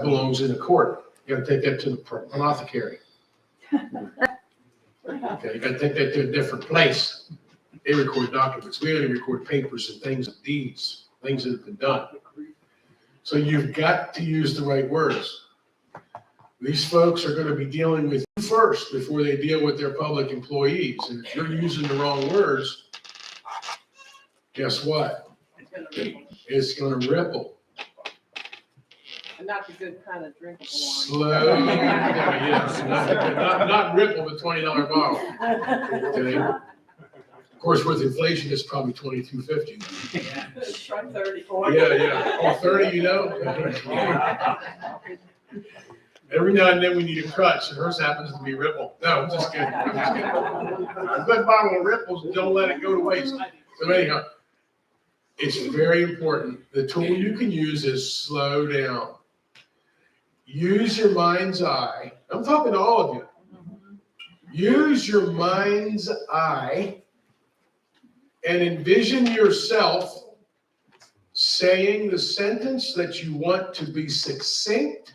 belongs in the court. You gotta take that to the apothecary. Okay, you gotta take that to a different place. They record documents. We only record papers and things, deeds, things that have been done. So you've got to use the right words. These folks are gonna be dealing with you first before they deal with their public employees. And if you're using the wrong words, guess what? It's gonna ripple. And not the good kind of drinkable Slow. Not ripple the $20 bottle. Okay? Of course, with inflation, it's probably $22.50. wine. Try 30. Yeah. Oh, 30, you know? Every now and then we need a crutch, and hers happens to be Ripple. No, I'm just kidding. A good bottle of Ripples, don't let it go to waste. So anyhow, it's very important. The tool you can use is slow down. Use your mind's eye. I'm talking to all of you. Use your mind's eye and envision yourself saying the sentence that you want to be succinct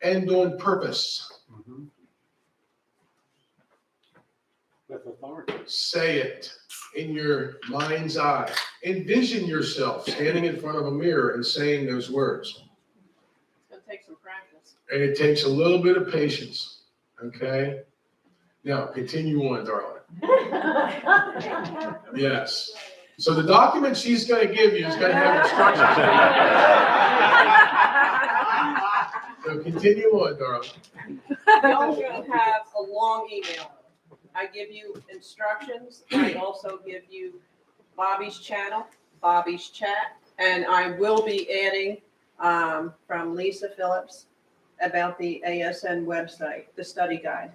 and on purpose. With authority. Say it in your mind's eye. Envision yourself standing in front of a mirror and saying those words. It's going to take some practice. And it takes a little bit of patience, okay? Now, continue on, darling. Yes. So the document she's going to give you is going to have instructions. So continue on, darling. I also have a long email. I give you instructions. I also give you Bobby's channel, Bobby's chat, and I will be adding from Lisa Phillips about the ASN website, the study guide.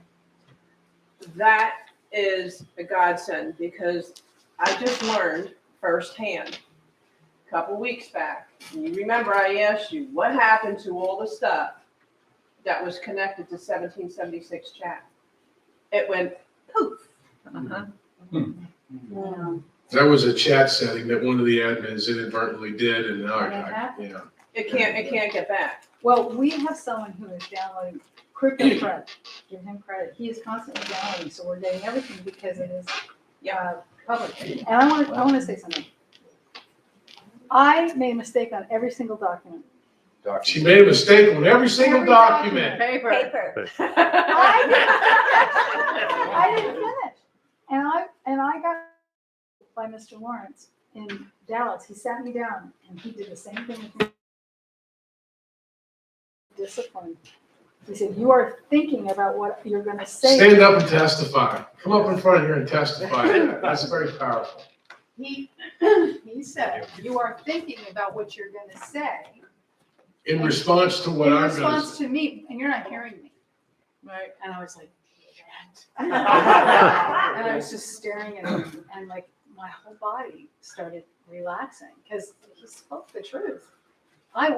That is a godsend because I just learned firsthand a couple weeks back. And you remember I asked you what happened to all the stuff that was connected to 1776 chat. It went poof. That was a chat setting that one of the admins inadvertently did, and now yeah. It can't get back. Well, we have someone who is downloading, crypto credit, give him credit. He is constantly downloading, so we're getting everything because it is public. And I want to say something. I made a mistake on every single document. She made a mistake on every single document. Paper. I didn't finish. And I got by Mr. Lawrence in Dallas. He sat me down and he did the same thing with me. Discipline. He said, you are thinking about what you're going to say. Stand up and testify. Come up in front of here and testify. That's very powerful. He said, you are thinking about what you're going to say. In response to what In I'm going to response say. to me, and you're not hearing me. Right. And I was like, and I was just staring at him, and like my whole body started relaxing because he spoke the truth. I'm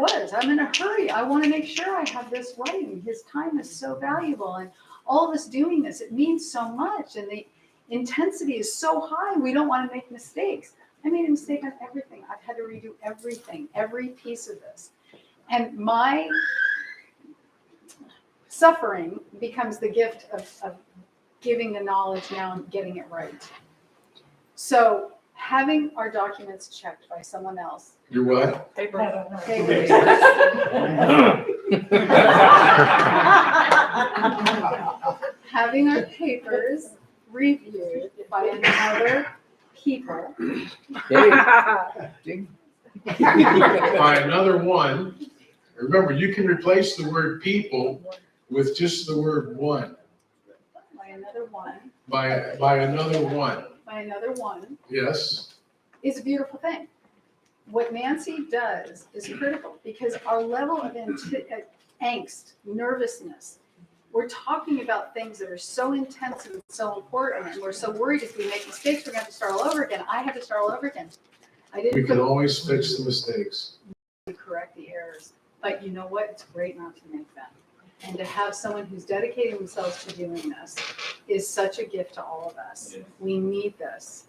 in a hurry. I want to make sure I have this right. And his time is so valuable, and all of us doing this, it means so much, and the intensity is so high. We don't want to make mistakes. I made a mistake on everything. I've had to redo everything, every piece of this. And my suffering becomes the gift of giving the knowledge now and getting it right. So having our documents checked by someone else. You're what? Papers. Having our papers reviewed by another people. By another one. Remember, you can replace the word people with just the word one. By another one. By another one. By another one. Yes. Is a beautiful thing. What Nancy does is critical because our level of angst, nervousness, we're talking about things that are so intense and so important, and we're so worried if we make mistakes, we're going to have to start all over again. I have to start all over again. I We didn't can always fix the mistakes. correct the errors, but you know what? It's great not to make them. And to have someone who's dedicating themselves to doing this is such a gift to all of us. We need this.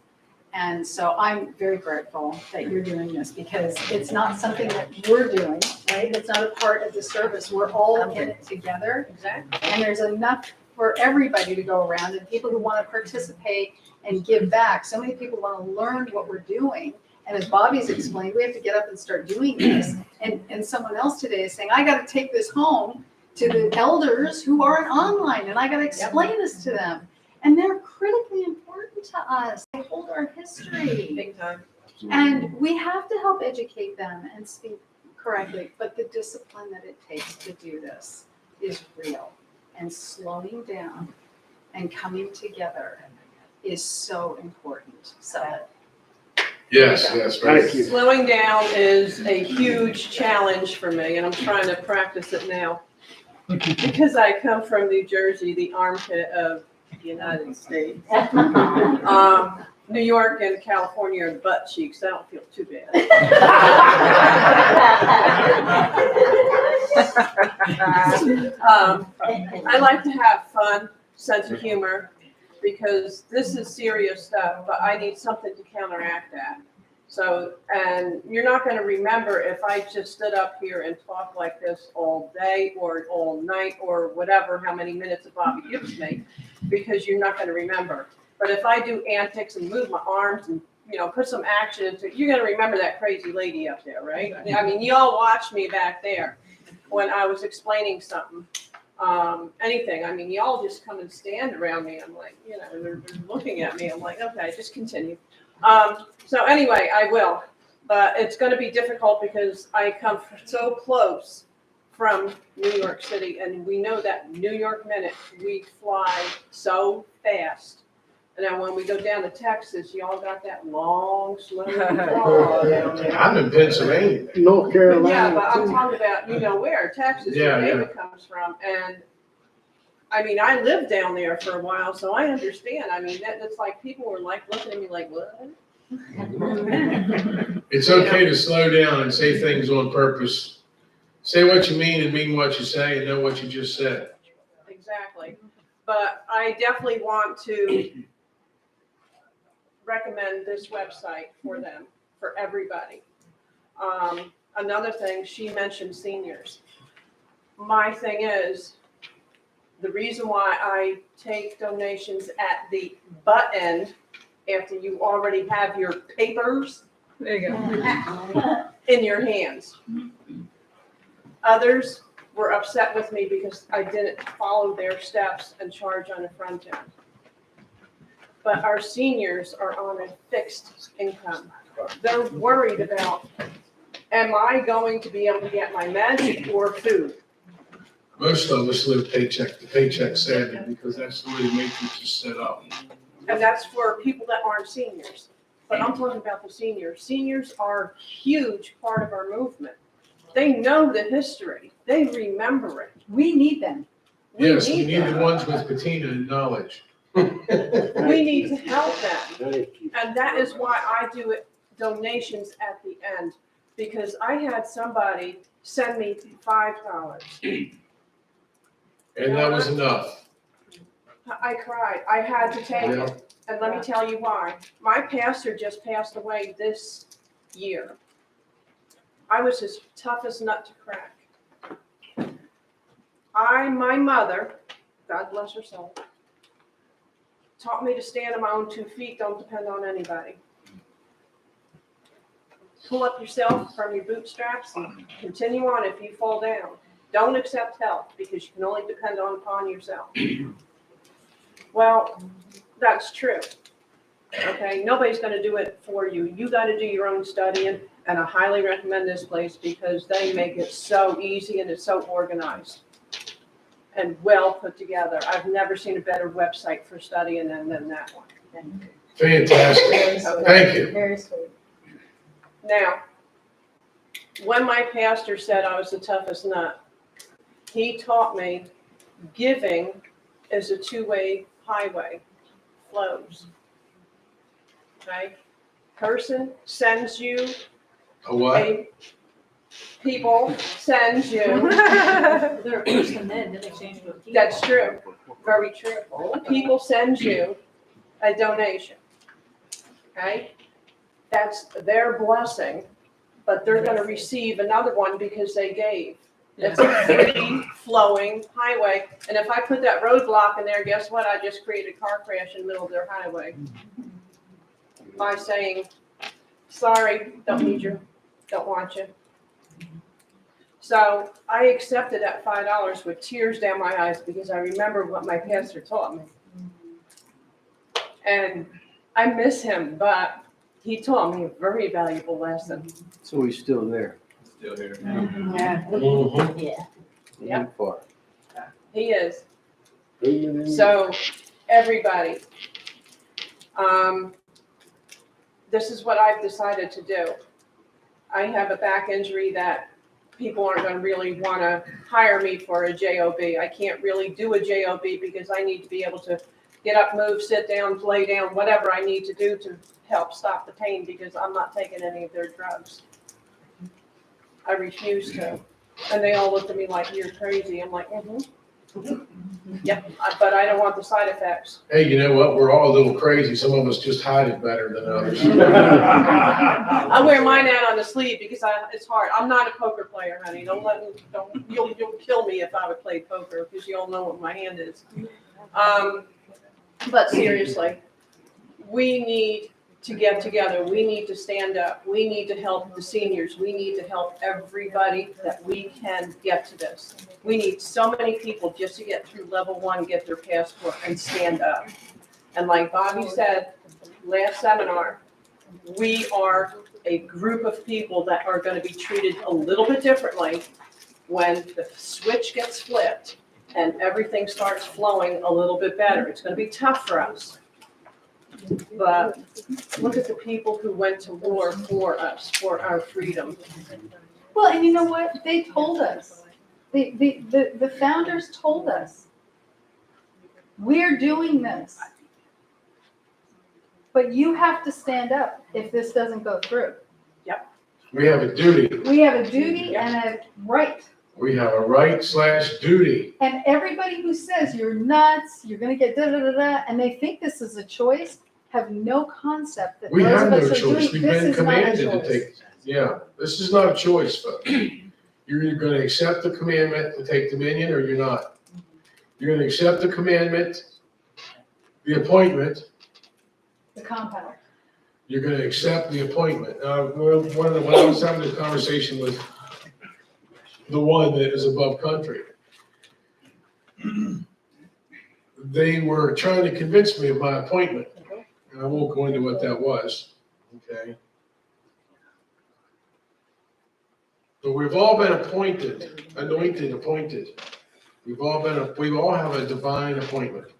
And so I'm very grateful that you're doing this because it's not something that we're doing. right? That's not a part of the service. We're all in it together. Exactly. And there's enough for everybody to go around and people who want to participate and give back. So many people want to learn what we're doing. And as Bobby's explained, we have to get up and start doing this. And someone else today is saying, I got to take this home to the elders who aren't online and I got to explain this to them. And they're critically important to us. They hold our history. Big time. And we have to help educate them and speak correctly. But the discipline that it takes to do this is real. And slowing down and coming together is so important. So Yes, right. Thank you. Slowing down is a huge challenge for me, and I'm trying to practice it now. Because I come from New Jersey, the armpit of the United States. New York and California are butt cheeks. I don't feel too bad. I like to have fun, sense of humor, because this is serious stuff, but I need something to counteract that. So, and you're not going to remember if I just stood up here and talked like this all day or all night or whatever, how many minutes a Bobby gives me, because you're not going to remember. But if I do antics and move my arms and, put some action into it, you're going to remember that crazy lady up there, right? I mean, you all watched me back there when I was explaining something. Anything. I mean, y'all just come and stand around me. I'm like, they're looking at me. I'm like, okay, just continue. So anyway, I will, but it's going to be difficult because I come so close from New York City, and we know that New York minute, we fly so fast. And then when we go down to Texas, y'all got that long, slow draw down there. I'm in Pennsylvania. North Carolina. Yeah, but I'm too. talking about, where, Texas, Yeah, where David comes from. And I mean, I lived down there for a while, so I understand. I mean, that's like people were like looking at me like, what? It's okay to slow down and say things on purpose. Say what you mean and mean what you say and know what you just said. Exactly. But I definitely want to recommend this website for them, for everybody. Another thing, she mentioned seniors. My thing is, the reason why I take donations at the butt end, after you already have your papers there you go. in your hands. Others were upset with me because I didn't follow their steps and charge on the front end. But our seniors are on a fixed income. They're worried about, am I going to be able to get my meds or food? Most of us live paycheck to paycheck, sadly, because that's the way the matrix is set up. And that's for people that aren't seniors. But I'm talking about the seniors. Seniors are a huge part of our movement. They know the history. They remember it. We need them. Yes, we need them. the ones with patina and knowledge. We need to help them. Thank you. And that is why I do it, donations at the end. Because I had somebody send me $5. And that was enough. I cried. I had to take Yeah. it. And let me tell you why. My pastor just passed away this year. I was his toughest nut to crack. My mother, God bless her soul, taught me to stand on my own 2 feet, don't depend on anybody. Pull up yourself from your bootstraps and continue on if you fall down. Don't accept help because you can only depend upon yourself. Well, that's true. Okay, nobody's going to do it for you. You got to do your own studying, and I highly recommend this place because they make it so easy and it's so organized and well put together. I've never seen a better website for studying than that one. Fantastic. Thank you. Very sweet. Now, when my pastor said I was the toughest nut, he taught me giving is a two-way highway, flows. Okay? Person sends you, A what? people sends you. They're a person then they change to a people. That's true. Very true. People send you a donation. Okay? That's their blessing, but they're gonna receive another one because they gave. It's a free flowing highway, and if I put that roadblock in there, guess what? I just created a car crash in the middle of their highway by saying, sorry, don't need you, don't want you. So I accepted that $5 with tears down my eyes because I remember what my pastor taught me. And I miss him, but he taught me a very valuable lesson. So he's still there. Still here. Mhm. Yeah. Yeah. Moving far. He is. So, everybody, this is what I've decided to do. I have a back injury that people aren't gonna really wanna hire me for a JOB. I can't really do a JOB because I need to be able to get up, move, sit down, lay down, whatever I need to do to help stop the pain because I'm not taking any of their drugs. I refuse to. And they all looked at me like, you're crazy. I'm like, yep, but I don't want the side effects. Hey, you know what? We're all a little crazy. Some of us just hide it better than others. I wear mine out on the sleeve because it's hard. I'm not a poker player, honey. You'll kill me if I would play poker because you all know what my hand is. But seriously, we need to get together. We need to stand up. We need to help the seniors. We need to help everybody that we can get to this. We need so many people just to get through level 1, get their passport and stand up. And like Bobby said last seminar, we are a group of people that are going to be treated a little bit differently when the switch gets flipped and everything starts flowing a little bit better. It's going to be tough for us. But look at the people who went to war for us, for our freedom. Well, and you know what? They told us. The founders told us. We're doing this. But you have to stand up if this doesn't go through. We have a duty. We have a duty and a right. We have a right/duty. And everybody who says you're nuts, you're gonna get da-da-da-da, and they think this is a choice, have no concept that We those have of no us who are choice. doing, We've this been is not a commanded to choice. take, yeah, this is not a choice, folks. You're either gonna accept the commandment to take dominion or you're not. You're gonna accept the commandment, the appointment, The compound. you're gonna accept the appointment. When I was having a conversation with the one that is above country, they were trying to convince me of my appointment. And I won't go into what that was, okay? But we've all been appointed, anointed, appointed. We all have a divine appointment.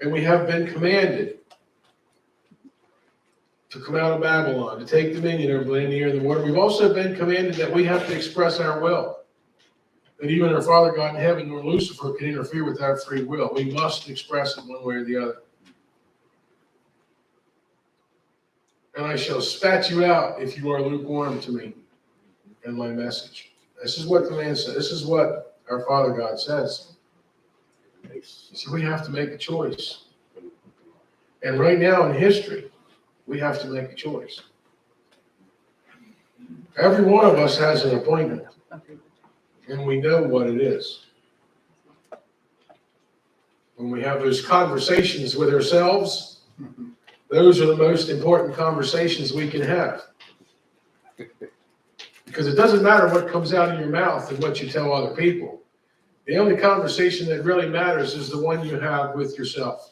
And we have been commanded to come out of Babylon, to take dominion over the land, the air, and the water. We've also been commanded that we have to express our will. That even our Father God in heaven nor Lucifer can interfere with our free will. We must express it one way or the other. And I shall spat you out if you are lukewarm to me and my message. This is what the man said. This is what our Father God says. See, we have to make a choice. And right now in history, we have to make a choice. Every one of us has an appointment, and we know what it is. When we have those conversations with ourselves, those are the most important conversations we can have. Because it doesn't matter what comes out of your mouth and what you tell other people. The only conversation that really matters is the one you have with yourself.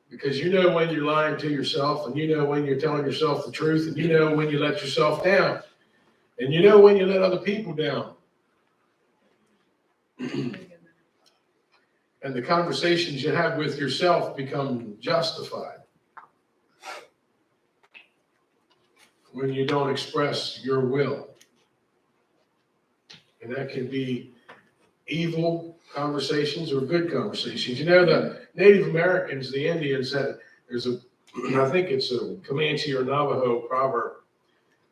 Because you know when you're lying to yourself, and you know when you're telling yourself the truth, and you know when you let yourself down, and you know when you let other people down. And the conversations you have with yourself become justified when you don't express your will. And that can be evil conversations or good conversations. You know, the Native Americans, the Indians, I think it's a Comanche or Navajo proverb.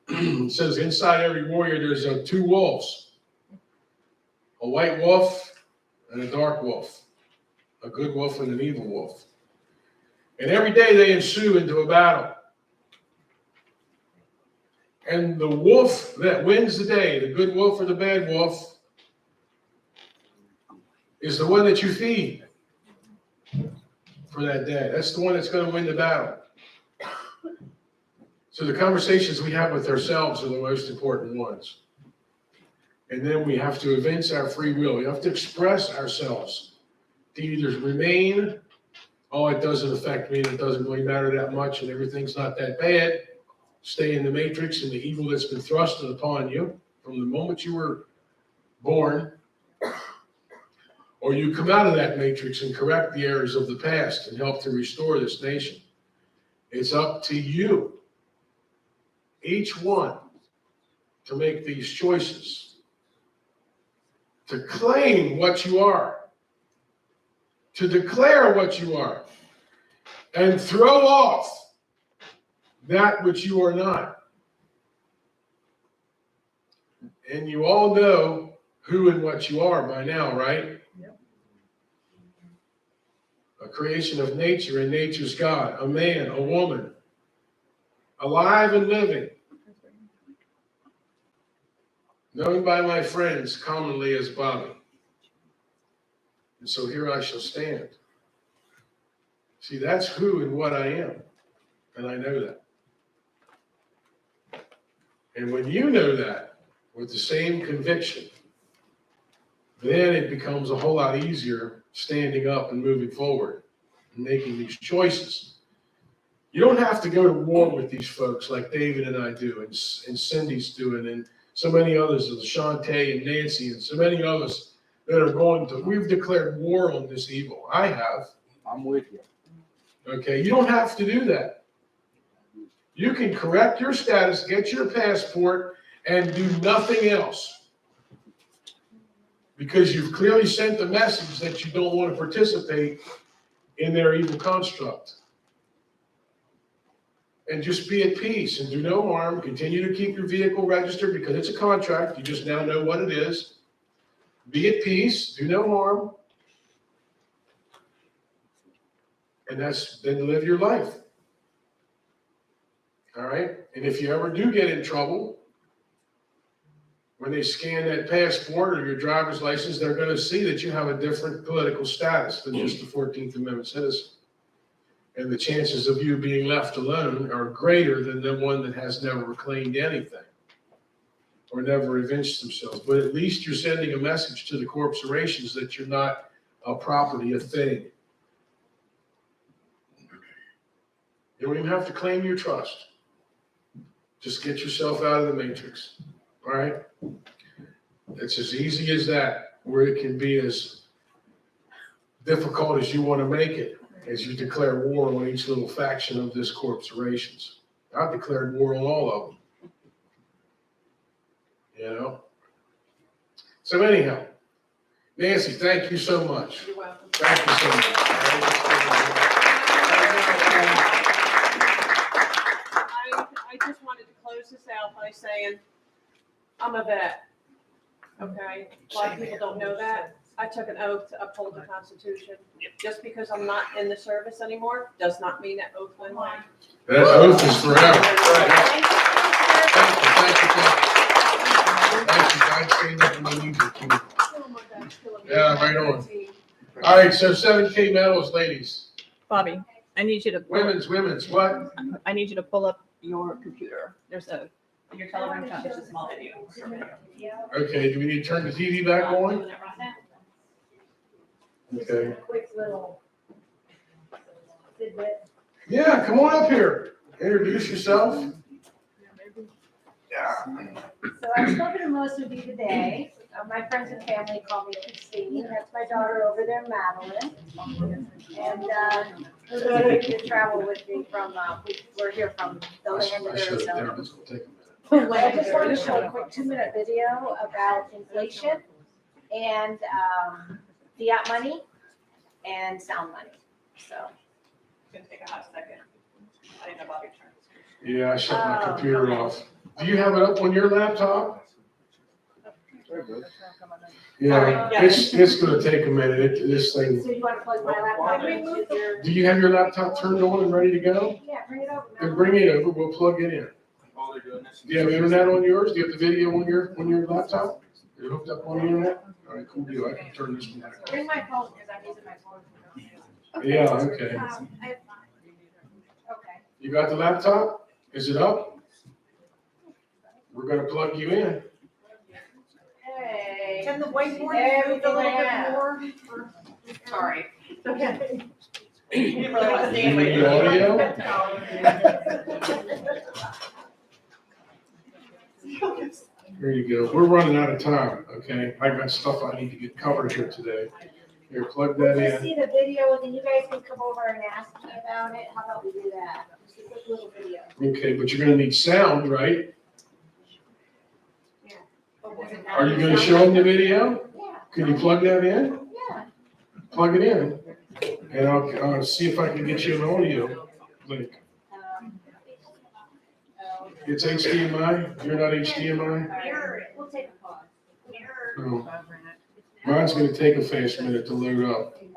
It says, inside every warrior, there's 2 wolves, a white wolf and a dark wolf, a good wolf and an evil wolf. And every day they ensue into a battle. And the wolf that wins the day, the good wolf or the bad wolf, is the one that you feed for that day. That's the one that's going to win the battle. So the conversations we have with ourselves are the most important ones. And then we have to evince our free will. We have to express ourselves to either remain, oh, it doesn't affect me, and it doesn't really matter that much, and everything's not that bad. Stay in the matrix and the evil that's been thrusted upon you from the moment you were born. Or you come out of that matrix and correct the errors of the past and help to restore this nation. It's up to you, each one, to make these choices, to claim what you are, to declare what you are, and throw off that which you are not. And you all know who and what you are by now, right? Yep. A creation of nature, and nature's God, a man, a woman, alive and living, known by my friends commonly as Bobby. And so here I shall stand. See, that's who and what I am, and I know that. And when you know that with the same conviction, then it becomes a whole lot easier standing up and moving forward and making these choices. You don't have to go to war with these folks like David and I do, and Cindy's doing, and so many others, and Shantae and Nancy, and so many others that are going to. We've declared war on this evil. I have. I'm with you. Okay, you don't have to do that. You can correct your status, get your passport, and do nothing else. Because you've clearly sent the message that you don't want to participate in their evil construct. And just be at peace and do no harm. Continue to keep your vehicle registered because it's a contract. You just now know what it is. Be at peace, do no harm. And that's then live your life. All right? And if you ever do get in trouble, when they scan that passport or your driver's license, they're going to see that you have a different political status than just a 14th Amendment citizen. And the chances of you being left alone are greater than the one that has never reclaimed anything or never avenged themselves. But at least you're sending a message to the corporations that you're not a property, a thing. You don't even have to claim your trust. Just get yourself out of the matrix. All right? It's as easy as that, where it can be as difficult as you want to make it, as you declare war on each little faction of this corporations. I've declared war on all of them. You know? So anyhow, Nancy, thank you so much. You're welcome. Thank you so much. I just wanted to close this out by saying, I'm a vet, okay? A lot of people don't know that. I took an oath to uphold the Constitution. Just because I'm not in the service anymore, does not mean that oath went away. That oath is forever. Thank you. Thank you. Thank you. Oh my God, it's killing me. Yeah, right on. All right, so 7K medals, ladies. Bobby, I need you to Women's, what? I need you to pull up your computer. There's your telegram account. There's a small video. Okay, do we need to turn the TV back on? Doing it right now. Okay. Quick little tidbit. Yeah, come on up here. Introduce yourself. Yeah. So I've spoken to most of you today. My friends and family call me Christine. That's my daughter over there, Madeline. And who's going to travel with me from, we're here from the land of I showed it there, Arizona. but it's gonna take a minute. I just wanted to show a quick 2-minute video about inflation and fiat money and sound money. So. It's gonna take a hot second. I didn't know Bobby turned. Yeah, I shut my computer off. Do you have it up on your laptop? Yeah, it's gonna take a minute. This thing. So you want to plug my laptop into your? Do you have your laptop turned on and ready to go? Yeah, bring it over. Then bring it over, we'll plug it in. All they're doing Do you have internet on yours? Do you have the video on your laptop? Is it hooked up on the internet? All right, cool deal. I can turn this one back. Bring my phone, because I'm using my phone. Yeah, okay. I have mine. Okay. You got the laptop? Is it up? We're gonna plug you in. Hey. Can the whiteboard Everything move a little I bit have. more? Sorry. Okay. You didn't really want to stay You away. need audio? There you go. We're running out of time, okay? I got stuff I need to get covered here today. Here, plug that We'll just in. see the video, and then you guys can come over and ask me about it. How about we do that? Just a quick little video. Okay, but you're gonna need sound, right? Are you gonna show them the video? Yeah, Can you plug that in? yeah. Plug it in. And I'll see if I can get you an audio link. It's HDMI? You're not HDMI? Mirror it. We'll take a pause. Mirror. No. Mine's gonna take a fast minute to load up. You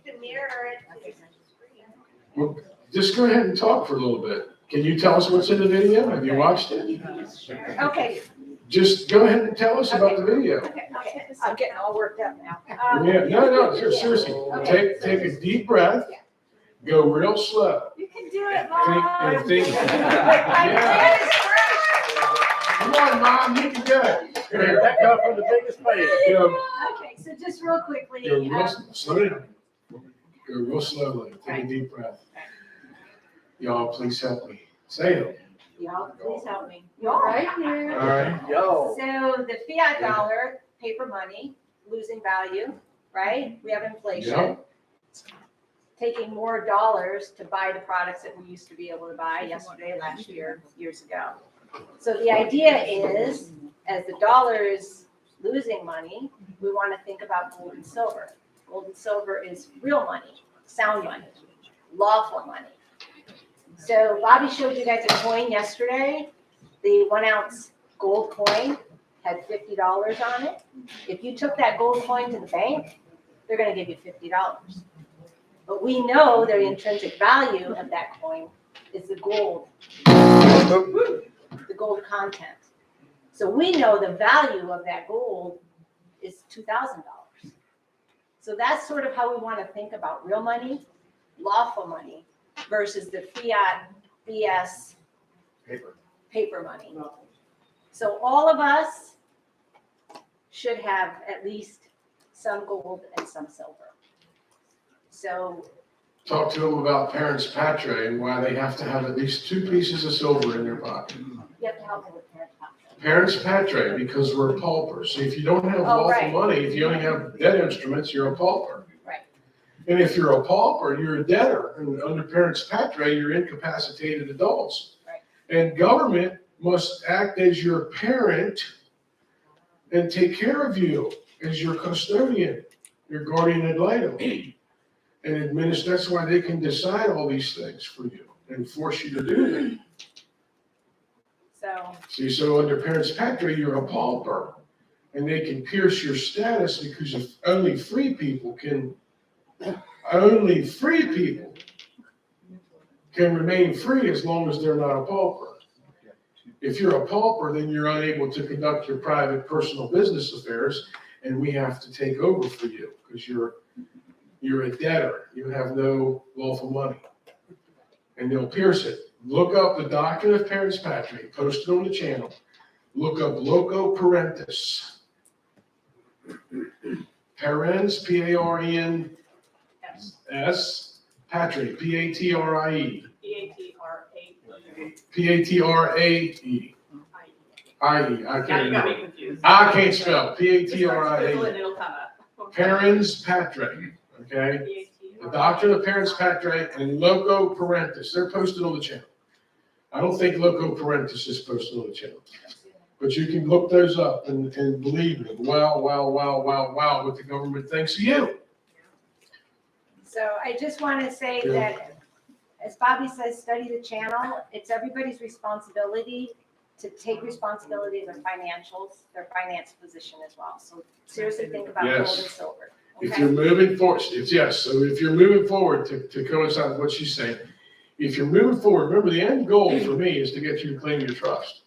can mirror it to the screen. Well, just go ahead and talk for a little bit. Can you tell us what's in the video? Have you watched it? Okay, Just go ahead and tell us about the video. okay. I'm getting all worked up now. Yeah, no, seriously. Take a deep breath. Go real slow. You can do it, Think Mom. and think. My Yeah. plan is fresh. Come on, Mom, you can do it. Here, That comes from the biggest fan. go, Okay, so just real quickly, go real, slow down. Go real slowly. Take a deep breath. Y'all, please help me. Say it. y'all, please help me. Y'all right here. All right. Yo. So the fiat dollar, paper money, losing value, right? We have inflation. Yep. Taking more dollars to buy the products that we used to be able to buy yesterday, last year, years ago. So the idea is, as the dollar is losing money, we want to think about gold and silver. Gold and silver is real money, sound money, lawful money. So Bobby showed you guys a coin yesterday. The 1 ounce gold coin had $50 on it. If you took that gold coin to the bank, they're going to give you $50. But we know the intrinsic value of that coin is the gold content. So we know the value of that gold is $2,000. So that's sort of how we want to think about real money, lawful money, versus the fiat BS paper money. So all of us should have at least some gold and some silver. So Talk to them about parents patre and why they have to have at least 2 pieces of silver in their pocket. you have to help me with parents' contract. Parents patre, because we're paupers. So if you don't have Oh, lawful right. money, if you only have debt instruments, you're a pauper. Right. And if you're a pauper, you're a debtor. And under parents patre, you're incapacitated adults. Right. And government must act as your parent and take care of you as your custodian, your guardian ad litem. And administer, that's why they can decide all these things for you and force you to do them. So, See, so under parents patre, you're a pauper. And they can pierce your status because if only free people can remain free as long as they're not a pauper. If you're a pauper, then you're unable to conduct your private personal business affairs, and we have to take over for you because you're a debtor. You have no lawful money. And they'll pierce it. Look up the doctrine of parents patre, posted on the channel. Look up loco parentis. Parens, P-A-R-E-N-S, patre, P-A-T-R-I-E. P-A-T-R-A-E. I-E, I can't remember. confused. I can't spell, P-A-T-R-I-A. It'll come up. Parens patre, okay? The doctrine of parents patre and loco parentis, they're posted on the channel. I don't think loco parentis is posted on the channel. But you can look those up and believe me, wow, what the government thinks of you. so I just want to say that, as Bobby says, study the channel. It's everybody's responsibility to take responsibility of their financials, their finance position as well. So seriously think about gold and Yes. silver. If Okay? you're moving forward, so if you're moving forward to coincide with what she's saying, if you're moving forward, remember the end goal for me is to get you to claim your trust.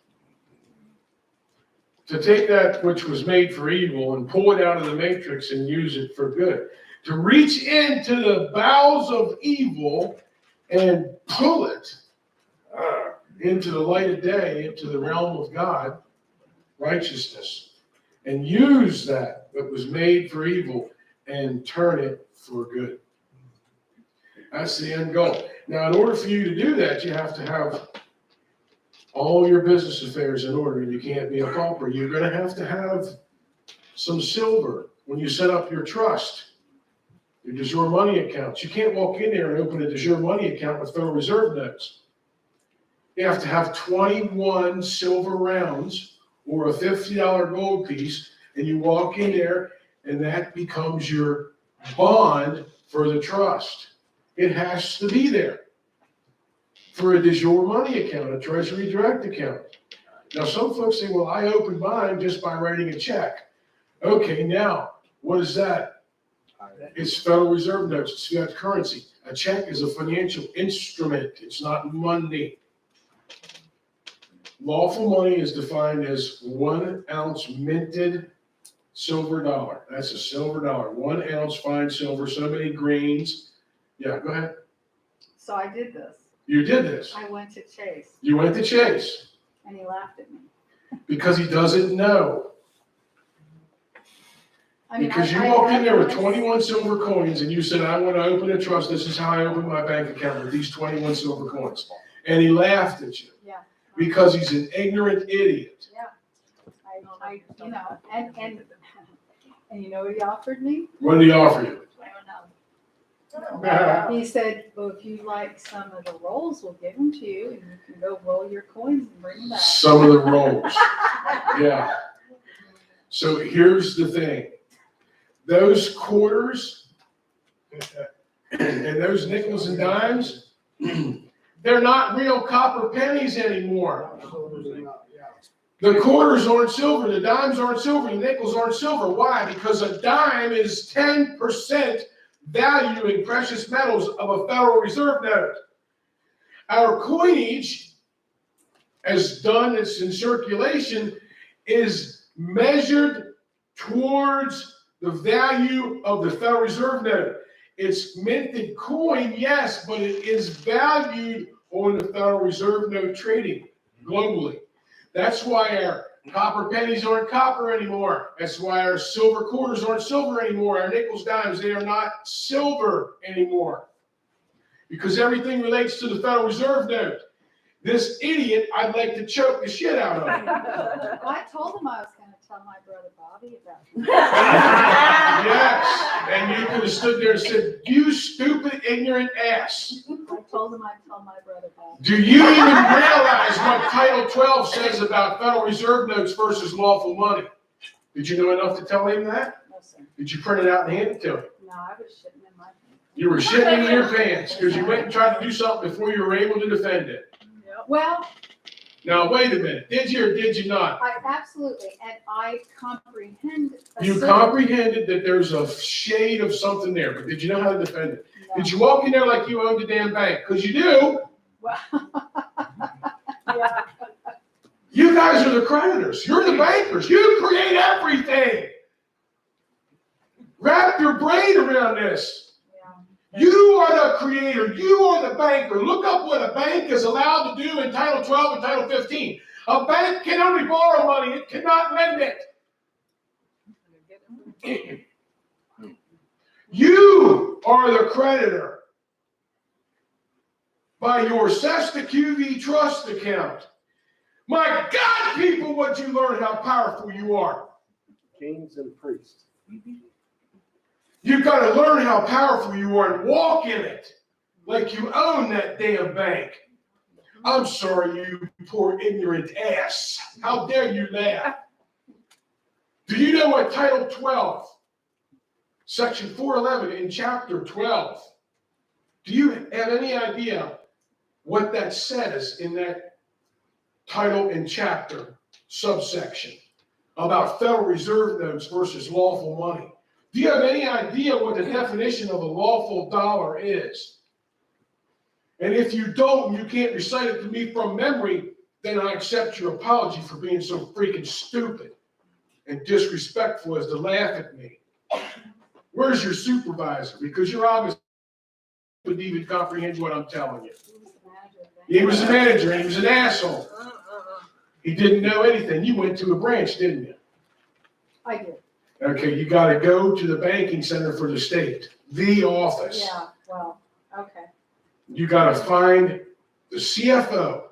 To take that which was made for evil and pull it out of the matrix and use it for good. To reach into the bowels of evil and pull it into the light of day, into the realm of God, righteousness, and use that was made for evil and turn it for good. That's the end goal. Now, in order for you to do that, you have to have all your business affairs in order, and you can't be a pauper. You're going to have some silver when you set up your trust, your de jure money accounts. You can't walk in there and open a de jure money account with Federal Reserve notes. You have to have 21 silver rounds or a $50 gold piece, and you walk in there, and that becomes your bond for the trust. It has to be there for a de jure money account, a Treasury Direct account. Now, some folks say, well, I opened mine just by writing a check. Okay, now, what is that? It's Federal Reserve notes, it's fiat currency. A check is a financial instrument, it's not money. Lawful money is defined as 1 ounce minted silver dollar. That's a silver dollar, 1 ounce fine silver, so many grains. Yeah, go ahead. So I did this. You did this. I went to Chase You went to Chase and he laughed at me. because he doesn't know. I mean, Because you walked in there with 21 silver coins and you said, I want to open a trust. This is how I open my bank account with these 21 silver coins. And he laughed at you Yeah. because he's an ignorant idiot. I you know, and you know what he offered me? What did he offer you? I don't know. He said, well, if you like some of the rolls, we'll give them to you and you can go roll your coins and bring them back. Some of the rolls. Yeah. So here's the thing. Those quarters and those nickels and dimes, they're not real copper pennies anymore. The quarters aren't silver, the dimes aren't silver, the nickels aren't silver. Why? Because a dime is 10% value in precious metals of a Federal Reserve note. Our coinage, as done, it's in circulation, is measured towards the value of the Federal Reserve note. It's minted coin, yes, but it is valued on the Federal Reserve note trading globally. That's why our copper pennies aren't copper anymore. That's why our silver quarters aren't silver anymore. Our nickels, dimes, they are not silver anymore. Because everything relates to the Federal Reserve note. This idiot, I'd like to choke the shit out of him. Well, I told him I was going to tell my brother Bobby about it. Yes, and you could have stood there and said, you stupid, ignorant ass. I told him I'd tell my brother Bobby. Do you even realize what Title 12 says about Federal Reserve notes versus lawful money? Did you know enough to tell him that? No, sir. Did you print it out and hand it to him? No, I was shitting in my pants. You were shitting in your pants because you went and tried to do something before you were able to defend it. Well, Now, wait a minute. Did you or did you not? I absolutely, and I comprehend. You comprehended that there's a shade of something there, but did you know how to defend it? No. Did you walk in there like you owned the damn bank? Because you do. Well, yeah. You guys are the creditors. You're the bankers. You create everything. Wrap your brain around this. You are the creator. You are the banker. Look up what a bank is allowed to do in Title 12 and Title 15. A bank can only borrow money. It cannot lend it. You are the creditor by your Cesta QV trust account. My God, people, would you learn how powerful you are? Kings and priests. You've got to learn how powerful you are and walk in it like you own that damn bank. I'm sorry, you poor ignorant ass. How dare you laugh? Do you know what Title 12, Section 411 in Chapter 12, do you have any idea what that says in that title and chapter subsection about Federal Reserve notes versus lawful money? Do you have any idea what the definition of a lawful dollar is? And if you don't, and you can't recite it to me from memory, then I accept your apology for being so freaking stupid and disrespectful as to laugh at me. Where's your supervisor? Because you're obviously would even comprehend what I'm telling you. He was the manager and he was an asshole. He didn't know anything. You went to a branch, didn't you? I did. Okay, you gotta go to the banking center for the state, the office. Yeah, well, okay, You gotta find the CFO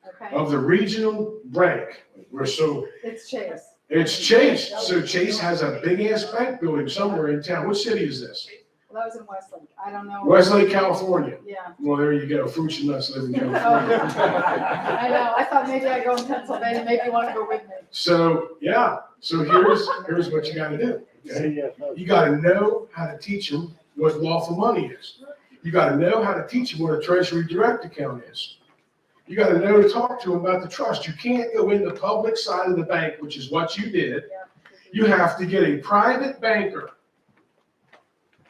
okay. of the regional bank. It's Chase. It's Chase. So Chase has a big ass bank building somewhere in town. What city is this? Well, that was in Westlake. I don't know. Westlake, California. Yeah. Well, there you go. Fruits and nuts live in Oh, California. I know. I thought maybe I'd go in Pennsylvania. Maybe you want to go with me. So, yeah. So here's what you gotta do. Okay? You gotta know how to teach them what lawful money is. You gotta know how to teach them what a treasury direct account is. You gotta know to talk to them about the trust. You can't go in the public side of the bank, which is what you did. You have to get a private banker.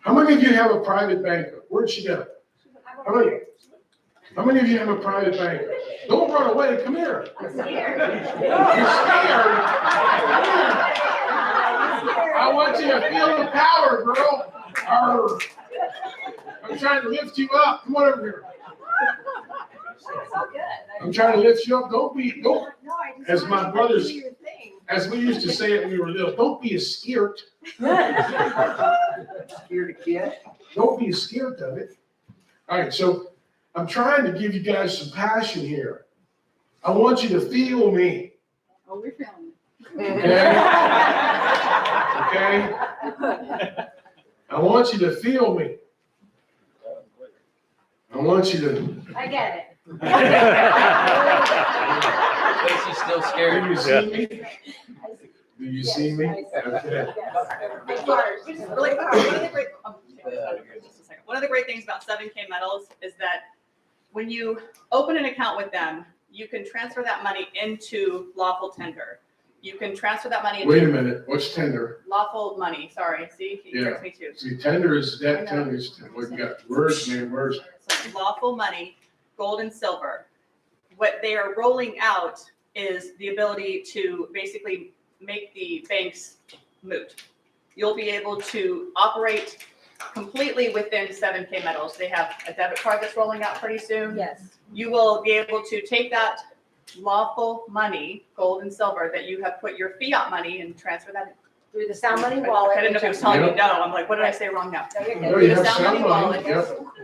How many of you have a private banker? Where'd she go? How many of you have a private banker? Don't run away, come here. You're scared. I want you to feel the power, girl. Arr. I'm trying to lift you up. Come on over here. I'm trying to lift you up. Don't, as my brothers, as we used to say it when we were little, don't be a scared. Scared of kid? Don't be scared of it. All right, so I'm trying to give you guys some passion here. I want you to feel me. Oh, we're feeling Okay? Okay? I want you to feel me. I want you to. I get it. She's still Do scared. you see me? Do you see me? Okay. One of the great things about 7K metals is that when you open an account with them, you can transfer that money into lawful tender. You can transfer that money Wait a into minute, what's tender? lawful money, sorry, see, he tricks me too. See, tender is, that tender is, what you got, words, man, words. So lawful money, gold and silver. What they are rolling out is the ability to basically make the banks moot. You'll be able to operate completely within 7K metals. They have a debit card that's rolling out pretty soon. Yes. You will be able to take that lawful money, gold and silver, that you have put your fiat money and transfer that. Through the sound money wallet. I didn't know if I was telling you no. I'm like, what did I say wrong now? No, you're No, good. you The have sound money some money, wallet.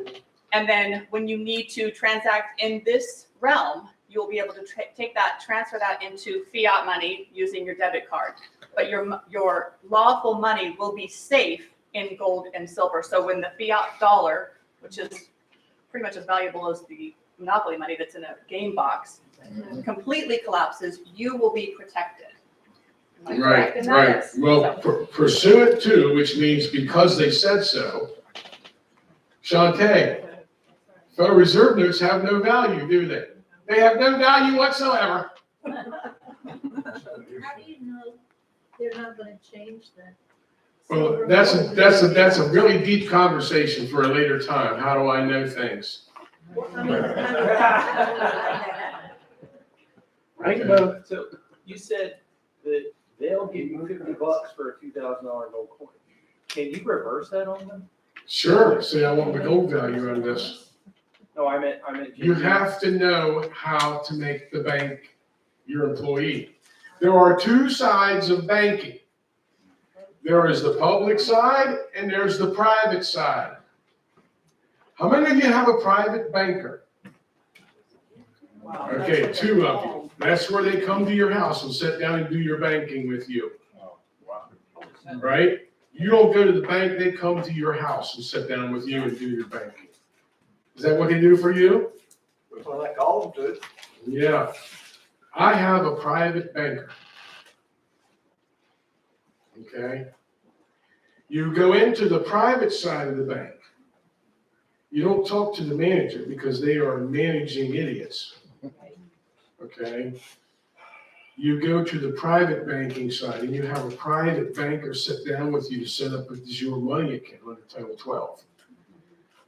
yep. And then when you need to transact in this realm, you'll be able to take that, transfer that into fiat money using your debit card. But your lawful money will be safe in gold and silver. So when the fiat dollar, which is pretty much as valuable as the monopoly money that's in a game box, completely collapses, you will be protected. Am I correct in that? Right. Well, pursuant to, which means because they said so. Shantae, Federal Reserve notes have no value, do they? They have no value whatsoever. How do you know they're not gonna change that? Well, that's a really deep conversation for a later time. How do I know things? Right, well, So you said that they'll give you $50 for a $2,000 gold coin. Can you reverse that on them? Sure, say I want the gold value on this. No, I meant. You have to know how to make the bank your employee. There are two sides of banking. There is the public side and there's the private side. How many of you have a private banker? Okay, two of you. That's where they come to your house and sit down and do your banking with you. Right? You don't go to the bank, they come to your house and sit down with you and do your banking. Is that what they do for you? That's what I call them to. Yeah. I have a private banker. Okay? You go into the private side of the bank. You don't talk to the manager because they are managing idiots. Okay? You go to the private banking side and you have a private banker sit down with you to set up a your money account under Title 12.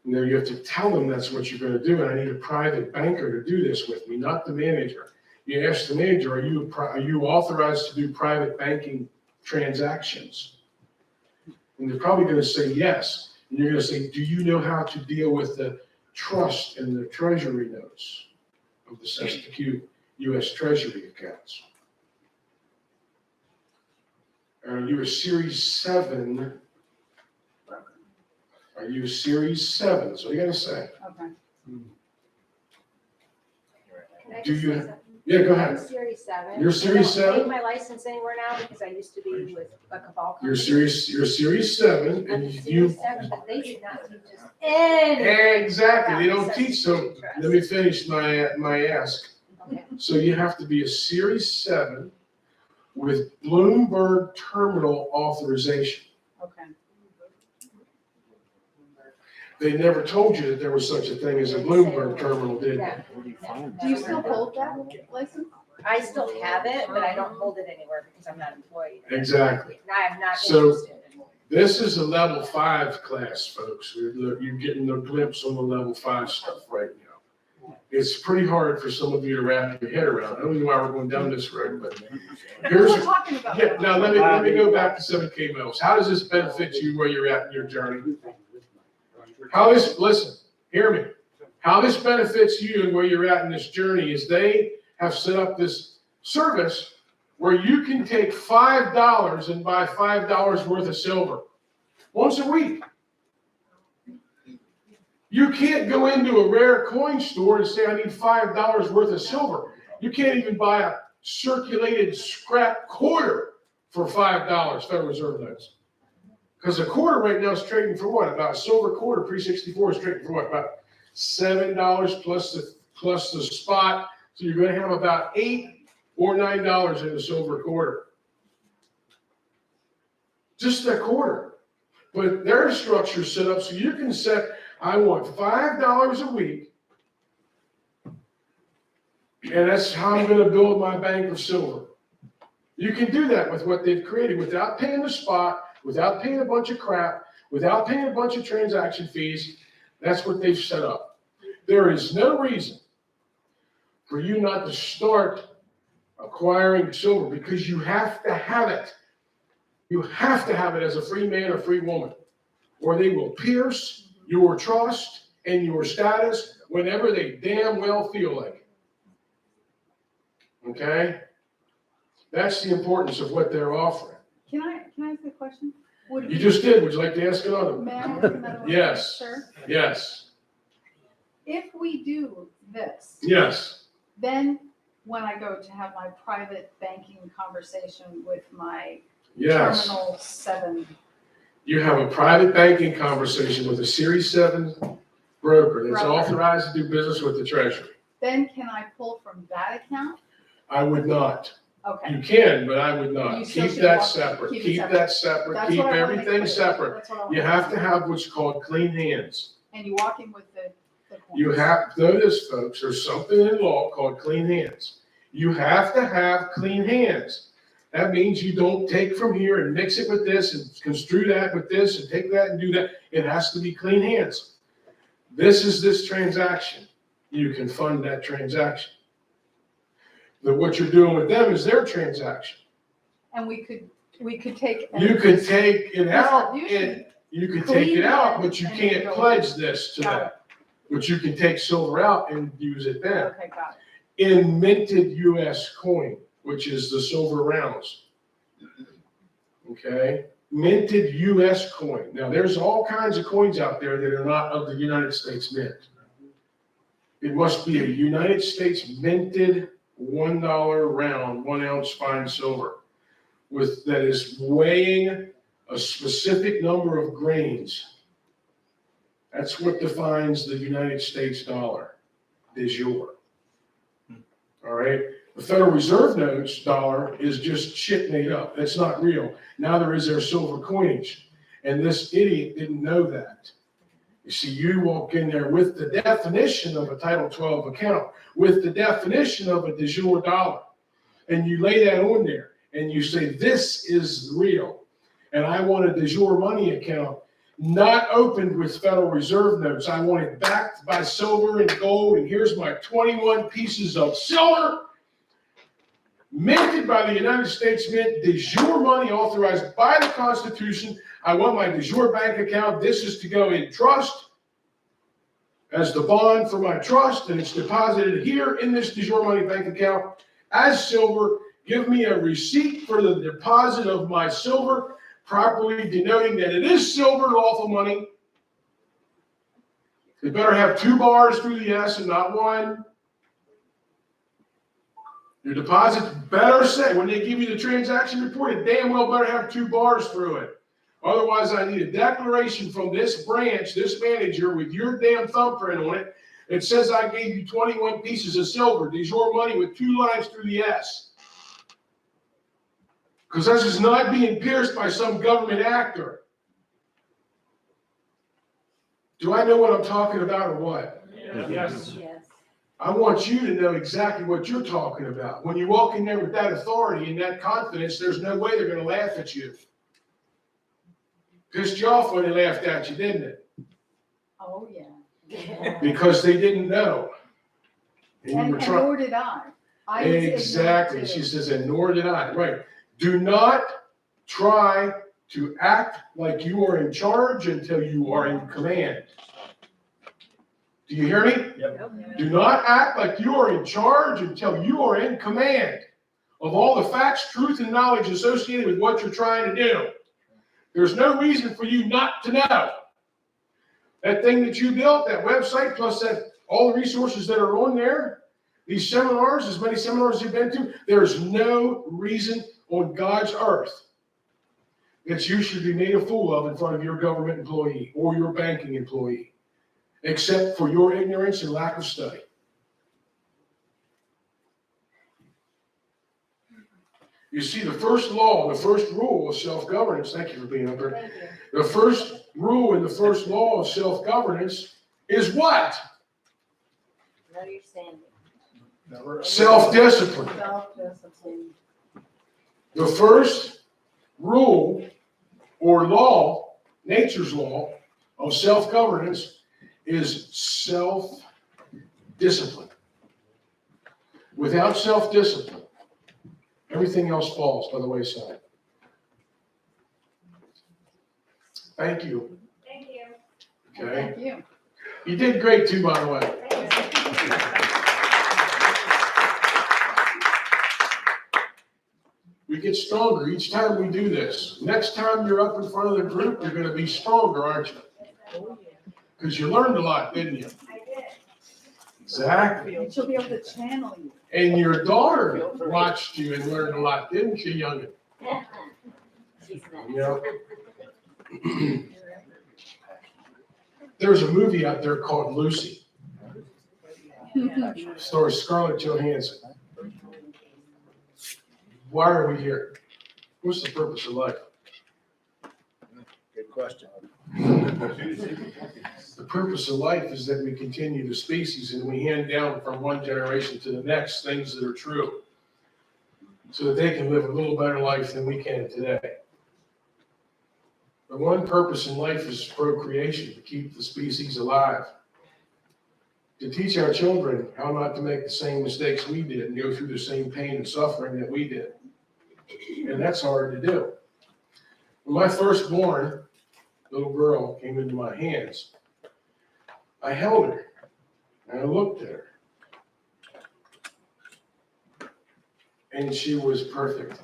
You know, you have to tell them that's what you're gonna do, and I need a private banker to do this with me, not the manager. You ask the manager, are you authorized to do private banking transactions? And they're probably gonna say yes. And you're gonna say, do you know how to deal with the trust and the treasury notes of the substitute US Treasury accounts? Are you a Series 7? Are you a Series 7? So you gotta say. Okay. Can I Do just you- say something? Yeah, go I'm ahead. Series 7. You're Series I don't 7? take my license anywhere now because I used to be with a cabal company. You're Series 7, I'm and a you. Series 7, but they did not teach us anything. Exactly, they about don't the teach, so substitute trust. let me finish my ask. Okay. So you have to be a Series 7 with Bloomberg terminal authorization. Okay. They never told you that there was such a thing as a Bloomberg terminal, did they? No. Do you still hold that license? I still have it, but I don't hold it anywhere because I'm not employed. Exactly. And I am not So- interested in it. This is a level 5 class, folks. You're getting a glimpse on the level 5 stuff right now. It's pretty hard for some of you to wrap your head around. I don't know why we're going down this road, but here's, We're talking about. yeah, now let me go back to 7K mills. How does this benefit you where you're at in your journey? Listen, hear me. How this benefits you and where you're at in this journey is they have set up this service where you can take $5 and buy $5 worth of silver once a week. You can't go into a rare coin store and say, I need $5 worth of silver. You can't even buy a circulated scrap quarter for $5, Federal Reserve notes. Because a quarter right now is trading for what? About a silver quarter, pre-64 is trading for what? About $7 plus the spot. So you're going to have about $8 or $9 in the silver quarter. Just a quarter. But their structure set up so you can set, I want $5 a week. And that's how I'm going to build my bank of silver. You can do that with what they've created without paying the spot, without paying a bunch of crap, without paying a bunch of transaction fees. That's what they've set up. There is no reason for you not to start acquiring silver because you have to have it. You have to have it as a free man or free woman, or they will pierce your trust and your status whenever they damn well feel like it. Okay? That's the importance of what they're offering. Can I ask a question? You just did. Would you like to ask another one? May I ask another one? Yes. Sir? Yes. If we do this, Yes. then when I go to have my private banking conversation with my Yes. Terminal 7, You have a private banking conversation with a Series 7 broker that's Broker. authorized to do business with the Treasury. then can I pull from that account? I would not. Okay. You can, but I would You not. still Keep should that walk- separate. keep it Keep separate. that separate. That's Keep what I wanna make everything clear. separate. That's what I You want. have to have what's called clean hands. And you walk in with the coins. You have, notice folks, there's something in law called clean hands. You have to have clean hands. That means you don't take from here and mix it with this and construe that with this and take that and do that. It has to be clean hands. This is this transaction. You can fund that transaction. But what you're doing with them is their transaction. And we could take. You could take it That's out not and you could take it out, but you Clean it can't and pledge this to Got them. But you can take silver out and use it then. Okay, got In minted US coin, which is the silver rounds. Okay, minted US coin. Now, there's all kinds of coins out there that are not of the United States Mint. It must be a United States minted $1 round, 1 ounce fine silver that is weighing a specific number of grains. That's what defines the United States dollar, de jure. All right, the Federal Reserve notes dollar is just shit made up. That's not real. Neither is their silver coinage. And this idiot didn't know that. You see, you walk in there with the definition of a Title 12 account, with the definition of a de jure dollar, and you lay that on there, and you say, this is real, and I want a de jure money account. not opened with Federal Reserve notes. I want it backed by silver and gold, and here's my 21 pieces of silver, minted by the United States Mint, de jure money authorized by the Constitution. I want my de jure bank account. This is to go in trust as the bond for my trust, and it's deposited here in this de jure money bank account as silver. Give me a receipt for the deposit of my silver, properly denoting that it is silver, lawful money. It better have 2 bars through the S and not 1. Your deposit better say, when they give you the transaction report, it damn well better have 2 bars through it. Otherwise, I need a declaration from this branch, this manager, with your damn thumbprint on it. It says I gave you 21 pieces of silver, de jure money with 2 lines through the S. Because this is not being pierced by some government actor. Do I know what I'm talking about or what? Yes. Yes. I want you to know exactly what you're talking about. When you walk in there with that authority and that confidence, there's no way they're going to laugh at you. Pissed you off when they laughed at you, didn't it? Oh, yeah. Because they didn't know. And you And were trying. nor did I. I was ignorant Exactly. too. She says, and nor did I. Right. Do not try to act like you are in charge until you are in command. Do you hear me? Yep. Do not act like you are in charge until you are in command of all the facts, truth, and knowledge associated with what you're trying to do. There's no reason for you not to know. That thing that you built, that website, plus that all the resources that are on there, these seminars, as many seminars as you've been to, there's no reason on God's earth that you should be made a fool of in front of your government employee or your banking employee, except for your ignorance and lack of study. You see, the first law, the first rule of self-governance, thank you for being up here. Thank you. The first rule and the first law of self-governance is what? Know your standing. Self-discipline. Self-discipline. The first rule or law, nature's law of self-governance is self-discipline. Without self-discipline, everything else falls by the wayside. Thank you. Thank you. Okay. Thank you. You did great too, by the way. We get stronger each time we do this. Next time you're up in front of the group, you're going to be stronger, aren't you? Because you learned a lot, didn't you? I did. Exactly. And she'll be able to channel you. And your daughter watched you and learned a lot, didn't she, youngin? She's You know? There's a movie out there called Lucy. Stars Scarlett Johansson. Why are we here? What's the purpose of life? Good question. The purpose of life is that we continue the species and we hand down from one generation to the next things that are true so that they can live a little better life than we can today. The one purpose in life is procreation, to keep the species alive, to teach our children how not to make the same mistakes we did and go through the same pain and suffering that we did. And that's hard to do. When my firstborn little girl came into my hands, I held her and I looked at her. And she was perfect.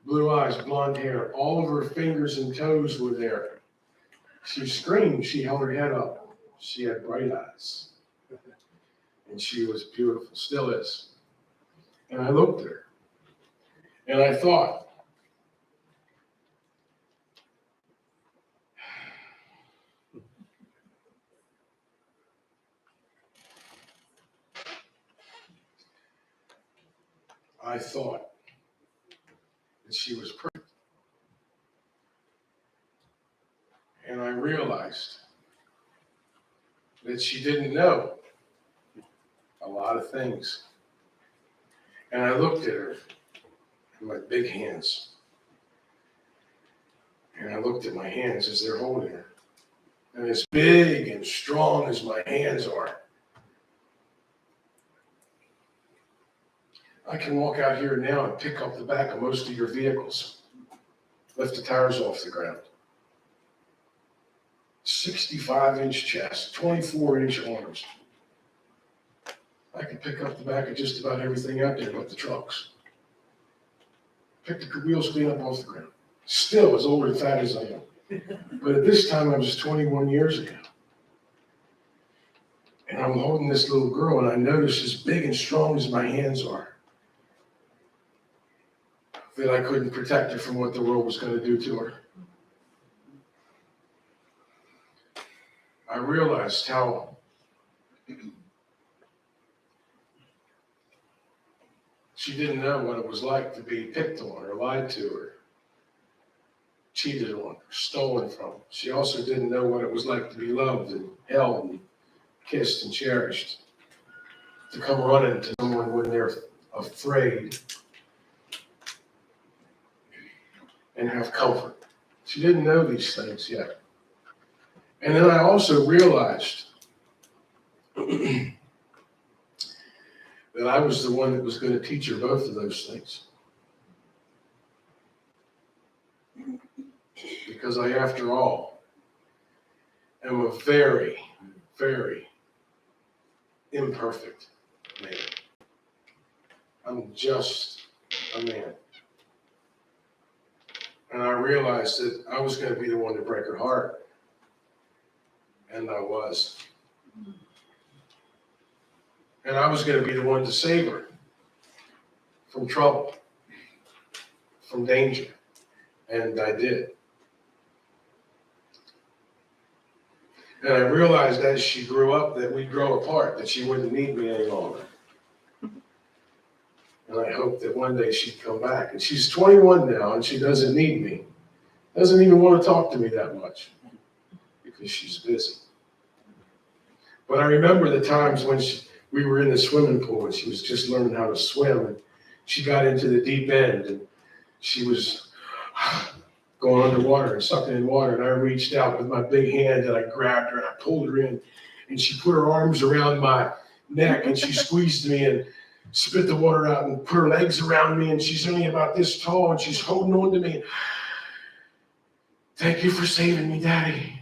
Blue eyes, blonde hair, all of her fingers and toes were there. She screamed, she held her head up. She had bright eyes. And she was beautiful, still is. And I looked at her. And I thought, that she was perfect. And I realized that she didn't know a lot of things. And I looked at her in my big hands. And I looked at my hands as they're holding her. And as big and strong as my hands are, I can walk out here now and pick up the back of most of your vehicles, lift the tires off the ground. 65-inch chest, 24-inch arms. I can pick up the back of just about everything out there but the trucks. Pick the wheels clean up off the ground. Still as old and fat as I am. But at this time, I was 21 years ago. And I'm holding this little girl, and I notice as big and strong as my hands are, that I couldn't protect her from what the world was going to do to her. I realized how she didn't know what it was like to be picked on or lied to or cheated on or stolen from. She also didn't know what it was like to be loved and held and kissed and cherished. To come running to someone when they're afraid and have comfort. She didn't know these things yet. And then I also realized that I was the one that was going to teach her both of those things. Because I, after all, am a very, very imperfect man. I'm just a man. And I realized that I was going to be the one to break her heart. And I was. And I was going to be the one to save her from trouble, from danger. And I did. And I realized as she grew up that we'd grow apart, that she wouldn't need me any longer. And I hoped that one day she'd come back. And she's 21 now, and she doesn't need me. Doesn't even want to talk to me that much because she's busy. But I remember the times when we were in the swimming pool and she was just learning how to swim. And she got into the deep end and she was going underwater and sucking in water. And I reached out with my big hand and I grabbed her and I pulled her in. And she put her arms around my neck and she squeezed me and spit the water out and put her legs around me. And she's only about this tall and she's holding on to me. Thank you for saving me, Daddy.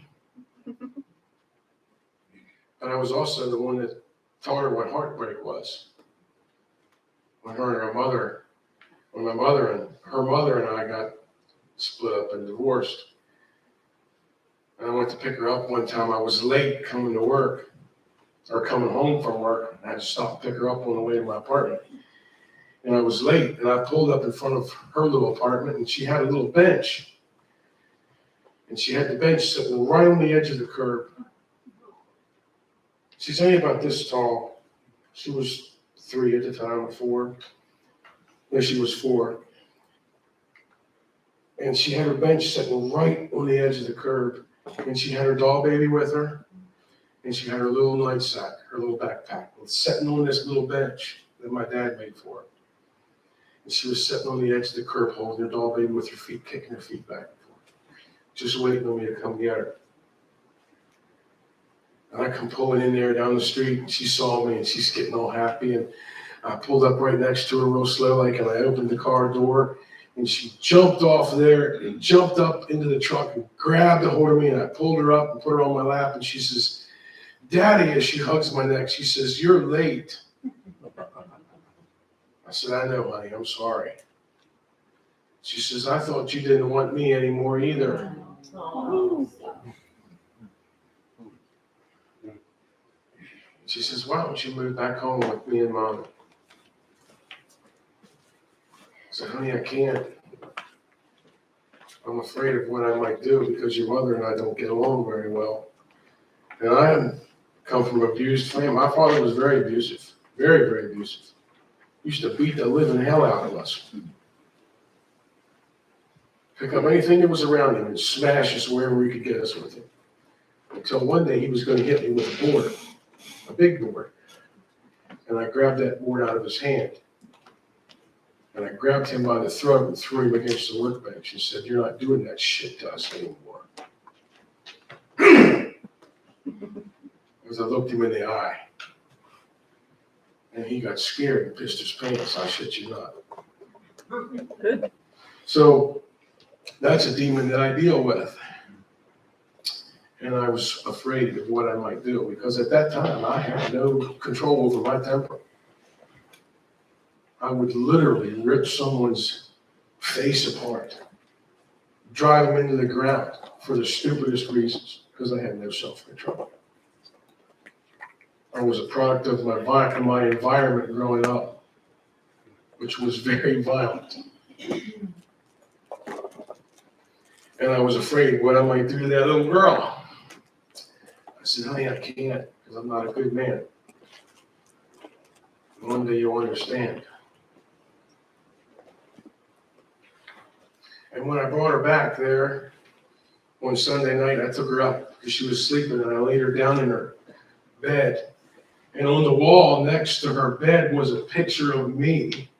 But I was also the one that taught her what heartbreak was. When my mother and her mother and I got split up and divorced. And I went to pick her up one time. I was late coming to work, or coming home from work. I had to stop and pick her up on the way to my apartment. And I was late, and I pulled up in front of her little apartment, and she had a little bench. And she had the bench sitting right on the edge of the curb. She's only about this tall. She was 3 at the time, or 4. No, she was 4. And she had her bench sitting right on the edge of the curb. And she had her doll baby with her. And she had her little nightsack, her little backpack, sitting on this little bench that my dad made for her. And she was sitting on the edge of the curb holding her doll baby with her feet, kicking her feet back and forth, just waiting on me to come get her. And I come pulling in there down the street, and she saw me, and she's getting all happy. And I pulled up right next to her real slow, and I opened the car door, and she jumped off there and jumped up into the truck and grabbed a hold of me, and I pulled her up and put her on my lap, and she says, Daddy, as she hugs my neck, she says, you're late. I said, I know, honey, I'm sorry. She says, I thought you didn't want me anymore either. She says, why don't you move back home with me and Mom? I said, honey, I can't. I'm afraid of what I might do because your mother and I don't get along very well. And I come from an abused family. My father was very abusive, very, very abusive. Used to beat the living hell out of us. Pick up anything that was around him and smash us wherever he could get us with it. Until one day he was going to hit me with a board, a big board. And I grabbed that board out of his hand. And I grabbed him by the throat and threw him against the workbench and said, "You're not doing that shit to us anymore." As I looked him in the eye. And he got scared and pissed his pants, I shit you not. So that's a demon that I deal with. And I was afraid of what I might do, because at that time I had no control over my temper. I would literally rip someone's face apart, drive them into the ground for the stupidest reasons, because I had no self-control. I was a product of my environment growing up, which was very violent. And I was afraid what I might do to that little girl. I said, "Honey, I can't, because I'm not a good man. One day you'll understand." And when I brought her back there one Sunday night, I took her up because she was sleeping, and I laid her down in her bed. And on the wall next to her bed was a picture of me.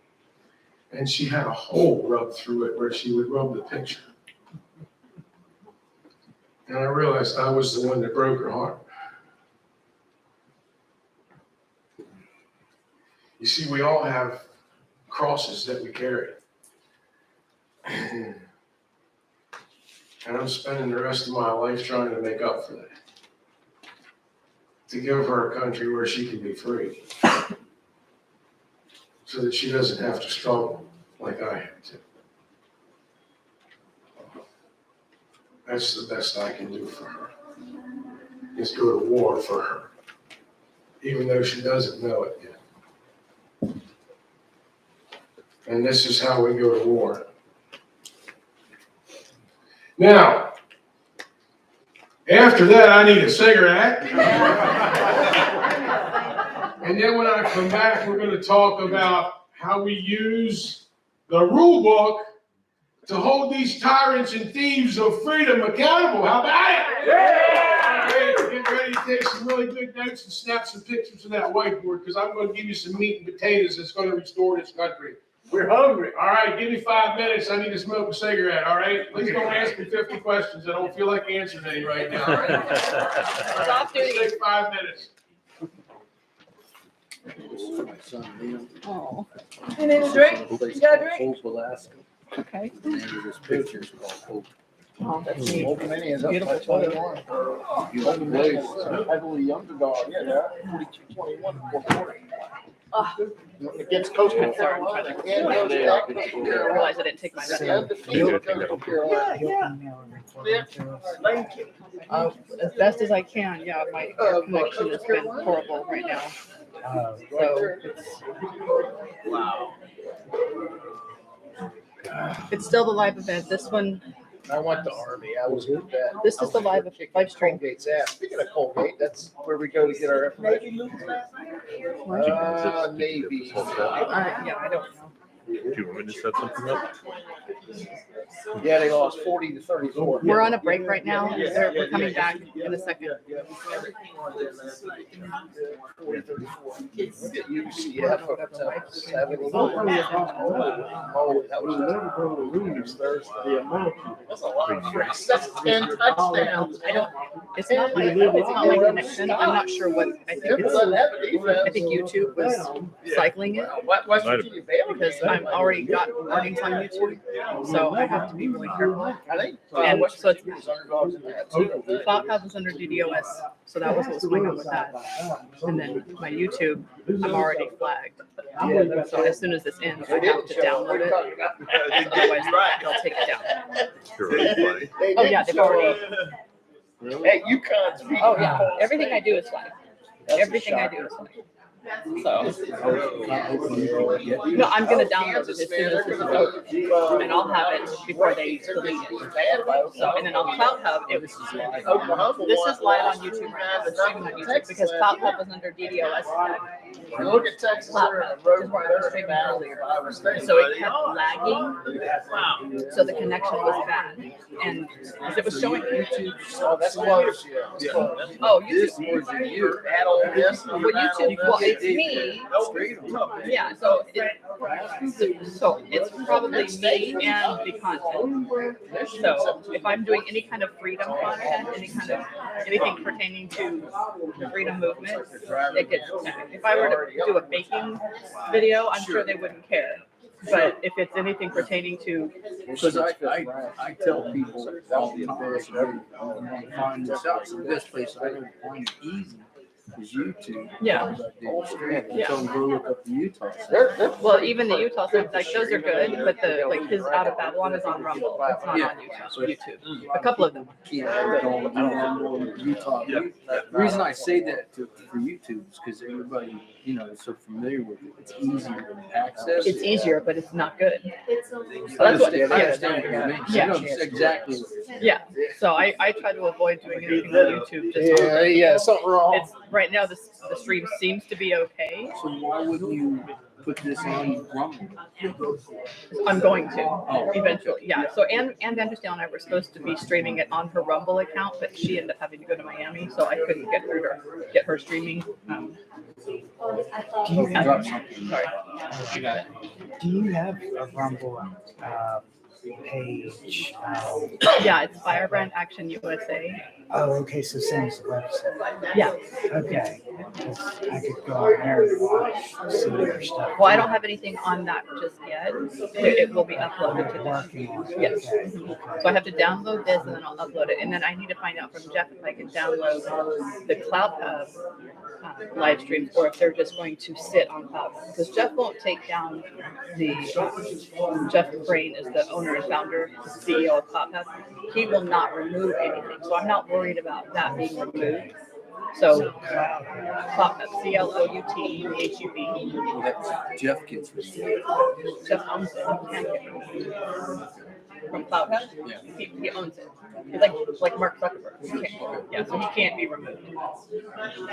And she had a hole rubbed through it where she would rub the picture. And I realized I was the one that broke her heart. You see, we all have crosses that we carry. And I'm spending the rest of my life trying to make up for that. To give her a country where she can be free. So that she doesn't have to struggle like I had to. That's the best I can do for her. Is go to war for her. Even though she doesn't know it yet. And this is how we go to war. Now, after that, I need a cigarette. And then when I come back, we're going to talk about how we use the rule book to hold these tyrants and thieves of freedom accountable. How about it? Yeah! Get ready to take some really good notes and snap some pictures of that whiteboard, because I'm going to give you some meat and potatoes that's going to restore this country. We're hungry. All right, give me 5 minutes. I need to smoke a cigarette, all right? Please don't ask me 50 questions. I don't feel like answering any right now. All right? Stop doing it. Take 5 minutes. My son Liam. Oh, You need a drink? Place You got a called drink? Hope, Alaska. okay. The name of this picture is called Hope. Oh, that's neat. Hope Many is up Beautiful by 21. Beautiful place. Heavily underdog. Yeah, 42-21 before 40. When it gets close to Carolina, and goes back to I realized I didn't take my medicine. undefeated goes to Carolina. As best as I can, yeah, my air connection has been horrible right now. So it's still the live event. This one, I went to Army. I was with that. this is the live stream. Colgate's ass. Speaking of Colgate, that's where we go to get our information. Maybe. Yeah, I don't know. Do you want me to set something up? Yeah, they lost 40-34. We're on a break right now. We're coming back in a second. 40-34. UCF up to 70. Oh, that was Thursday. That's a lot of stress. That's 10 touchdowns. I don't. It's not my connection. I'm not sure what. I think YouTube was cycling it West Virginia Baylor because I'm already got warnings on YouTube, so I have to be really careful. I think. And West so it's Virginia's underdogs in that too. Cloud Hub is under DDoS, so that was what was going on with that. And then my YouTube, I'm already flagged. So as soon as this ends, I have to download it. Otherwise, they'll take it down. Oh yeah, they've already. Hey, UConn's beating. Oh yeah, everything I do is flagged. Everything I do is flagged. So, no, I'm gonna download it as soon as this is over, and I'll have it before they delete it. So, and then on Cloud Hub, it was, this is live on YouTube right now, it's streaming on YouTube, because Cloud Hub was under DDoS. Look at Texas. Cloud Hub, which is where I was streaming earlier. So it kept lagging, so the connection was bad. and it was showing. Oh, that's close. Yeah. Oh, This YouTube. was you. Add all this. Well, YouTube, well, it's me. Yeah, so it's probably me and the content. So if I'm doing any kind of freedom content, anything pertaining to the freedom movement, it gets tagged. If I were to do a baking video, I'm sure they wouldn't care. But if it's anything pertaining to, Because I tell people all the time, find this out. So this place I don't find it easy is YouTube. Yeah. Yeah. So go look up the Utah stuff. well, even the Utah stuff, like those are good, but his Out of Babylon is on Rumble. It's not on YouTube. A couple of them. I don't know Utah. The reason I say that for YouTube is because everybody, is so familiar with it. It's easier to access. It's easier, but it's not good. I understand what you mean. Yeah. You know exactly what Yeah. So I try to avoid doing anything on YouTube. Just something wrong. It's right now the stream seems to be okay. So why wouldn't you put this on Rumble? I'm going to eventually. Yeah. So and Andrew and I were supposed to be streaming it on her Rumble account, but she ended up having to go to Miami, so I couldn't get her streaming. Can you drop something? Sorry. You got it. Do you have a Rumble page? Yeah, it's Firebrand Action USA. Oh, okay, so same as the website. Yeah. Okay. 'Cause I could go on there and watch some of your stuff. Well, I don't have anything on that just yet. It will be uploaded today. Working on it. Yes. Okay. So I have to download this and then I'll upload it. And then I need to find out from Jeff if I can download the Cloud live streams or if they're just going to sit on Cloud. Because Jeff won't take down Jeff Brain is the owner and founder, CEO of Cloud. He will not remove anything. So I'm not worried about that being removed. So Cloud, CLOUTHUB. Jeff gets it. Jeff owns it. He can't get removed. From Cloud Hub? Yeah. He owns it. He's like Mark Zuckerberg. Yeah, so he can't be removed.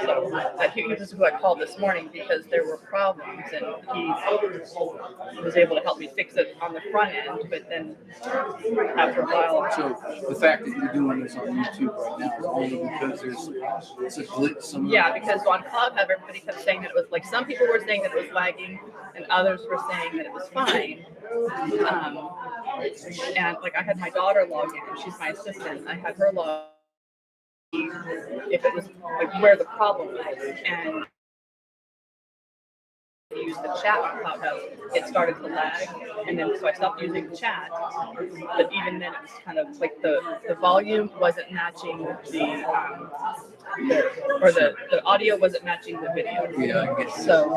So he was who I called this morning because there were problems and he was able to help me fix it on the front end, but then after a while. So the fact that you're doing this on YouTube right now is only because it's a glitch somewhere. Yeah, because on Cloud Hub, everybody kept saying that it was like some people were saying that it was lagging and others were saying that it was fine. And like I had my daughter log in and she's my assistant. I had her log in if it was like where the problem was and use the chat on Cloud Hub, it started to lag, and then so I stopped using the chat. But even then, it was kind of like the volume wasn't matching the audio wasn't matching the video. Yeah, I guess. So,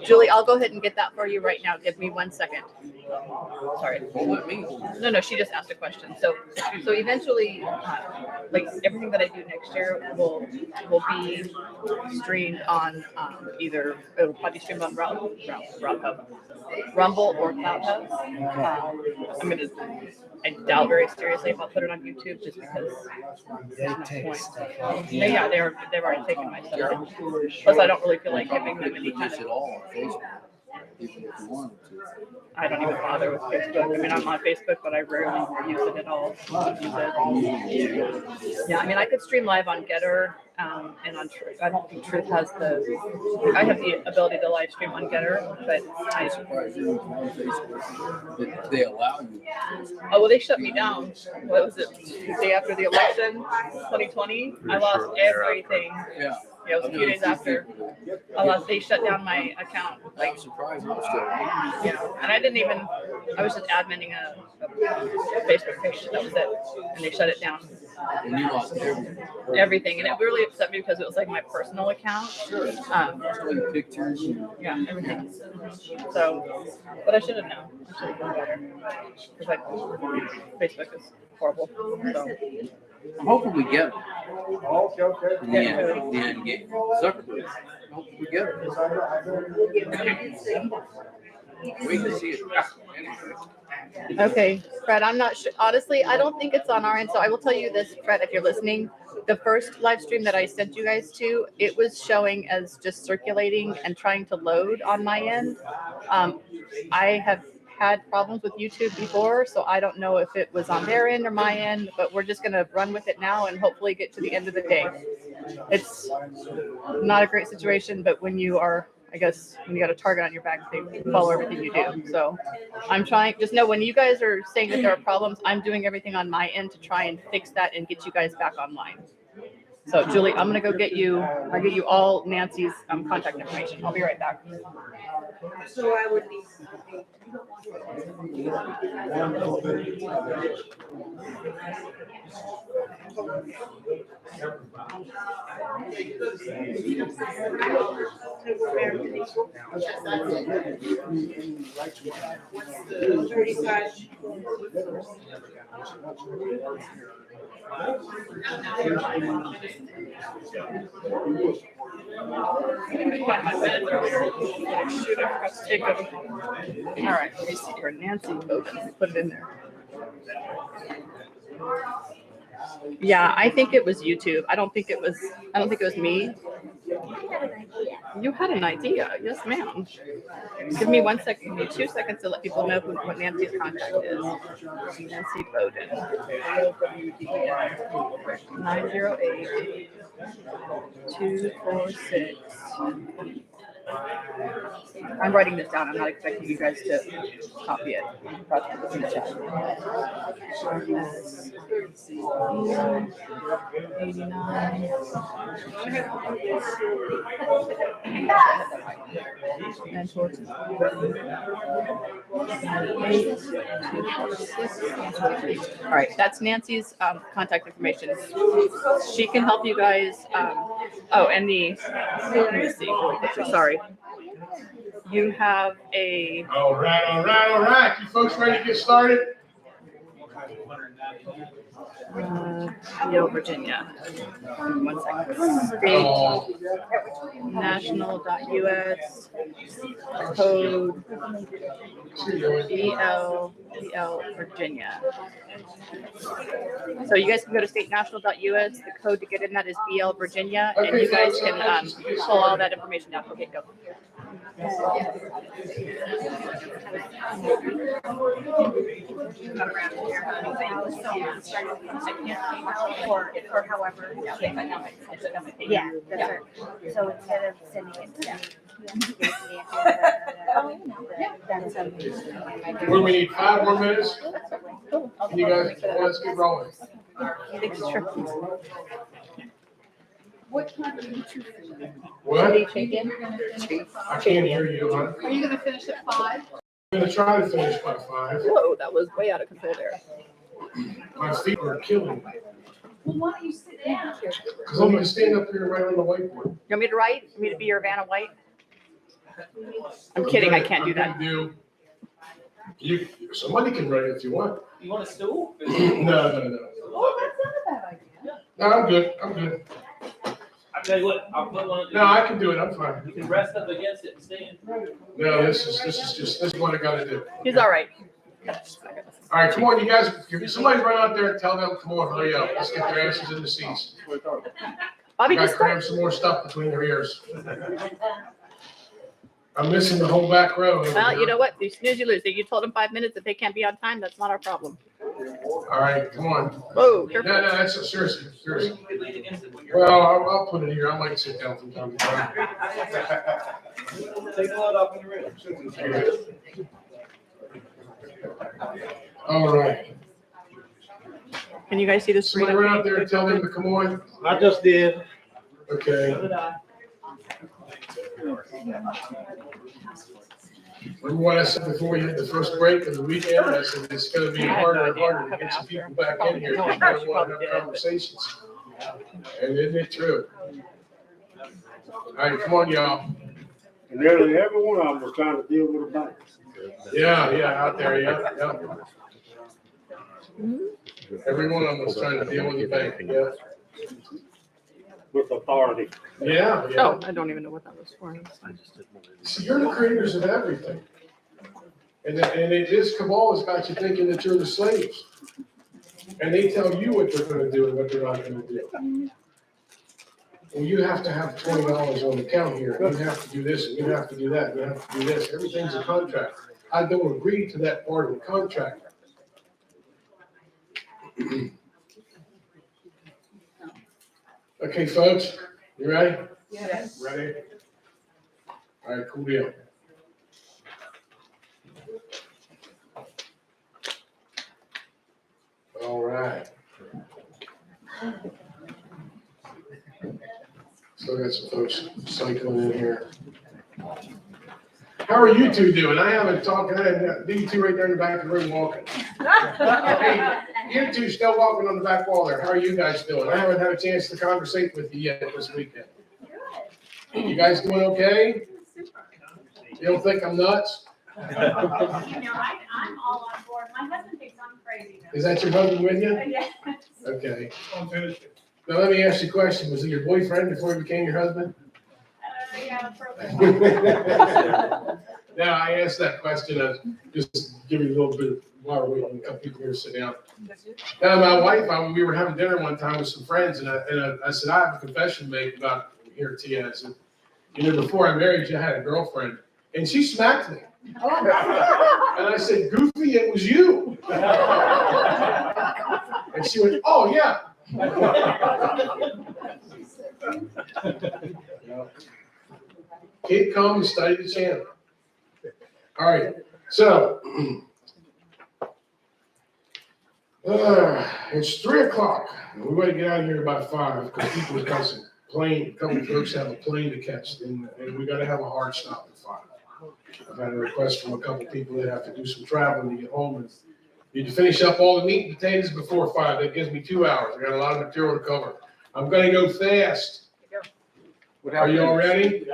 Julie, I'll go ahead and get that for you right now. Give me 1 second. Sorry. Well, let me. No, she just asked a question. So eventually, like everything that I do next year will be streamed on either it'll probably stream on Rumble or Cloud Hub. I doubt very seriously if I'll put it on YouTube just because there's no point. Yeah, they've already taken my stuff. Plus, I don't really feel like giving them any kind This at of. all on Facebook, even if you wanted to. I don't even bother with Facebook. I mean, I'm on Facebook, but I rarely use it at all. Yeah, I mean, I could stream live on Getter and on Truth. I don't think Truth has I have the ability to live stream on Getter, but I'm surprised you're on Facebook, that they allow you. Oh, well, they shut me down. What was it? The day after the election, 2020? I lost everything. Yeah. Yeah, it was a few days after. They shut down my account. I'm surprised I'm still. Yeah, and I was just adminning a Facebook page, that was it, and they shut it down. And you lost Everything, and it really upset me because it was like my personal account. Pictures. Yeah, everything. So, but I should have known. I should have done better. Because like, Facebook is horrible. So. I'm hoping we get it. In the end get Zuckerberg. I hope we get it. Wait to see it. Okay, Fred, I'm not sure. Honestly, I don't think it's on our end. So I will tell you this, Fred, if you're listening, the first live stream that I sent you guys to, it was showing as just circulating and trying to load on my end. I have had problems with YouTube before, so I don't know if it was on their end or my end, but we're just gonna run with it now and hopefully get to the end of the day. It's not a great situation, but when you are, I guess, when you got a target on your back, they follow everything you do. So I'm trying, just know when you guys are saying that there are problems, I'm doing everything on my end to try and fix that and get you guys back online. So Julie, I'm gonna go I'll get you all Nancy's contact information. I'll be right back. So I would need. All right, let me see here. Nancy Bowden, let me put it in there. Yeah, I think it was YouTube. I don't think it was me. You had an idea. Yes, ma'am. Give me 1 second. Give me 2 seconds to let people know what Nancy's contact is. Nancy Bowden. 908 246. I'm writing this down. I'm not expecting you guys to copy it. In the chat. 89. And towards all right, that's Nancy's contact information. She can help you guys. Oh, and let me see. Sorry. You have a. All right. You folks ready to get started? Virginia. 1 second. State national.us code BL Virginia. So you guys can go to statenational.us. The code to get in that is BL Virginia, and you guys can pull all that information down. Okay, go. Or however. Yeah, that's right. So instead of sending it to them. What do we need, 5 more minutes? Can you guys, let's get rolling. What time are you two? What? Check in. I can't hear you, huh? Are you gonna finish at 5? I'm gonna try to finish by 5. Whoa, that was way out of control there. My feet are killing me. Well, why don't you sit down? Because I'm gonna stand up here and write on the whiteboard. You want me to write? You want me to be your Vanna White? I'm kidding, I can't do that. Somebody can write it if you want. You want a stool? No. Oh, that's not a bad idea. No, I'm good. I tell you what, I'll put one. No, I can do it, I'm fine. You can rest up against it and stand. No, this is what I gotta do. He's all right. All right, come on, you guys, somebody run out there and tell them, come on, hurry up, let's get their asses in the seats. Bobby, Gotta just cram some more stuff between their ears. I'm missing the whole back row. well, you know what? You snooze, you lose. You told them 5 minutes. If they can't be on time, that's not our problem. All right, come on. Whoa, No, careful. that's seriously. You can lean against it when you're. Well, I'll put it here. I might sit down from time to time. Take the load off in the room. All right. Can you guys see this? Somebody run out there and tell them to come on. I just did. Okay. Remember what I said before we hit the first break of the weekend? I said it's gonna be harder and harder to get some people back in here. Because we don't want to have conversations. And isn't it true? All right, come on, y'all. Nearly every one of them was trying to deal with a bank. Yeah, out there, yeah. Every one of them was trying to deal with the bank, yeah. With authority. Yeah. Oh, I don't even know what that was for. See, you're the creators of everything. And this cabal has got you thinking that you're the slaves. And they tell you what they're gonna do and what they're not gonna do. Well, you have to have $20 on the account here. You have to do this, and you have to do that, and you have to do this. Everything's a contract. I don't agree to that part of the contract. Okay, folks, you ready? Yes. Ready? All right, cool deal. All right. Still got some folks cycling in here. How are you two doing? I haven't talked, I had you two right there in the back of the room walking. Hey, you two still walking on the back wall there. How are you guys doing? I haven't had a chance to conversate with you yet this weekend. You guys doing okay? You don't think I'm nuts? I'm all on board. My husband thinks I'm crazy though. Is that your husband with you? Yes. Okay. Now, let me ask you a question. Was he your boyfriend before he became your husband? Yeah, for a Now, I asked that question, just give you a little bit while we're waiting, a couple people here to sit down. Now, my wife, we were having dinner one time with some friends, and I said, I have a confession to make about here at Tia. I said, you know, before I married you, I had a girlfriend, and she smacked me. And I said, Goofy, it was you. And she went, oh, yeah. Keep calm and study the channel. All right, so it's 3:00. We want to get out of here by 5 because people have got some plane. A couple of folks have a plane to catch, and we got to have a hard stop at 5. I've had a request from a couple of people that have to do some traveling to get home and need to finish up all the meat and potatoes before 5. That gives me 2 hours. I got a lot of material to cover. I'm going to go fast. Are you all ready?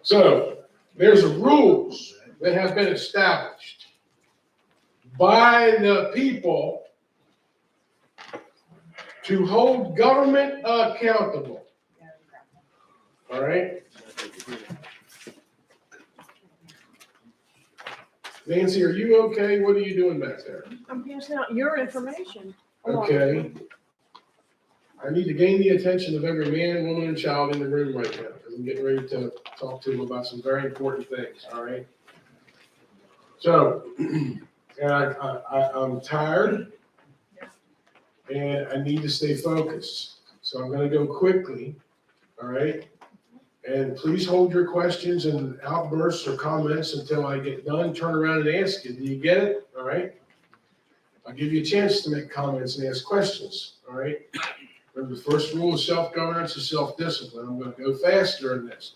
So there's rules that have been established by the people to hold government accountable. All right? Nancy, are you okay? What are you doing back there? I'm passing out your information. Okay. I need to gain the attention of every man, woman, and child in the room right now, because I'm getting ready to talk to them about some very important things, all right? So, I'm tired, and I need to stay focused. So I'm gonna go quickly, all right? And please hold your questions and outbursts or comments until I get done, turn around and ask you. Do you get it? All right? I'll give you a chance to make comments and ask questions, all right? Remember, the first rule of self-governance is self-discipline. I'm going to go faster in this.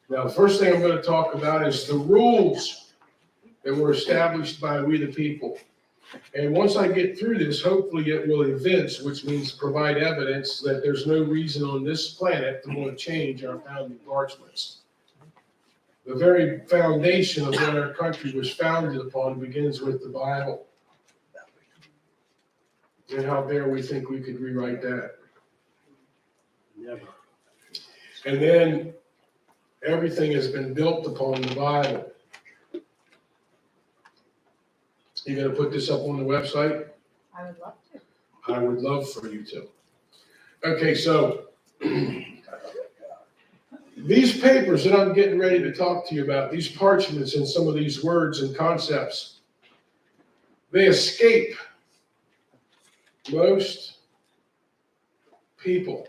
Now, the first thing I'm going to talk about is the rules that were established by we the people. And once I get through this, hopefully it will evince, which means provide evidence that there's no reason on this planet to want to change our founding parchments. The very foundation of what our country was founded upon begins with the Bible. And how dare we think we could rewrite that? Never. And then everything has been built upon the Bible. You gonna put this up on the website? I would love to. I would love for you to. Okay, so these papers that I'm getting ready to talk to you about, these parchments and some of these words and concepts, they escape most people.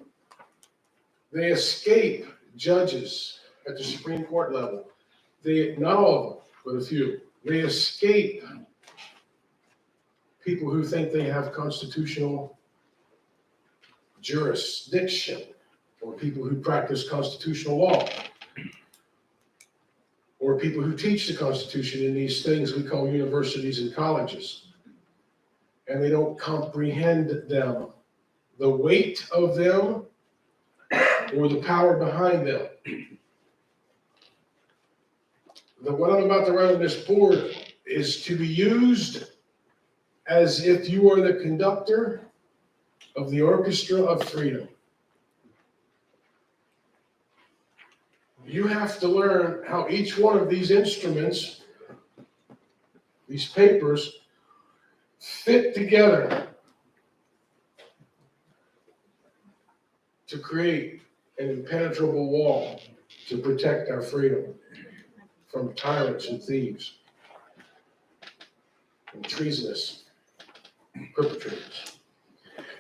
They escape judges at the Supreme Court level. Not all of them, but a few. They escape people who think they have constitutional jurisdiction, or people who practice constitutional law, or people who teach the Constitution in these things we call universities and colleges. And they don't comprehend them, the weight of them, or the power behind them. What I'm about to run on this board is to be used as if you are the conductor of the orchestra of freedom. You have to learn how each one of these instruments, these papers, fit together to create an impenetrable wall to protect our freedom from tyrants and thieves and treasonous perpetrators.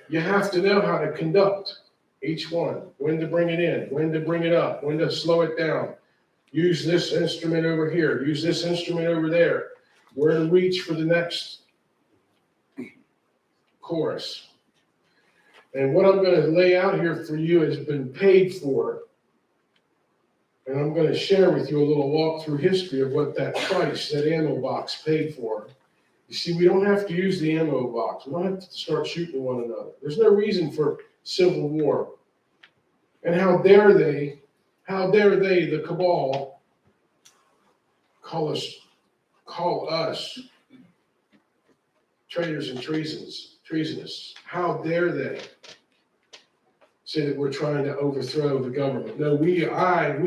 You have to know how to conduct each one, when to bring it in, when to bring it up, when to slow it down. Use this instrument over here, use this instrument over there, where to reach for the next chorus. And what I'm going to lay out here for you has been paid for. And I'm going to share with you a little walk through history of what that price, that ammo box paid for. You see, we don't have to use the ammo box. We don't have to start shooting one another. There's no reason for civil war. And how dare they, the cabal, call us traitors and treasonous. How dare they say that we're trying to overthrow the government? No, we are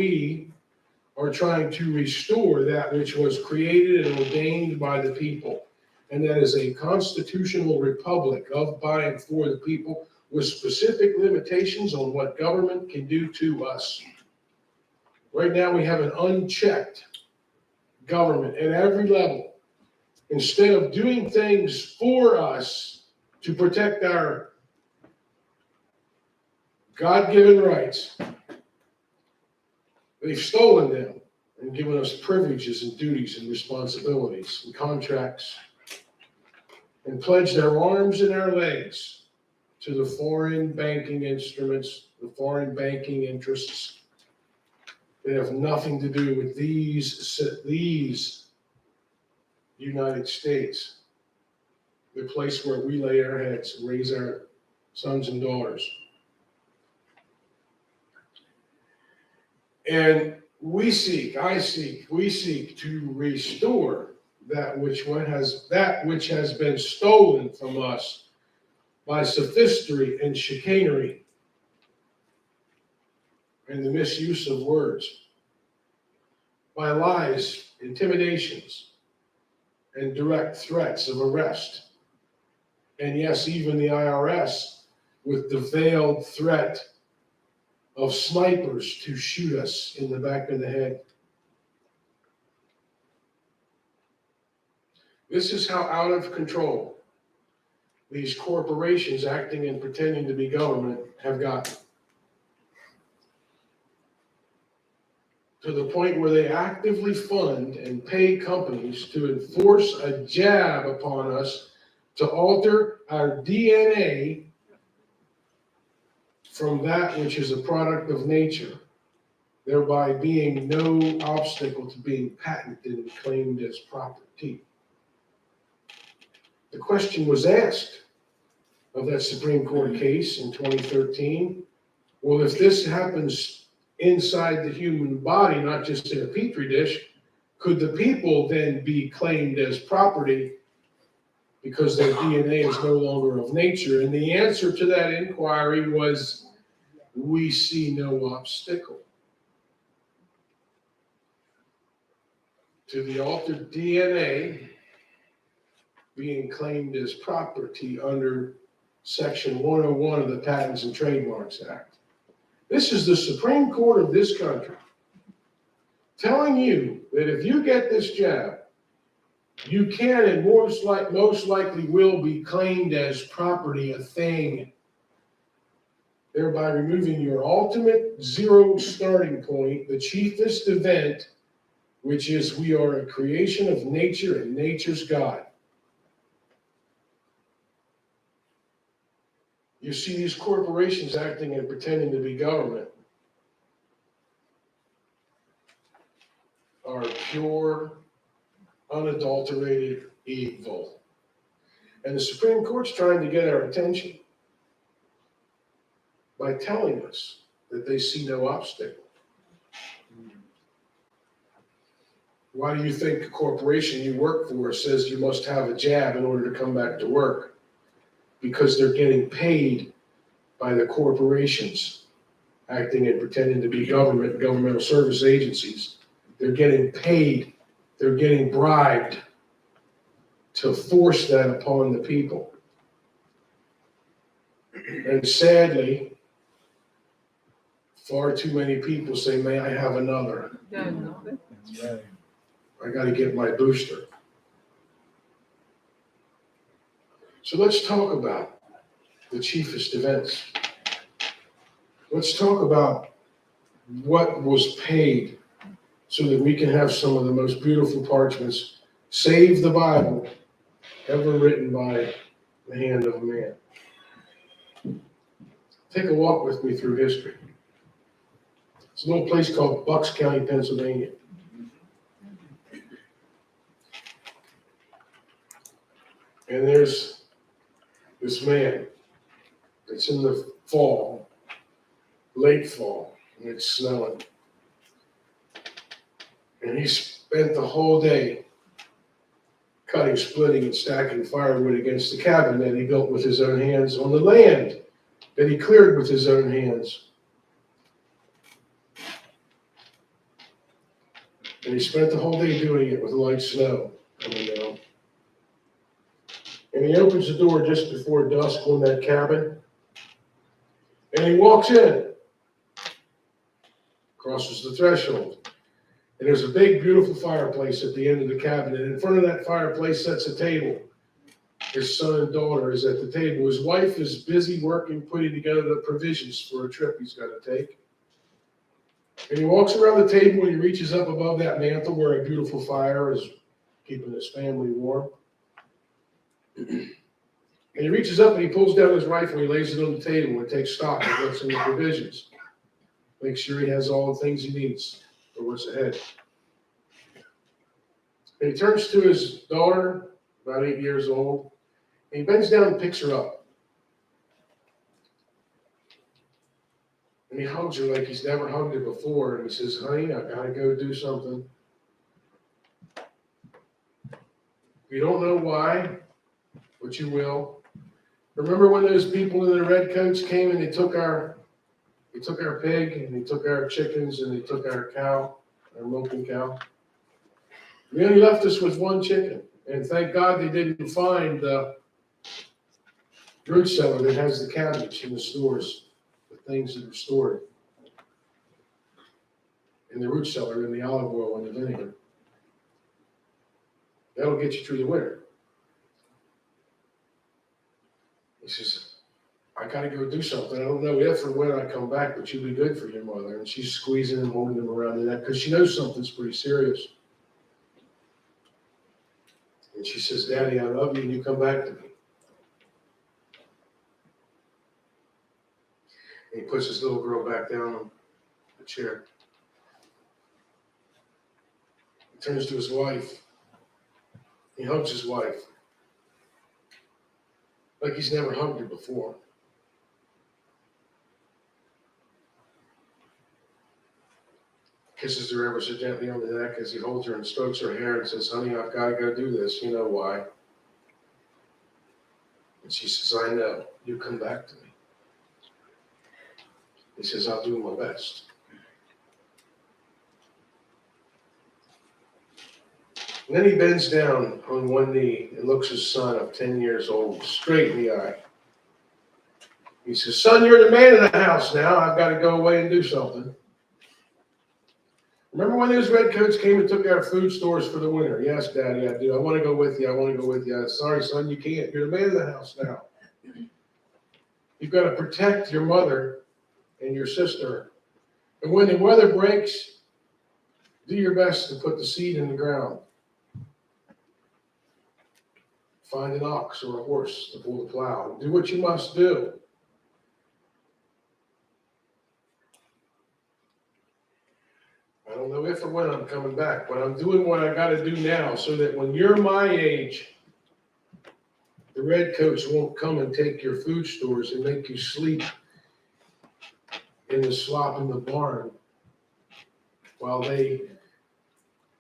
trying to restore that which was created and ordained by the people. And that is a constitutional republic of, by, and for the people, with specific limitations on what government can do to us. Right now, we have an unchecked government at every level. Instead of doing things for us to protect our God-given rights, they've stolen them and given us privileges and duties and responsibilities and contracts, and pledged our arms and our legs to the foreign banking instruments, the foreign banking interests. They have nothing to do with these United States, the place where we lay our heads and raise our sons and daughters. And we seek to restore that which has been stolen from us by sophistry and chicanery and the misuse of words, by lies, intimidations, and direct threats of arrest. And yes, even the IRS with the veiled threat of snipers to shoot us in the back of the head. This is how out of control these corporations acting and pretending to be government have gotten. To the point where they actively fund and pay companies to enforce a jab upon us to alter our DNA from that which is a product of nature, thereby being no obstacle to being patented and claimed as property. The question was asked of that Supreme Court case in 2013. Well, if this happens inside the human body, not just in a petri dish, could the people then be claimed as property because their DNA is no longer of nature? And the answer to that inquiry was, we see no obstacle to the altered DNA being claimed as property under Section 101 of the Patents and Trademarks Act. This is the Supreme Court of this country telling you that if you get this jab, you can and most likely will be claimed as property, a thing, thereby removing your ultimate zero starting point, the chiefest event, which is we are a creation of nature and nature's God. You see these corporations acting and pretending to be government are pure, unadulterated evil. And the Supreme Court's trying to get our attention by telling us that they see no obstacle. Why do you think the corporation you work for says you must have a jab in order to come back to work? Because they're getting paid by the corporations acting and pretending to be government, governmental service agencies. They're getting paid, they're getting bribed to force that upon the people. And sadly, Far too many people say, may I have another? That's right. I gotta get my booster. So let's talk about the chiefest events. Let's talk about what was paid so that we can have some of the most beautiful parchments, save the Bible, ever written by the hand of a man. Take a walk with me through history. It's a little place called Bucks County, Pennsylvania. And there's this man. It's in the fall, late fall, and it's snowing. And he spent the whole day cutting, splitting, and stacking firewood against the cabin that he built with his own hands on the land that he cleared with his own hands. And he spent the whole day doing it with light snow coming down. And he opens the door just before dusk on that cabin. And he walks in, crosses the threshold. And there's a big, beautiful fireplace at the end of the cabin. And in front of that fireplace sits a table. His son and daughter is at the table. His wife is busy working, putting together the provisions for a trip he's got to take. And he walks around the table and he reaches up above that mantle where a beautiful fire is keeping his family warm. And he reaches up and he pulls down his rifle and he lays it on the table and takes stock of what's in the provisions. Makes sure he has all the things he needs for what's ahead. And he turns to his daughter, about 8 years old, and he bends down and picks her up. And he hugs her like he's never hugged her before. And he says, honey, I gotta go do something. You don't know why, but you will. Remember when those people in the red coats came and they took our pig and they took our chickens and they took our cow, our milking cow? They only left us with one chicken. And thank God they didn't find the root cellar that has the cabbage in the stores, the things that are stored in the root cellar, in the olive oil and the vinegar. That'll get you through the winter. He says, I gotta go do something. I don't know if or when I come back, but you'll be good for your mother. And she's squeezing him, holding him around the neck, because she knows something's pretty serious. And she says, Daddy, I love you, and you come back to me. And he puts his little girl back down on the chair. He turns to his wife. He hugs his wife like he's never hugged her before. Kisses her ever so gently on the neck as he holds her and strokes her hair and says, honey, I've got to go do this. You know why? And she says, I know. You come back to me. He says, I'll do my best. And then he bends down on one knee and looks his son of 10 years old straight in the eye. He says, son, you're the man in the house now. I've got to go away and do something. Remember when those redcoats came and took our food stores for the winter? Yes, Daddy, I do. I want to go with you. I want to go with you. Sorry, son, you can't. You're the man in the house now. You've got to protect your mother and your sister. And when the weather breaks, do your best to put the seed in the ground. Find an ox or a horse to pull the plow. Do what you must do. I don't know if or when I'm coming back, but I'm doing what I got to do now so that when you're my age, the redcoats won't come and take your food stores and make you sleep in the slop in the barn while they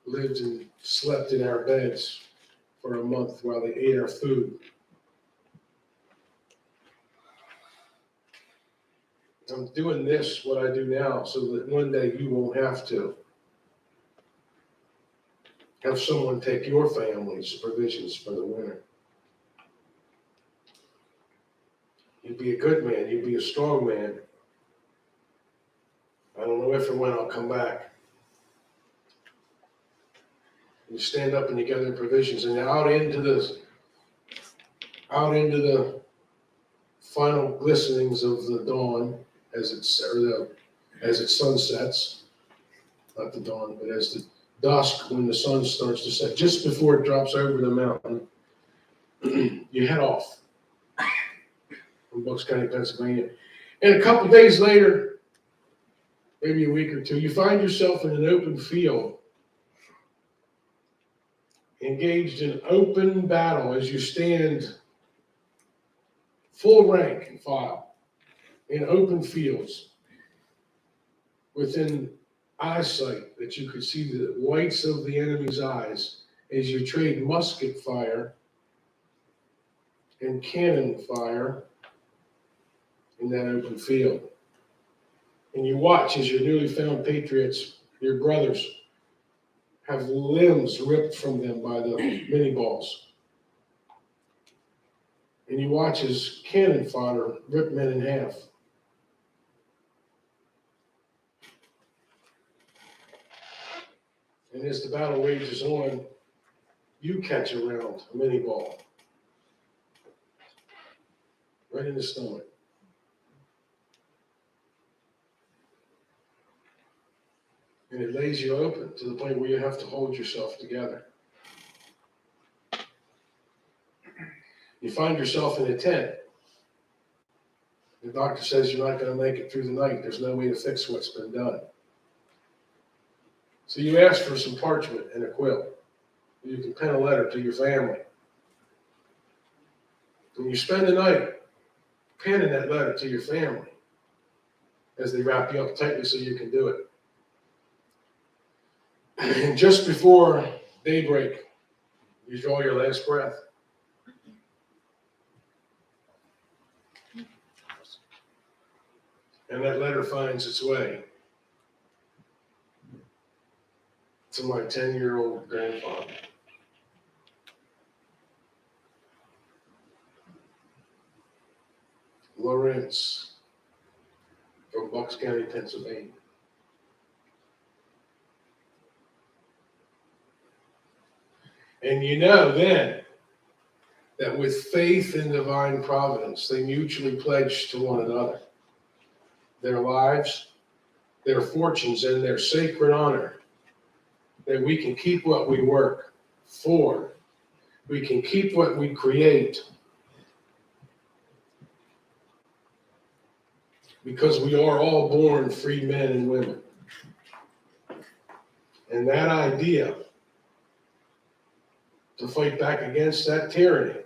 lived and slept in our beds for a month while they ate our food. I'm doing this, what I do now, so that one day you won't have to. Have someone take your family's provisions for the winter. You be a good man, you be a strong man. I don't know if or when I'll come back. You stand up and you gather provisions and out into the final glistenings of the dawn as it sunsets, not the dawn, but as the dusk when the sun starts to set, just before it drops over the mountain, you head off from Bucks County, Pennsylvania. And a couple days later, maybe a week or two, you find yourself in an open field, engaged in open battle as you stand full rank and file in open fields within eyesight that you could see the whites of the enemy's eyes as you trade musket fire and cannon fire in that open field. And you watch as your newly found patriots, your brothers, have limbs ripped from them by the mini balls. And you watch as cannon fodder rip men in half. And as the battle rages on, you catch a round, a mini ball, right in the stomach. And it lays you open to the point where you have to hold yourself together. You find yourself in a tent. The doctor says you're not going to make it through the night. There's no way to fix what's been done. So you ask for some parchment and a quill. You can pen a letter to your family. And you spend the night penning that letter to your family as they wrap you up tightly so you can do it. And just before daybreak, you draw your last breath. And that letter finds its way to my 10-year-old grandfather. Lawrence from Bucks County, Pennsylvania. And you know then that with faith in divine providence, they mutually pledged to one another their lives, their fortunes, and their sacred honor, that we can keep what we work for, we can keep what we create, because we are all born free men and women. And that idea to fight back against that tyranny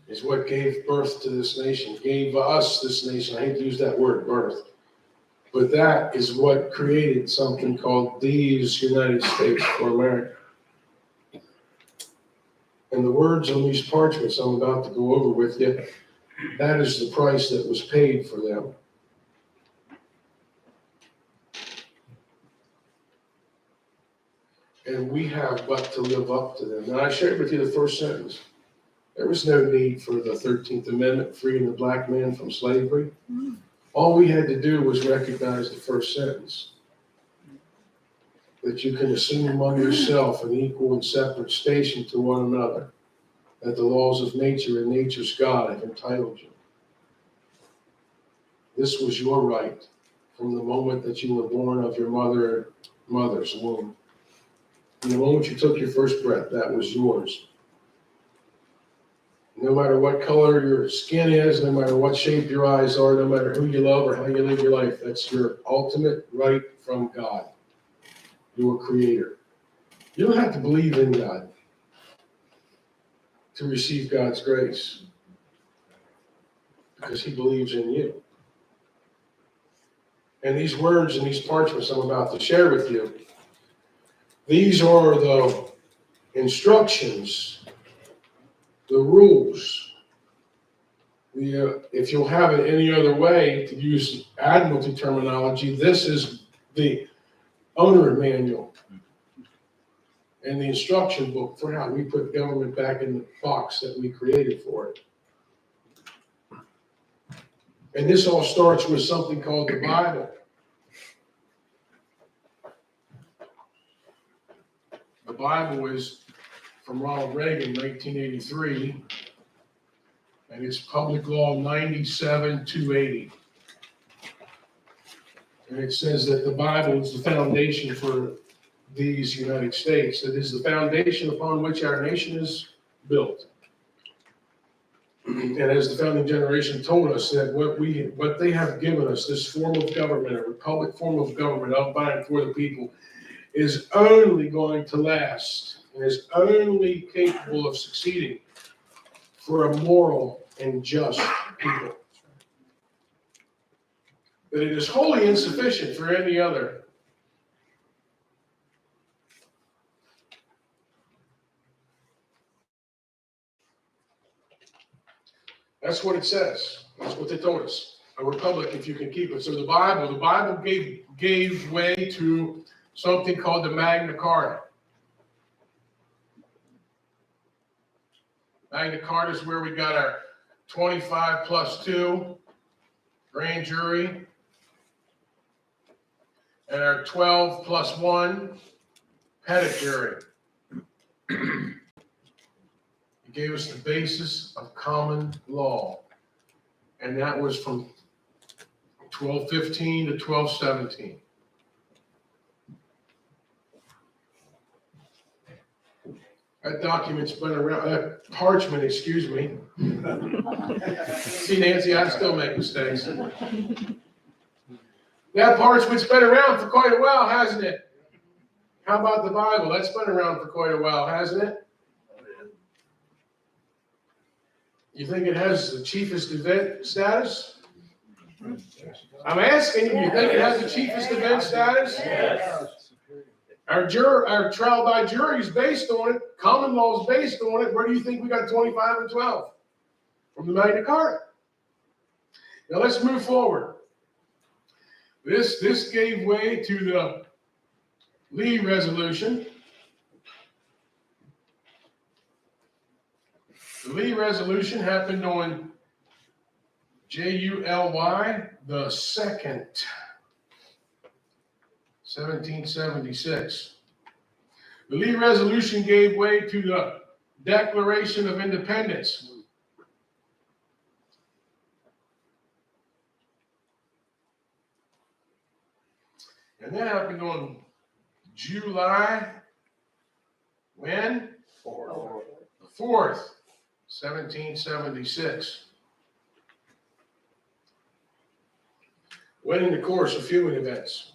is what gave birth to this nation, gave us this nation. I hate to use that word, birth, but that is what created something called these United States for America. And the words on these parchments I'm about to go over with you, that is the price that was paid for them. And we have but to live up to them. Now, I shared with you the first sentence. There was no need for the 13th Amendment freeing the black man from slavery. All we had to do was recognize the first sentence. That you can assume among yourself an equal and separate station to one another. That the laws of nature and nature's God have entitled you. This was your right from the moment that you were born of your mother's womb. From the moment you took your first breath, that was yours. No matter what color your skin is, no matter what shape your eyes are, no matter who you love or how you live your life, that's your ultimate right from God, your creator. You don't have to believe in God to receive God's grace, because he believes in you. And these words and these parchments I'm about to share with you, these are the instructions, the rules. If you'll have it any other way, to use admiralty terminology, this is the owner manual and the instruction book for how we put government back in the box that we created for it. And this all starts with something called the Bible. The Bible is from Ronald Reagan, 1983, and it's Public Law 97-280. And it says that the Bible is the foundation for these United States. It is the foundation upon which our nation is built. And as the founding generation told us, that what they have given us, this form of government, a republic form of government of by and for the people, is only going to last and is only capable of succeeding for a moral and just people. That it is wholly insufficient for any other. That's what it says. That's what they told us. A republic, if you can keep it. So the Bible gave way to something called the Magna Carta. Magna Carta is where we got our 25+2 grand jury and our 12+1 petit jury. It gave us the basis of common law, and that was from 1215 to 1217. That document's been around, that parchment, excuse me. See, Nancy, I still make mistakes. That parchment's been around for quite a while, hasn't it? How about the Bible? That's been around for quite a while, hasn't it? You think it has the chiefest event status? I'm asking you, you think it has the chiefest event status? Yes. Our trial by jury is based on it. Common law is based on it. Where do you think we got 25 and 12? From the Magna Carta. Now let's move forward. This gave way to the Lee Resolution. The Lee Resolution happened on July the 2nd, 1776. The Lee Resolution gave way to the Declaration of Independence. And that happened on July, when? 4th. The 4th, 1776. Went in the course of human events.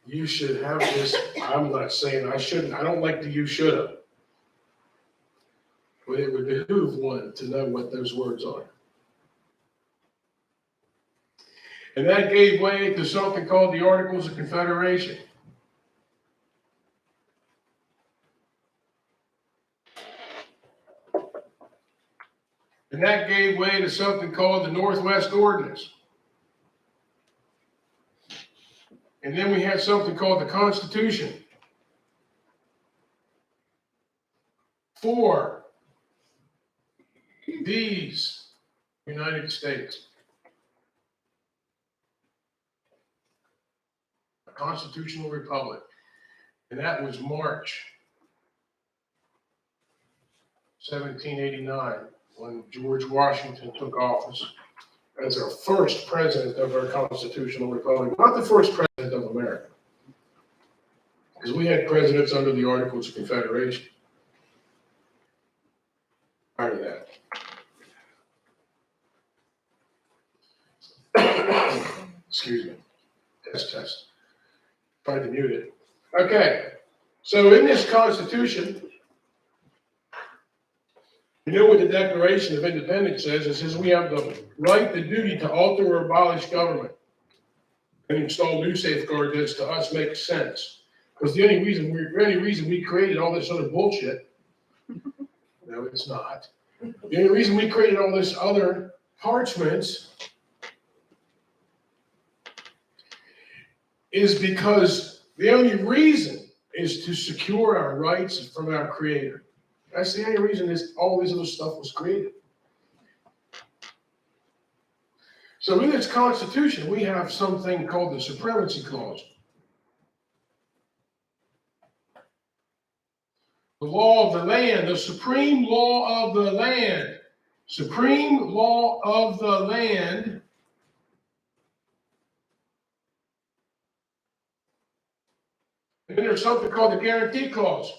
You should have this. I'm not saying I shouldn't. I don't like the you should have. But it would behoove one to know what those words are. And that gave way to something called the Articles of Confederation. And that gave way to something called the Northwest Ordinance. And then we had something called the Constitution. For these United States. A constitutional republic. And that was March 1789, when George Washington took office as our first president of our constitutional republic. Not the first president of America. Because we had presidents under the Articles of Confederation. Prior to that. Excuse me. Test. Tried to mute it. Okay. So in this Constitution, you know what the Declaration of Independence says? It says we have the right, the duty to alter or abolish government and install new safeguards as to us makes sense. Because the only reason we created all this other bullshit, no, it's not. The only reason we created all this other parchments is because the only reason is to secure our rights from our Creator. That's the only reason all this other stuff was created. So in its Constitution, we have something called the Supremacy Clause. The law of the land, the supreme law of the land. Supreme law of the land. And then there's something called the Guarantee Clause.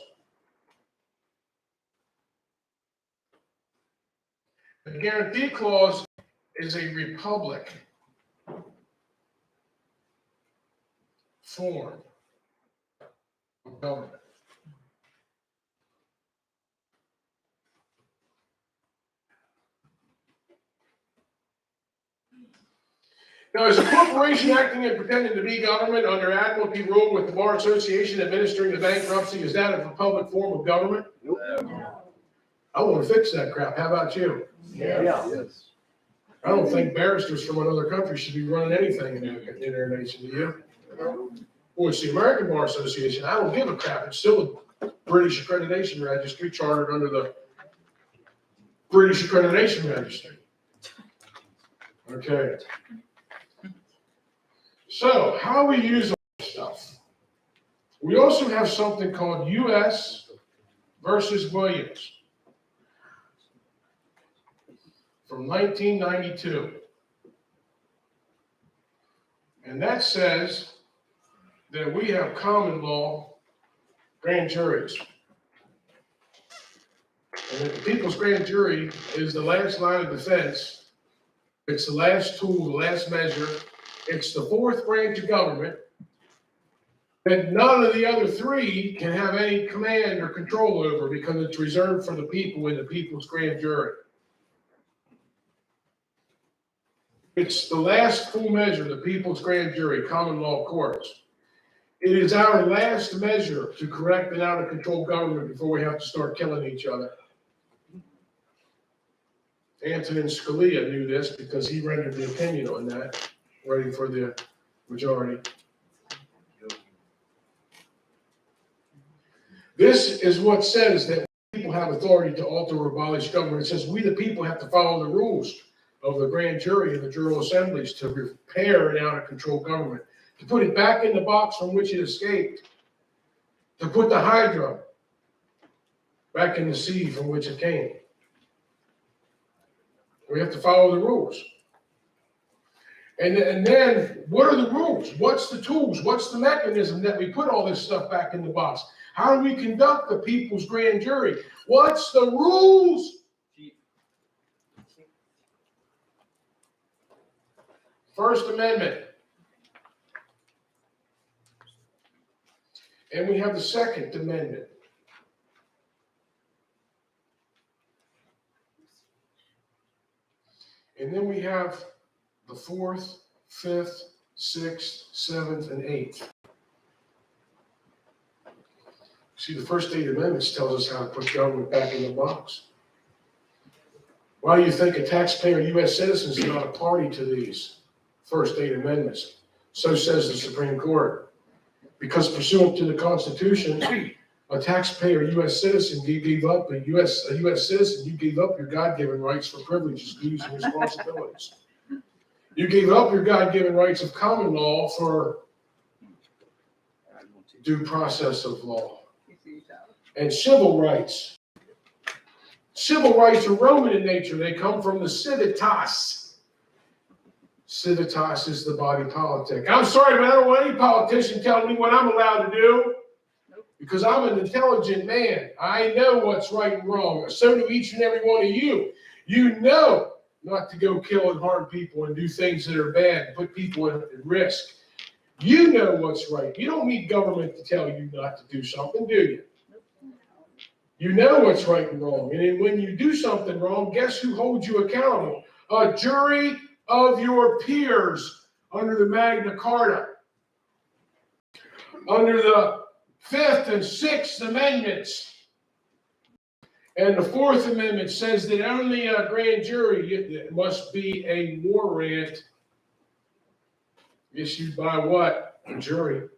The Guarantee Clause is a republic form of government. Now, is a corporation acting and pretending to be government under admiralty rule with the Bar Association administering the bankruptcy, is that a public form of government? I want to fix that crap. How about you? Yes. I don't think barristers from another country should be running anything in their nation, do you? Well, it's the American Bar Association. I don't give a crap. It's still a British accreditation registry chartered under the British accreditation registry. Okay. So, how we use all this stuff? We also have something called U.S. versus Williams from 1992. And that says that we have common law grand juries. And that the people's grand jury is the last line of defense. It's the last tool, the last measure. It's the fourth branch of government that none of the other three can have any command or control over because it's reserved for the people in the people's grand jury. It's the last full measure, the people's grand jury, common law courts. It is our last measure to correct an out of control government before we have to start killing each other. Antonin Scalia knew this because he rendered the opinion on that, writing for the majority. This is what says that people have authority to alter or abolish government. It says we the people have to follow the rules of the grand jury and the general assemblies to repair an out of control government, to put it back in the box from which it escaped, to put the hydra back in the sea from which it came. We have to follow the rules. And then, what are the rules? What's the tools? What's the mechanism that we put all this stuff back in the box? How do we conduct the people's grand jury? What's the rules? First Amendment. And we have the Second Amendment. And then we have the Fourth, Fifth, Sixth, Seventh, and Eighth. See, the first 8 amendments tells us how to put government back in the box. Why do you think a taxpayer U.S. citizen is not a party to these first 8 amendments? So says the Supreme Court. Because pursuant to the Constitution, a taxpayer U.S. citizen, you gave up a U.S. citizen, you gave up your God-given rights for privileges, duties, and responsibilities. You gave up your God-given rights of common law for due process of law. And civil rights. Civil rights are Roman in nature. They come from the civitas. Civitas is the body politic. I'm sorry, but I don't want any politician telling me what I'm allowed to do. Because I'm an intelligent man. I know what's right and wrong. So do each and every one of you. You know not to go kill and harm people and do things that are bad, put people at risk. You know what's right. You don't need government to tell you not to do something, do you? You know what's right and wrong. And then when you do something wrong, guess who holds you accountable? A jury of your peers under the Magna Carta. Under the Fifth and Sixth Amendments. And the Fourth Amendment says that only a grand jury must be a warrant issued by what? A jury.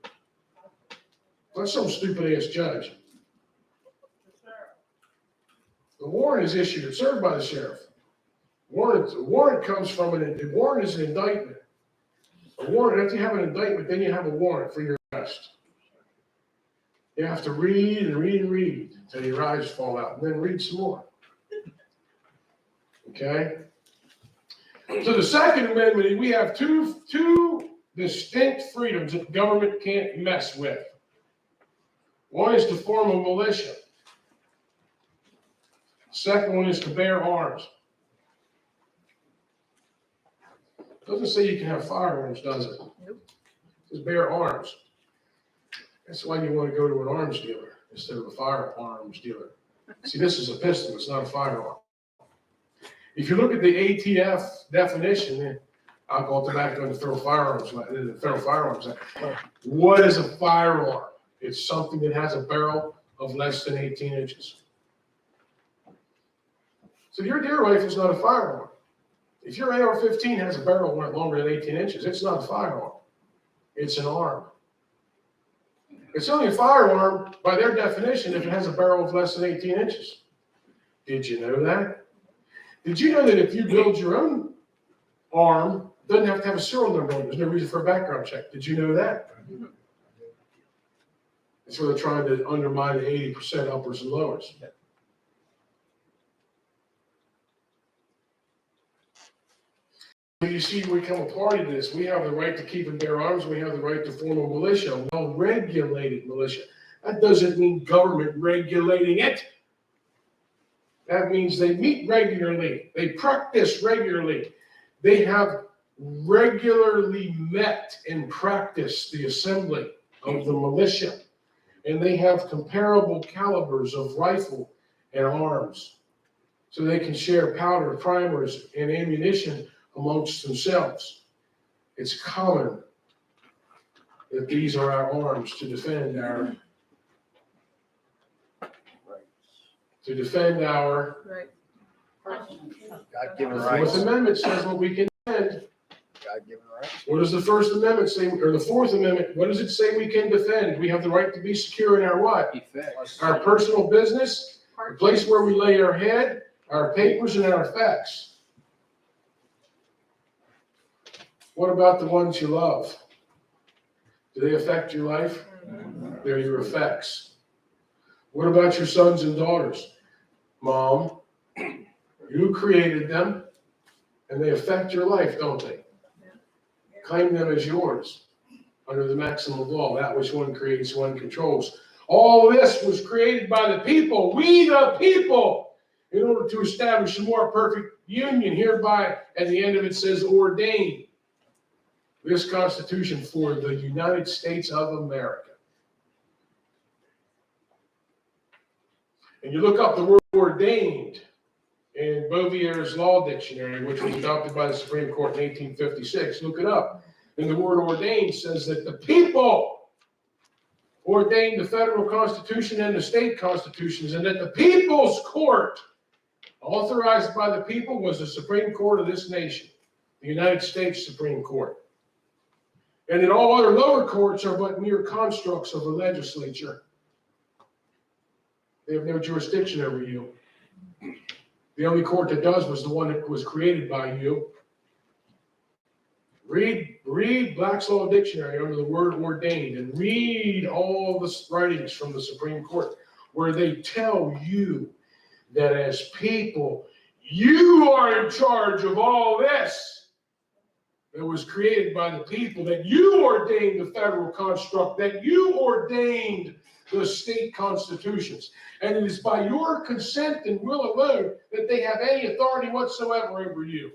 Not some stupid-ass judge. The warrant is issued and served by the sheriff. Warrant comes from a warrant is an indictment. A warrant, after you have an indictment, then you have a warrant for your arrest. You have to read and read and read until your eyes fall out, and then read some more. Okay? So the Second Amendment, we have two distinct freedoms that the government can't mess with. One is to form a militia. Second one is to bear arms. Doesn't say you can have firearms, does it? Nope. It says bear arms. That's why you want to go to an arms dealer instead of a firearms dealer. See, this is a pistol, it's not a firearm. If you look at the ATF definition, alcohol, tobacco, and the Federal Firearms Act, what is a firearm? It's something that has a barrel of less than 18 inches. So your deer rifle is not a firearm. If your AR-15 has a barrel longer than 18 inches, it's not a firearm. It's an arm. It's only a firearm by their definition if it has a barrel of less than 18 inches. Did you know that? Did you know that if you build your own arm, it doesn't have to have a serial number on it? There's no reason for a background check. Did you know that? That's where they're trying to undermine the 80% uppers and lowers. When you see we become a party to this, we have the right to keep and bear arms. We have the right to form a militia, a well-regulated militia. That doesn't mean government regulating it. That means they meet regularly. They practice regularly. They have regularly met and practiced the assembly of the militia. And they have comparable calibers of rifle and arms. So they can share powder, primers, and ammunition amongst themselves. It's common that these are our arms to defend our Right. God-given The rights. Fourth Amendment says what we can defend. God-given rights. What does the First Amendment say, or the Fourth Amendment, what does it say we can defend? We have the right to be secure in our what? Effects. Our personal business, the place where we lay our head, our papers, and our effects. What about the ones you love? Do they affect your life? They're your effects. What about your sons and daughters? Mom, you created them, and they affect your life, don't they? Claim them as yours under the maximum law, that which one creates, one controls. All this was created by the people, we the people, in order to establish a more perfect union. Hereby, at the end of it says, ordained this Constitution for the United States of America. And you look up the word ordained in Bovier's Law Dictionary, which was adopted by the Supreme Court in 1856. Look it up. And the word ordained says that the people ordained the federal constitution and the state constitutions, and that the people's court, authorized by the people, was the Supreme Court of this nation, the United States Supreme Court. And that all other lower courts are but mere constructs of the legislature. They have no jurisdiction over you. The only court that does was the one that was created by you. Read Black's Law Dictionary under the word ordained, and read all the writings from the Supreme Court where they tell you that as people, you are in charge of all this. That was created by the people, that you ordained the federal construct, that you ordained the state constitutions. And it is by your consent and will alone that they have any authority whatsoever over you.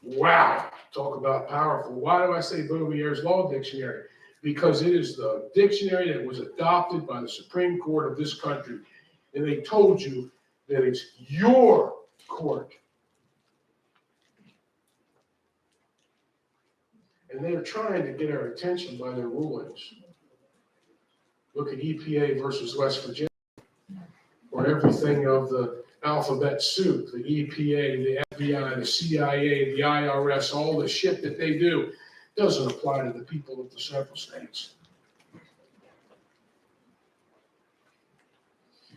Wow, talk about powerful. Why do I say Bovier's Law Dictionary? Because it is the dictionary that was adopted by the Supreme Court of this country. And they told you that it's your court. And they're trying to get our attention by their rulings. Look at EPA versus West Virginia, where everything of the alphabet soup, the EPA, the FBI, the CIA, the IRS, all the shit that they do, doesn't apply to the people of the several states.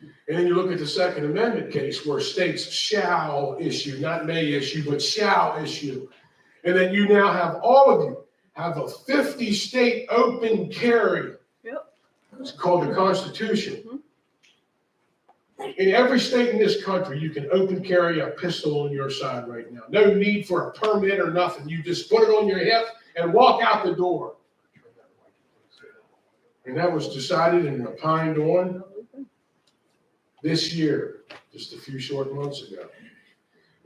And then you look at the Second Amendment case where states shall issue, not may issue, but shall issue. And then you now have all of you have a 50-state open carry. Yep. It's called the Constitution. In every state in this country, you can open carry a pistol on your side right now. No need for a permit or nothing. You just put it on your hip and walk out the door. And that was decided and opined on this year, just a few short months ago.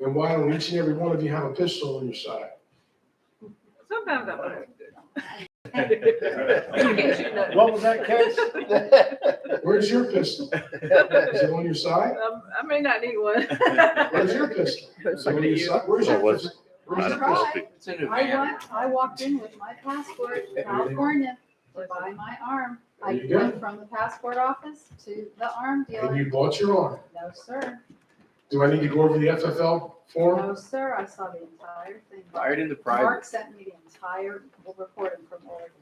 And why don't each and every one of you have a pistol on your side? Sometimes I want What was that case? Where's your pistol? Is it on your side? I may not need one. Where's your pistol? Is it on your side? Where's your What was it? pistol? Where's your Not pistol? supposed to. I walked in with my passport to California to buy my arm. I There you go. went from the passport office to the arm And dealer. you bought your arm. No, sir. Do I need to go over the FFL form? No, sir. I saw the entire thing. Fired into private. Mark sent me the entire recording from Oregon.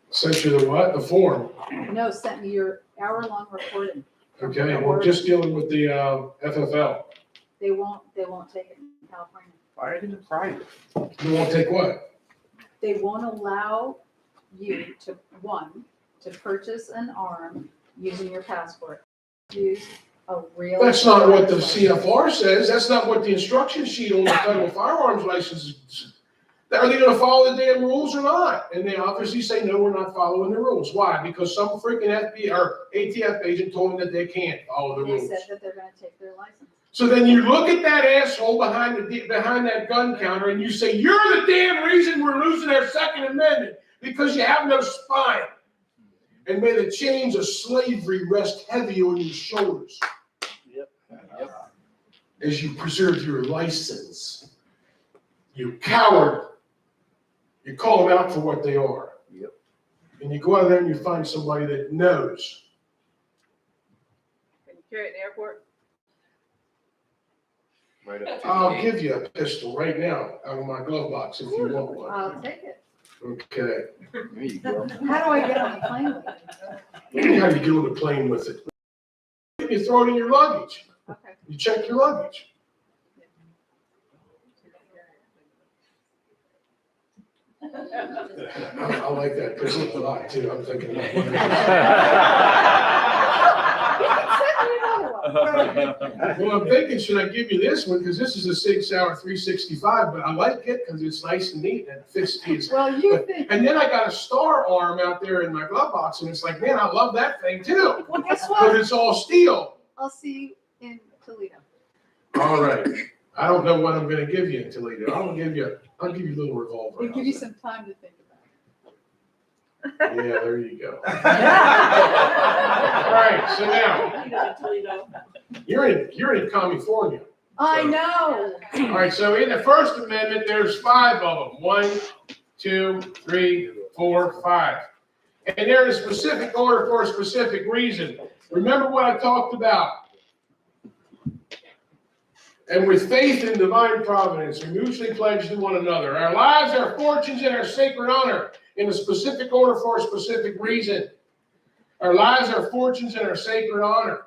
Sent you the what? The form. No, sent me your hour-long recording. Okay, and we're just dealing with the FFL. They won't take it in California. Fired into private. You won't take what? They won't allow you to purchase an arm using your passport. Use a real. That's not what the CFR says. That's not what the instruction sheet on the federal firearms license is. Are they gonna follow the damn rules or not? And they obviously say, no, we're not following the rules. Why? Because some freaking FBI or ATF agent told them that they can't follow the They rules. said that they're gonna take their license. So then you look at that asshole behind that gun counter and you say, you're the damn reason we're losing our Second Amendment because you have no spine. And may the chains of slavery rest heavy on your shoulders. Yep. As you preserve your license. You coward. You call them out for what they are. Yep. And you go out there and you find somebody that knows. Can you carry it in the airport? Right up to I'll the give you a pistol right now out of my glove box if you want one. I'll take it. Okay. There you go. How do I get on the plane with it? How do you get on the plane with it? You throw it in your luggage. Okay. You check your luggage. I like that pistol a lot too. I'm thinking well, I'm thinking, should I give you this one? Because this is a 6 hour 365, but I like it because it's nice and neat and it fits me. Well, you think, And then I got a star arm out there in my glove box, and it's like, man, I love that thing too. well, guess But what? it's all steel. I'll see you in Toledo. All right. I don't know what I'm gonna give you in Toledo. I'll give you a little revolver. They give you some time to think about it. Yeah, there you go. All right, so now, you're in California. I know. All right, so in the First Amendment, there's 5 of them. 1, 2, 3, 4, 5. And they're in a specific order for a specific reason. Remember what I talked about. And with faith in divine providence, we mutually pledge to one another our lives, our fortunes, and our sacred honor in a specific order for a specific reason. Our lives, our fortunes, and our sacred honor.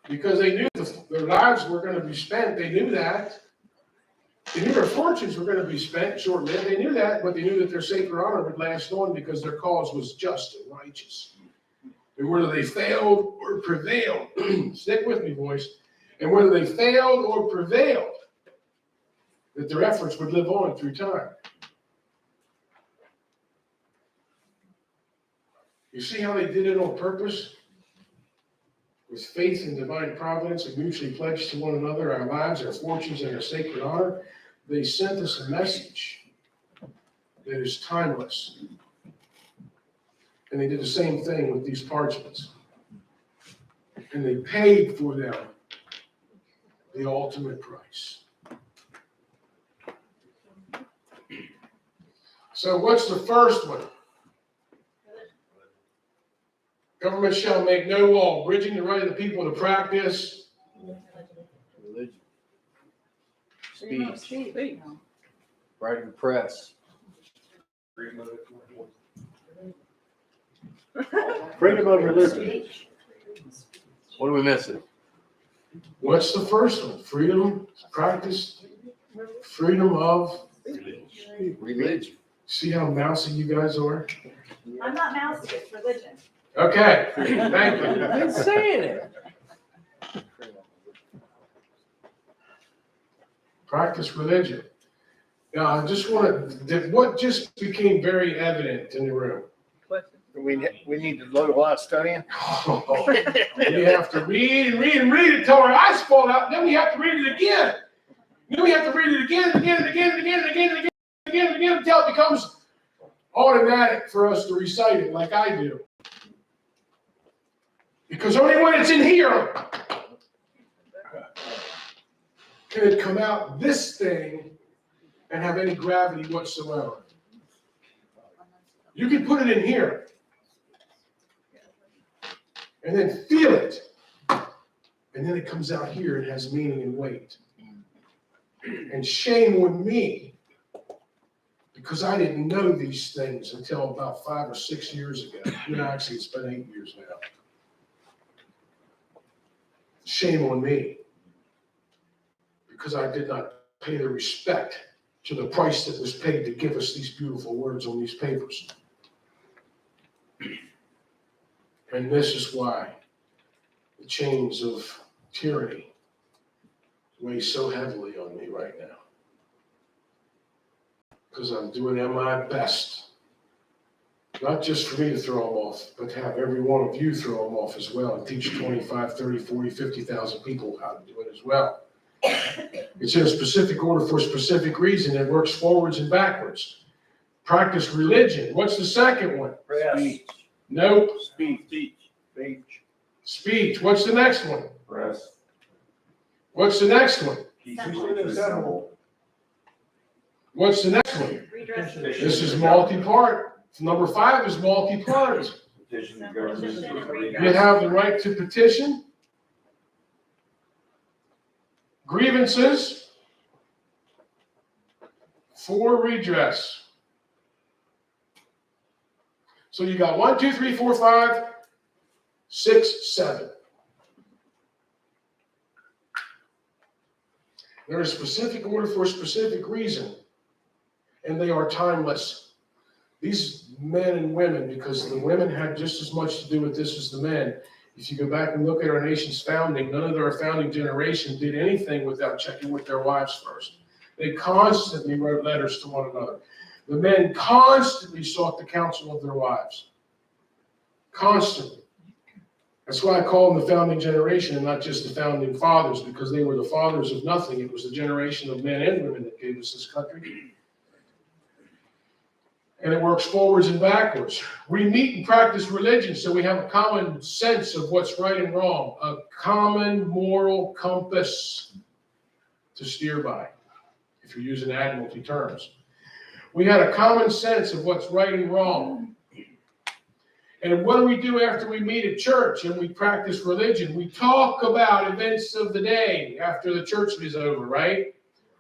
Because they knew their lives were going to be spent. They knew that. They knew their fortunes were going to be spent, short-lived. They knew that, but they knew that their sacred honor would last on because their cause was just and righteous. And whether they failed or prevailed, stick with me, boys, and whether they failed or prevailed, that their efforts would live on through time. You see how they did it on purpose? With faith in divine providence and mutually pledged to one another our lives, our fortunes, and our sacred honor, they sent us a message that is timeless. And they did the same thing with these parchments. And they paid for them the ultimate price. So what's the first one? Government shall make no law abridging the right of the people to practice Religion. Freedom of Speech. speech. Right of the press. Freedom of religion. What are we missing? What's the first one? Freedom, practice, freedom of, Religion. see how mousy you guys are? I'm not mousy, it's religion. Okay, thank you. I've been saying it. Practice religion. Now, I just want to, what just became very evident in the room? We need to load a lot of studying. We have to read and read and read it till our eyes fall out, then we have to read it again. Then we have to read it again and again and again and again and again and again and again and again until it becomes automatic for us to recite it like I do. Because only when it's in here can it come out this thing and have any gravity whatsoever. You can put it in here and then feel it. And then it comes out here and has meaning and weight. And shame on me, because I didn't know these things until about 5 or 6 years ago. No, actually, it's been 8 years now. Shame on me, because I did not pay the respect to the price that was paid to give us these beautiful words on these papers. And this is why the chains of tyranny weigh so heavily on me right now. Because I'm doing my best, not just for me to throw them off, but to have every one of you throw them off as well and teach 25, 30, 40, 50,000 people how to do it as well. It's in a specific order for a specific reason. It works forwards and backwards. Practice religion. What's the second one? Speech. Nope. Speech. Speech. Speech. What's the next one? Press. What's the next one? Assemble. What's the next one? Redress. This is multi-part. Number 5 is multi-part. Petition the government. You have the right to petition, grievances, for redress. So you got 1, 2, 3, 4, 5, 6, 7. They're in a specific order for a specific reason, and they are timeless. These men and women, because the women had just as much to do with this as the men. If you go back and look at our nation's founding, none of our founding generation did anything without checking with their wives first. They constantly wrote letters to one another. The men constantly sought the counsel of their wives. Constantly. That's why I call them the founding generation and not just the founding fathers, because they were the fathers of nothing. It was the generation of men and women that gave us this country. And it works forwards and backwards. We meet and practice religion so we have a common sense of what's right and wrong, a common moral compass to steer by, if you're using admiralty terms. We had a common sense of what's right and wrong. And what do we do after we meet at church and we practice religion? We talk about events of the day after the church is over, right?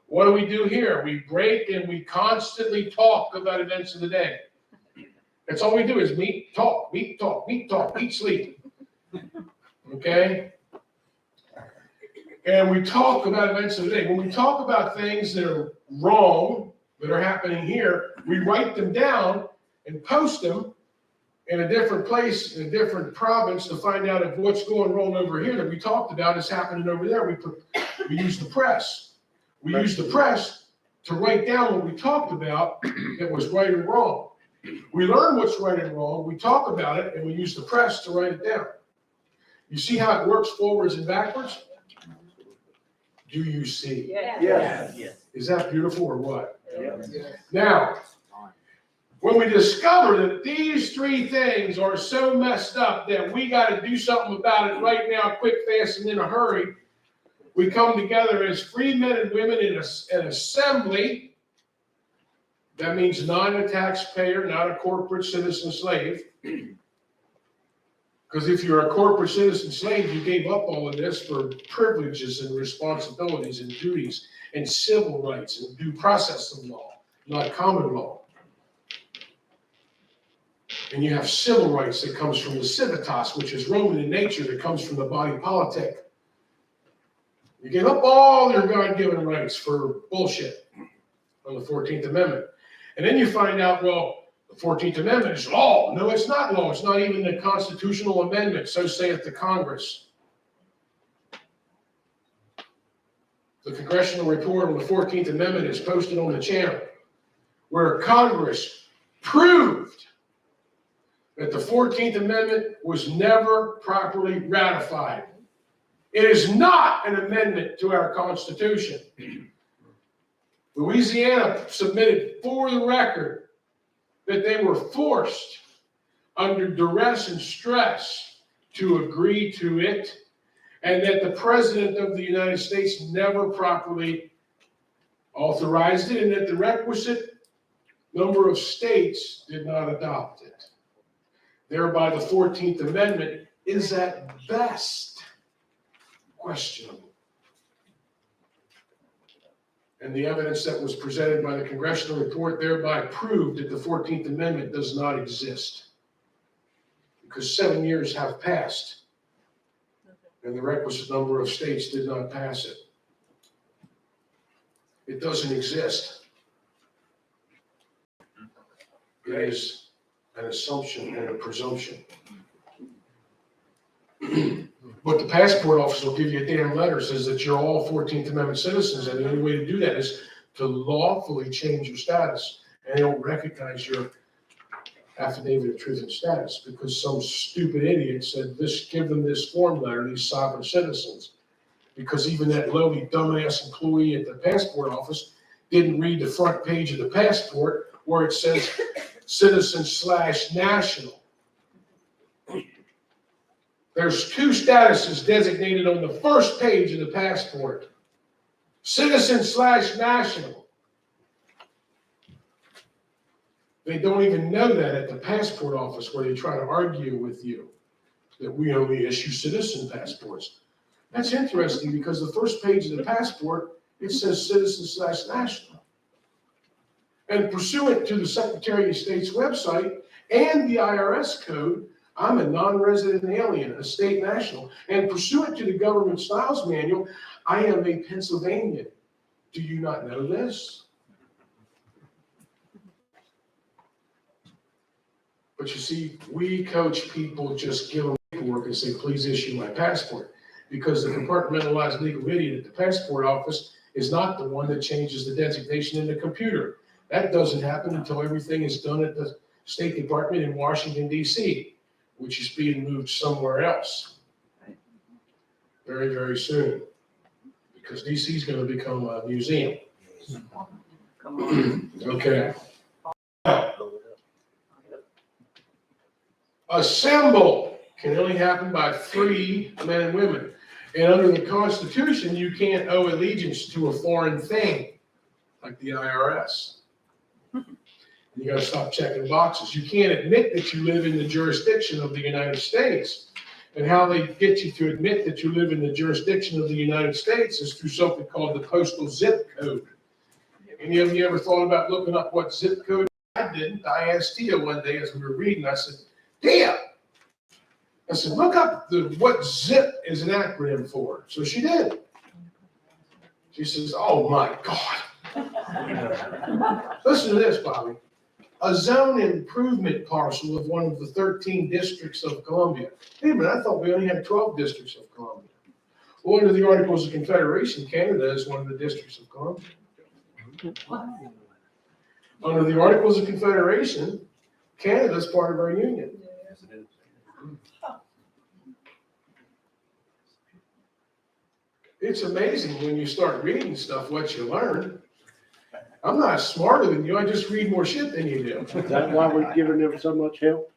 What do we do here? We break and we constantly talk about events of the day. That's all we do is meet, talk, meet, talk, meet, talk, eat, sleep. Okay? And we talk about events of the day. When we talk about things that are wrong, that are happening here, we write them down and post them in a different place, in a different province to find out if what's going wrong over here that we talked about is happening over there. We use the press. We use the press to write down what we talked about that was right and wrong. We learn what's right and wrong, we talk about it, and we use the press to write it down. You see how it works forwards and backwards? Do you see? Yes. Is that beautiful or what? Yes. Now, when we discover that these 3 things are so messed up that we got to do something about it right now, quick, fast, and in a hurry, we come together as free men and women in an assembly. That means not a taxpayer, not a corporate citizen slave. Because if you're a corporate citizen slave, you gave up all of this for privileges and responsibilities and duties and civil rights and due process of law, not common law. And you have civil rights that comes from the civitas, which is Roman in nature, that comes from the body politic. You give up all your God-given rights for bullshit on the 14th Amendment. And then you find out, well, the 14th Amendment is law. No, it's not law. It's not even the constitutional amendment. So saith the Congress. The congressional report on the 14th Amendment is posted on the channel, where Congress proved that the 14th Amendment was never properly ratified. It is not an amendment to our Constitution. Louisiana submitted for the record that they were forced under duress and stress to agree to it, and that the President of the United States never properly authorized it, and that the requisite number of states did not adopt it. Thereby, the 14th Amendment is at best questionable. And the evidence that was presented by the congressional report thereby proved that the 14th Amendment does not exist. Because 7 years have passed, and the requisite number of states did not pass it. It doesn't exist. It is an assumption and a presumption. But the passport office will give you a damn letter that says that you're all 14th Amendment citizens, and the only way to do that is to lawfully change your status. And they don't recognize your affidavit of truth and status because some stupid idiot said, give them this form letter, these sovereign citizens. Because even that lowly dumbass employee at the passport office didn't read the front page of the passport where it says citizen/national. There's two statuses designated on the first page of the passport. Citizen/national. They don't even know that at the passport office where they try to argue with you that we only issue citizen passports. That's interesting because the first page of the passport, it says citizen/national. And pursuant to the Secretary of State's website and the IRS code, I'm a non-resident alien, a state national. And pursuant to the government styles manual, I am a Pennsylvanian. Do you not know this? But you see, we coach people, just give them paperwork and say, please issue my passport. Because the compartmentalized legal idiot at the passport office is not the one that changes the designation in the computer. That doesn't happen until everything is done at the State Department in Washington, D.C., which is being moved somewhere else very, very soon. Because D.C. is going to become a museum. Okay. Assemble can only happen by free men and women. And under the Constitution, you can't owe allegiance to a foreign thing, like the IRS. You got to stop checking boxes. You can't admit that you live in the jurisdiction of the United States. And how they get you to admit that you live in the jurisdiction of the United States is through something called the postal zip code. Any of you ever thought about looking up what zip code is? I didn't. I asked Tia one day as we were reading, I said, Tia, I said, look up what zip is an acronym for. So she did. She says, oh my God. Listen to this, Bobby. A zone improvement parcel of one of the 13 districts of Columbia. Wait a minute, I thought we only had 12 districts of Columbia. Well, under the Articles of Confederation, Canada is one of the districts of Columbia. Under the Articles of Confederation, Canada is part of our union. It's amazing when you start reading stuff, what you learn. I'm not smarter than you. I just read more shit than you do. Is that why we're giving them so much help?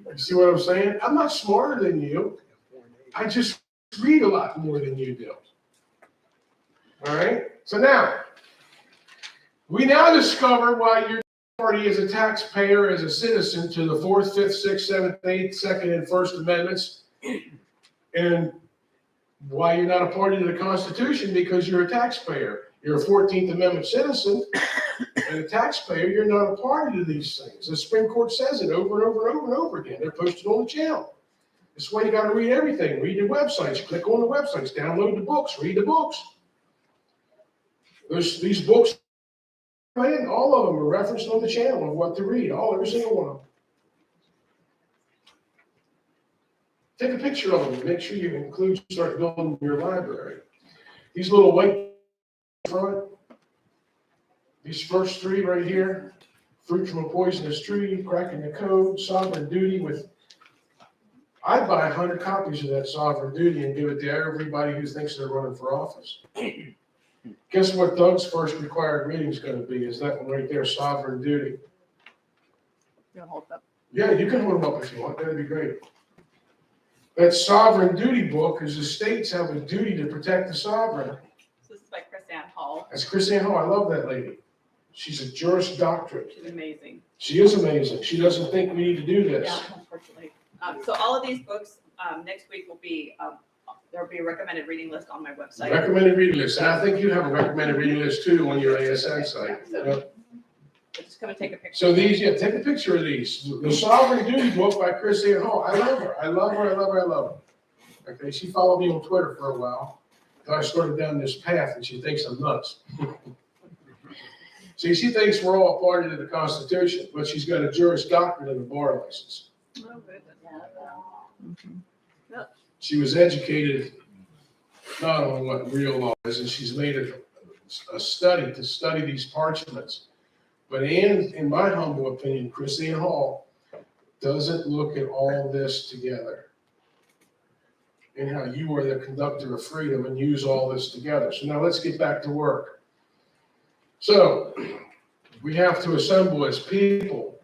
You see what I'm saying? I'm not smarter than you. I just read a lot more than you do. All right? So now, we now discover why your party is a taxpayer, as a citizen to the 4th, 5th, 6th, 7th, 8th, 2nd, and 1st Amendments, and why you're not a party to the Constitution, because you're a taxpayer. You're a 14th Amendment citizen, And the taxpayer, you're not a party to these things. The Supreme Court says it over and over and over and over again. They're posted on the channel. This way you gotta read everything. Read the websites, click on the websites, download the books, read the books. These books, all of them are referenced on the channel of what to read, every single one of them. Take a picture of them. Make sure you start building your library. These little white front, these first three right here, Fruit from a Poisonous Tree, Cracking the Code, Sovereign Duty I'd buy 100 copies of that Sovereign Duty and give it to everybody who thinks they're running for office. Guess what Doug's first required reading is going to be? Is that one right there, Sovereign Duty? You'll hold up. Yeah, you can hold them up if you want. That'd be great. That Sovereign Duty book is the states have a duty to protect the sovereign. This is by Ann Hall. That's Ann Hall. I love that lady. She's a Juris Doctorate. She's amazing. She is amazing. She doesn't think we need to do this. Yeah, unfortunately. So all of these books, next week will be, there'll be a recommended reading list on my website. Recommended reading list. And I think you have a recommended reading list too on your ASN site. So I'm just gonna take a picture. So these, take a picture of these. The Sovereign Duty book by Ann Hall. I love her. I love her. I love her. I love her. Okay, she followed me on Twitter for a while. I started down this path and she thinks I'm nuts. See, she thinks we're all a party to the Constitution, but she's got a Juris Doctorate and a bar license. Oh, good. She was educated not on what real law is, and she's made a study to study these parchments. But in my humble opinion, Ann Hall doesn't look at all this together and how you are the conductor of freedom and use all this together. So now let's get back to work. So we have to assemble as people,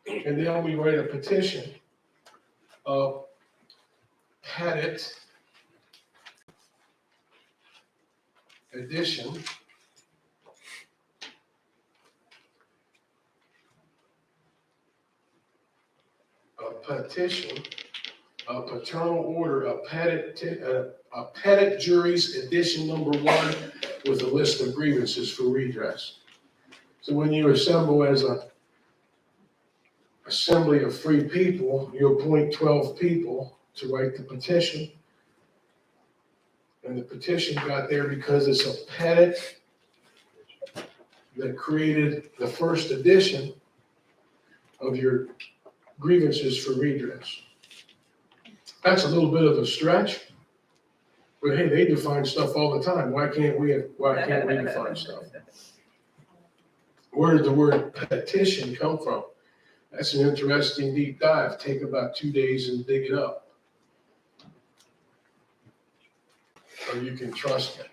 and then we write a petition of Pettit edition of paternal order of Pettit juries edition number 1 with a list of grievances for redress. So when you assemble as a assembly of free people, you appoint 12 people to write the petition. And the petition got there because it's a Pettit that created the first edition of your grievances for redress. That's a little bit of a stretch, but hey, they define stuff all the time. Why can't we define stuff? Where did the word petition come from? That's an interesting deep dive. Take about 2 days and dig it up. Or you can trust it.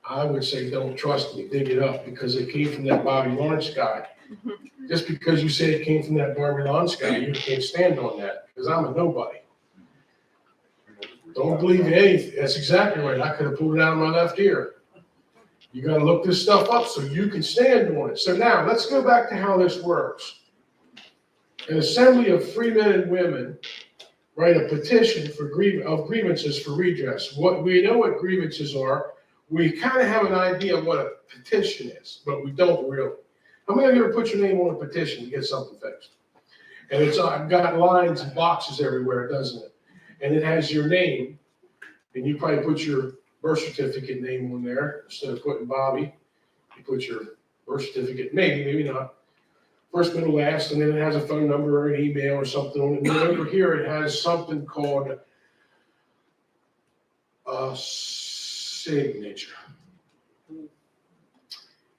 I would say don't trust me, dig it up, because it came from that Bobby Lawrence guy. Just because you say it came from that Bobby Lawrence guy, you can't stand on that, because I'm a nobody. Don't believe anything. That's exactly right. I could have pulled it out of my left ear. You got to look this stuff up so you can stand on it. So now let's go back to how this works. An assembly of free men and women write a petition for grievances for redress. We know what grievances are. We kind of have an idea of what a petition is, but we don't really. How many of you ever put your name on a petition to get something fixed? And it's got lines and boxes everywhere, doesn't it? And it has your name, and you probably put your birth certificate name on there instead of putting Bobby. You put your birth certificate, maybe not. First, middle, last, and then it has a phone number or an email or something on it. And then over here, it has something called a signature.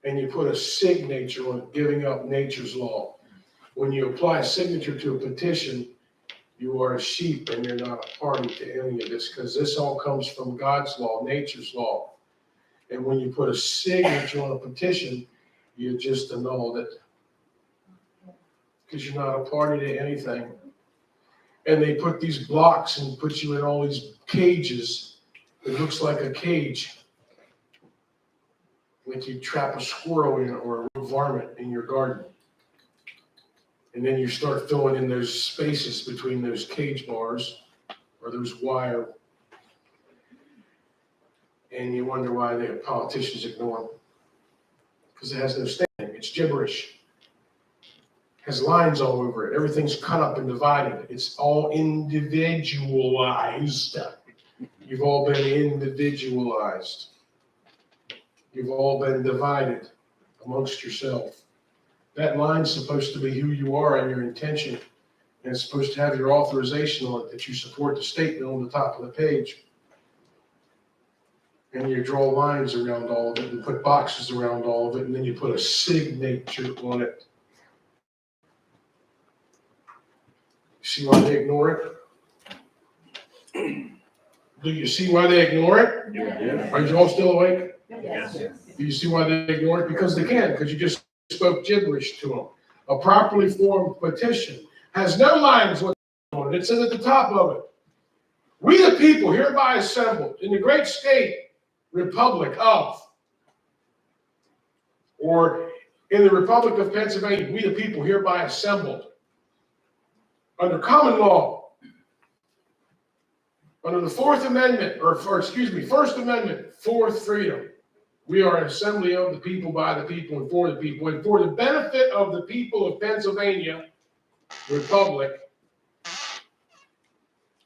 And you put a signature on it, giving up nature's law. When you apply a signature to a petition, you are a sheep and you're not a party to any of this, because this all comes from God's law, nature's law. And when you put a signature on a petition, you just annulled it, because you're not a party to anything. And they put these blocks and put you in all these cages. It looks like a cage, like you trap a squirrel in or a varmint in your garden. And then you start filling in those spaces between those cage bars or those wire. And you wonder why the politicians ignore them. because it has no standing. It's gibberish. Has lines all over it. Everything's cut up and divided. It's all individualized. You've all been individualized. You've all been divided amongst yourself. That line's supposed to be who you are and your intention. And it's supposed to have your authorization on it that you support the statement on the top of the page. And you draw lines around all of it and put boxes around all of it, and then you put a signature on it. See why they ignore it? Do you see why they ignore it? Yeah. Are you all still awake? Yes. Do you see why they ignore it? Because they can, because you just spoke gibberish to them. A properly formed petition has no lines on it. It says at the top of it, "We the people hereby assembled in the great state Republic of," or in the Republic of Pennsylvania, "We the people hereby assembled under common law, under the Fourth Amendment, First Amendment, fourth freedom. We are an assembly of the people, by the people, and for the benefit of the people of Pennsylvania Republic.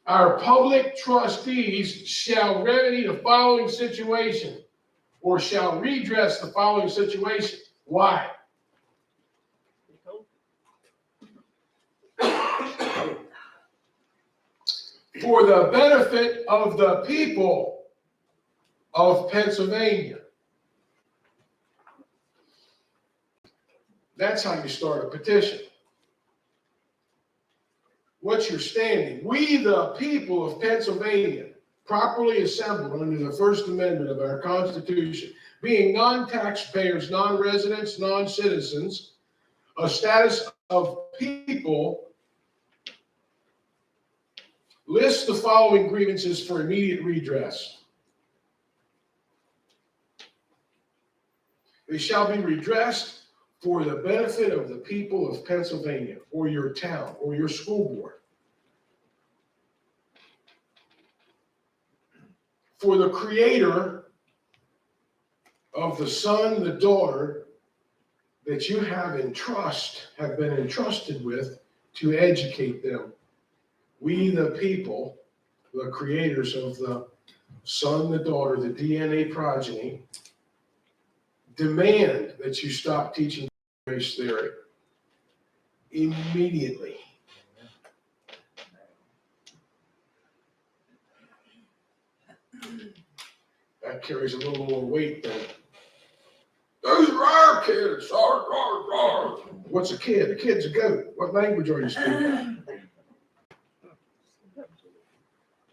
Our public trustees shall remedy the following situation, or shall redress the following situation." Why? For the benefit of the people of Pennsylvania. That's how you start a petition. What's your standing? "We, the people of Pennsylvania, properly assembled under the First Amendment of our Constitution, being non-taxpayers, non-residents, non-citizens, a status of people, list the following grievances for immediate redress. They shall be redressed for the benefit of the people of Pennsylvania, or your town, or your school board. For the creator of the son, the daughter that you have been entrusted with to educate them. We, the people, the creators of the son, the daughter, the DNA progeny, demand that you stop teaching race theory immediately. That carries a little more weight than, "Those are our kids." What's a kid? A kid's a goat. What language are you speaking?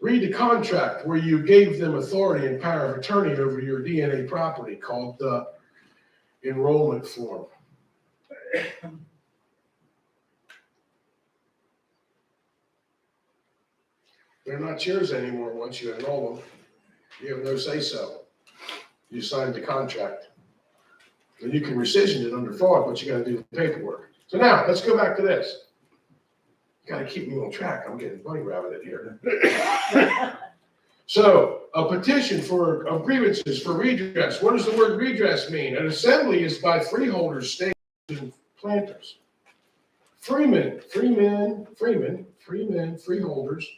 Read the contract where you gave them authority and power of attorney over your DNA property, called the enrollment form. They're not yours anymore once you enroll them. You have no say-so. You signed the contract. And you can rescind it under fraud, but you gotta do the paperwork. So now, let's go back to this. You gotta keep me on track. I'm getting bunny rabbited here. So, a petition of grievances for redress. What does the word redress mean? An assembly is by freeholders, stakes, and planters. Freemen, freeholders,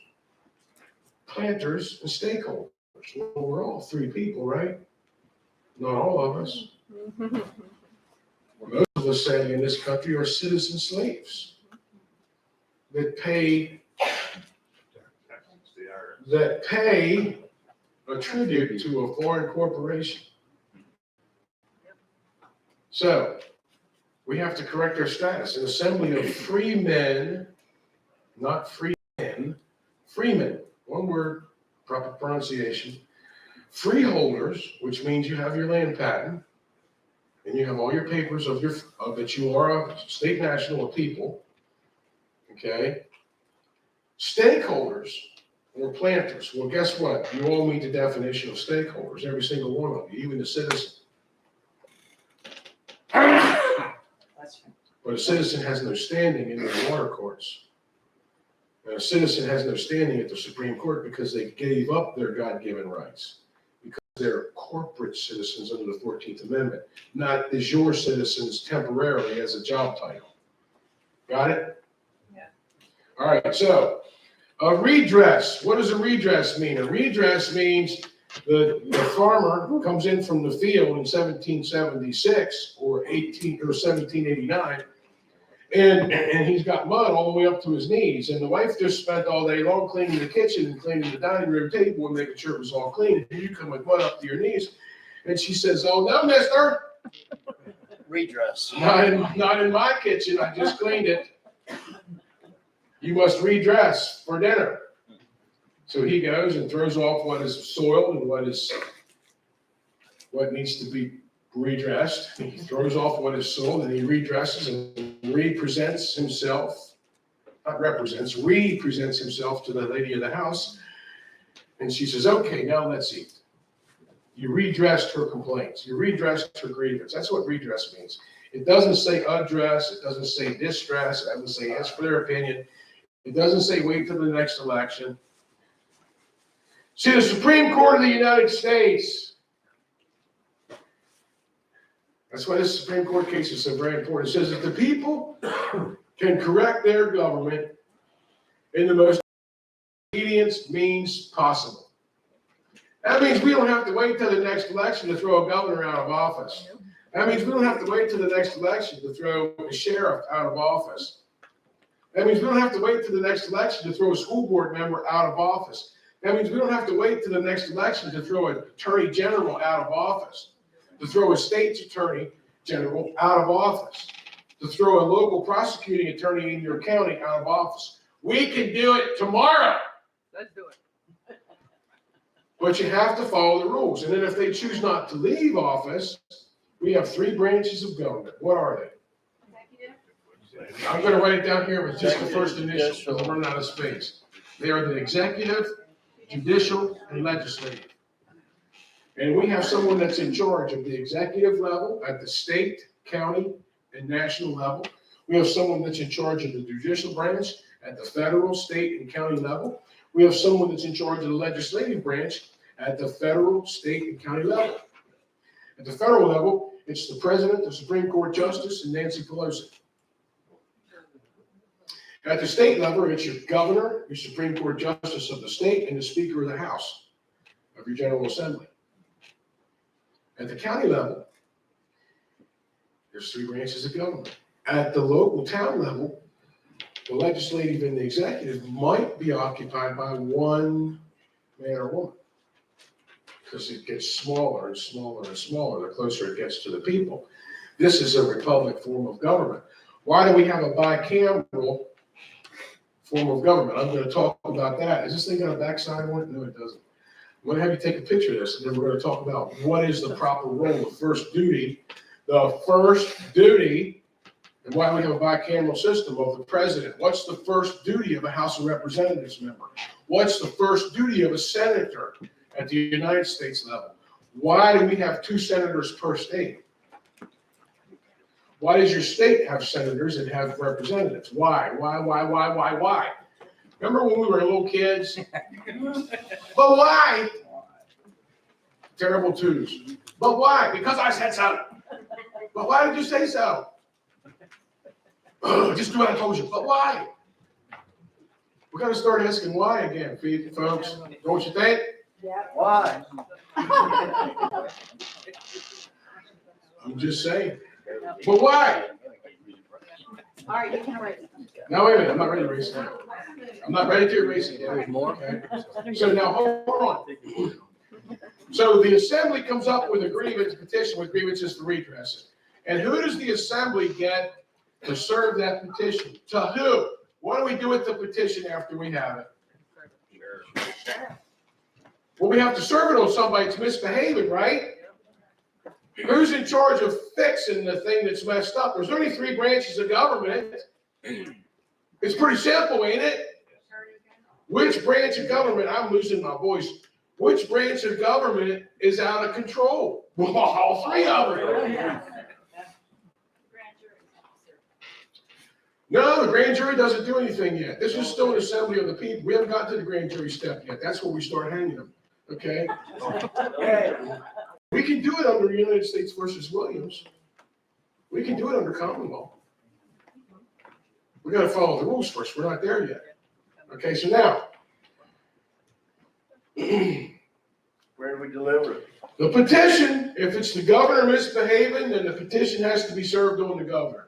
planters, and stakeholders. Well, we're all three people, right? Not all of us. Most of us, sadly, in this country are citizen slaves that pay a tribute to a foreign corporation. So, we have to correct our status. An assembly of free men, not free men, freemen, one word, proper pronunciation. Freeholders, which means you have your land patent, and you have all your papers of that you are a state national of people. Okay? Stakeholders or planters. Well, guess what? You all meet the definition of stakeholders, every single one of you, even the citizen. But a citizen has no standing in the water courts. And a citizen has no standing at the Supreme Court because they gave up their God-given rights. Because they're corporate citizens under the 14th Amendment, not as your citizens temporarily as a job title. Got it? Yeah. All right, so a redress. What does a redress mean? A redress means the farmer comes in from the field in 1776 or 1789, and he's got mud all the way up to his knees, and the wife just spent all day long cleaning the kitchen and cleaning the dining room table and making sure it was all clean, and you come with mud up to your knees, and she says, "Oh no, mister, Redress. not in my kitchen, I just cleaned it. You must redress for dinner." So he goes and throws off what is soiled and what needs to be redressed. He throws off what is soiled and he redresses and represents himself to the lady of the house. And she says, "Okay, now let's eat." You redressed her complaints. You redressed her grievance. That's what redress means. It doesn't say address. It doesn't say distress. It doesn't say ask for their opinion. It doesn't say wait till the next election. See, the Supreme Court of the United States, that's why this Supreme Court case is so very important. It says that the people can correct their government in the most obedient means possible. That means we don't have to wait till the next election to throw a governor out of office. That means we don't have to wait till the next election to throw a sheriff out of office. That means we don't have to wait till the next election to throw a school board member out of office. That means we don't have to wait till the next election to throw an attorney general out of office, to throw a state's attorney general out of office, to throw a local prosecuting attorney in your county out of office. We can do it tomorrow. Let's do it. But you have to follow the rules. And then if they choose not to leave office, we have 3 branches of government. What are they? I'm going to write it down here with just the first initial because I'm running out of space. They are the executive, judicial, and legislative. And we have someone that's in charge of the executive level at the state, county, and national level. We have someone that's in charge of the judicial branch at the federal, state, and county level. We have someone that's in charge of the legislative branch at the federal, state, and county level. At the federal level, it's the president, the Supreme Court justice, and Nancy Pelosi. At the state level, it's your governor, your Supreme Court justice of the state, and the Speaker of the House of your General Assembly. At the county level, there's 3 branches of government. At the local town level, the legislative and the executive might be occupied by one man or woman because it gets smaller and smaller and smaller the closer it gets to the people. This is a republic form of government. Why do we have a bicameral form of government? I'm going to talk about that. Is this thing got a backside on it? No, it doesn't. I'm going to have you take a picture of this, and then we're going to talk about what is the proper role, the first duty, and why we have a bicameral system of the president. What's the first duty of a House of Representatives member? What's the first duty of a senator at the United States level? Why do we have 2 senators per state? Why does your state have senators and have representatives? Why? Remember when we were little kids? But why? Terrible twos. But why? Because I said so. But why did you say so? Just do what I told you. But why? We got to start asking why again, folks. Don't you think? Yeah. Why? I'm just saying. But why? All right, you can erase it. Now, wait a minute. I'm not ready to erase it. I'm not ready to erase it yet. There's more? Okay. So now, hold on. So the assembly comes up with a grievance petition with grievances to redress it. And who does the assembly get to serve that petition? To who? What do we do with the petition after we have it? Well, we have to serve it on somebody that's misbehaving, right? Who's in charge of fixing the thing that's messed up? There's only 3 branches of government. It's pretty simple, ain't it? Which branch of government, I'm losing my voice, which branch of government is out of control? Well, all 3 of them. No, the grand jury doesn't do anything yet. This is still an assembly of the people. We haven't gotten to the grand jury step yet. That's where we start hanging them. Okay? We can do it under United States versus Williams. We can do it under common law. We gotta follow the rules first. We're not there yet. Okay, so now. Where do we deliver it? The petition, if it's the governor misbehaving, then the petition has to be served on the governor.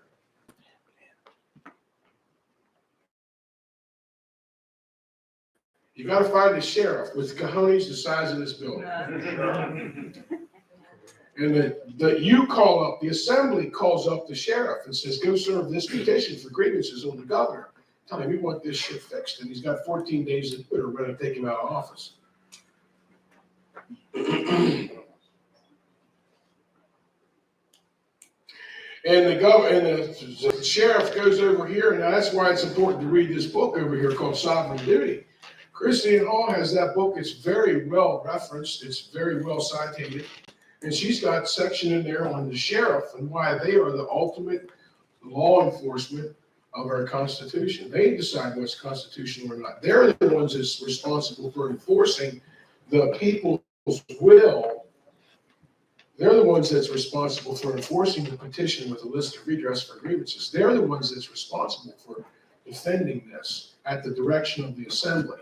You gotta find the sheriff with cojones the size of this building. And you call up, the assembly calls up the sheriff and says, go serve this petition for grievances on the governor. Tell him we want this shit fixed, and he's got 14 days to do it, or we're gonna take him out of office. And the sheriff goes over here, and that's why it's important to read this book over here called Sovereign Duty. Christine Hall has that book. It's very well referenced. It's very well cited. And she's got a section in there on the sheriff and why they are the ultimate law enforcement of our Constitution. They decide what's constitutional or not. They're the ones that's responsible for enforcing the people's will. They're the ones that's responsible for enforcing the petition with a list of redress for grievances. They're the ones that's responsible for defending this at the direction of the assembly.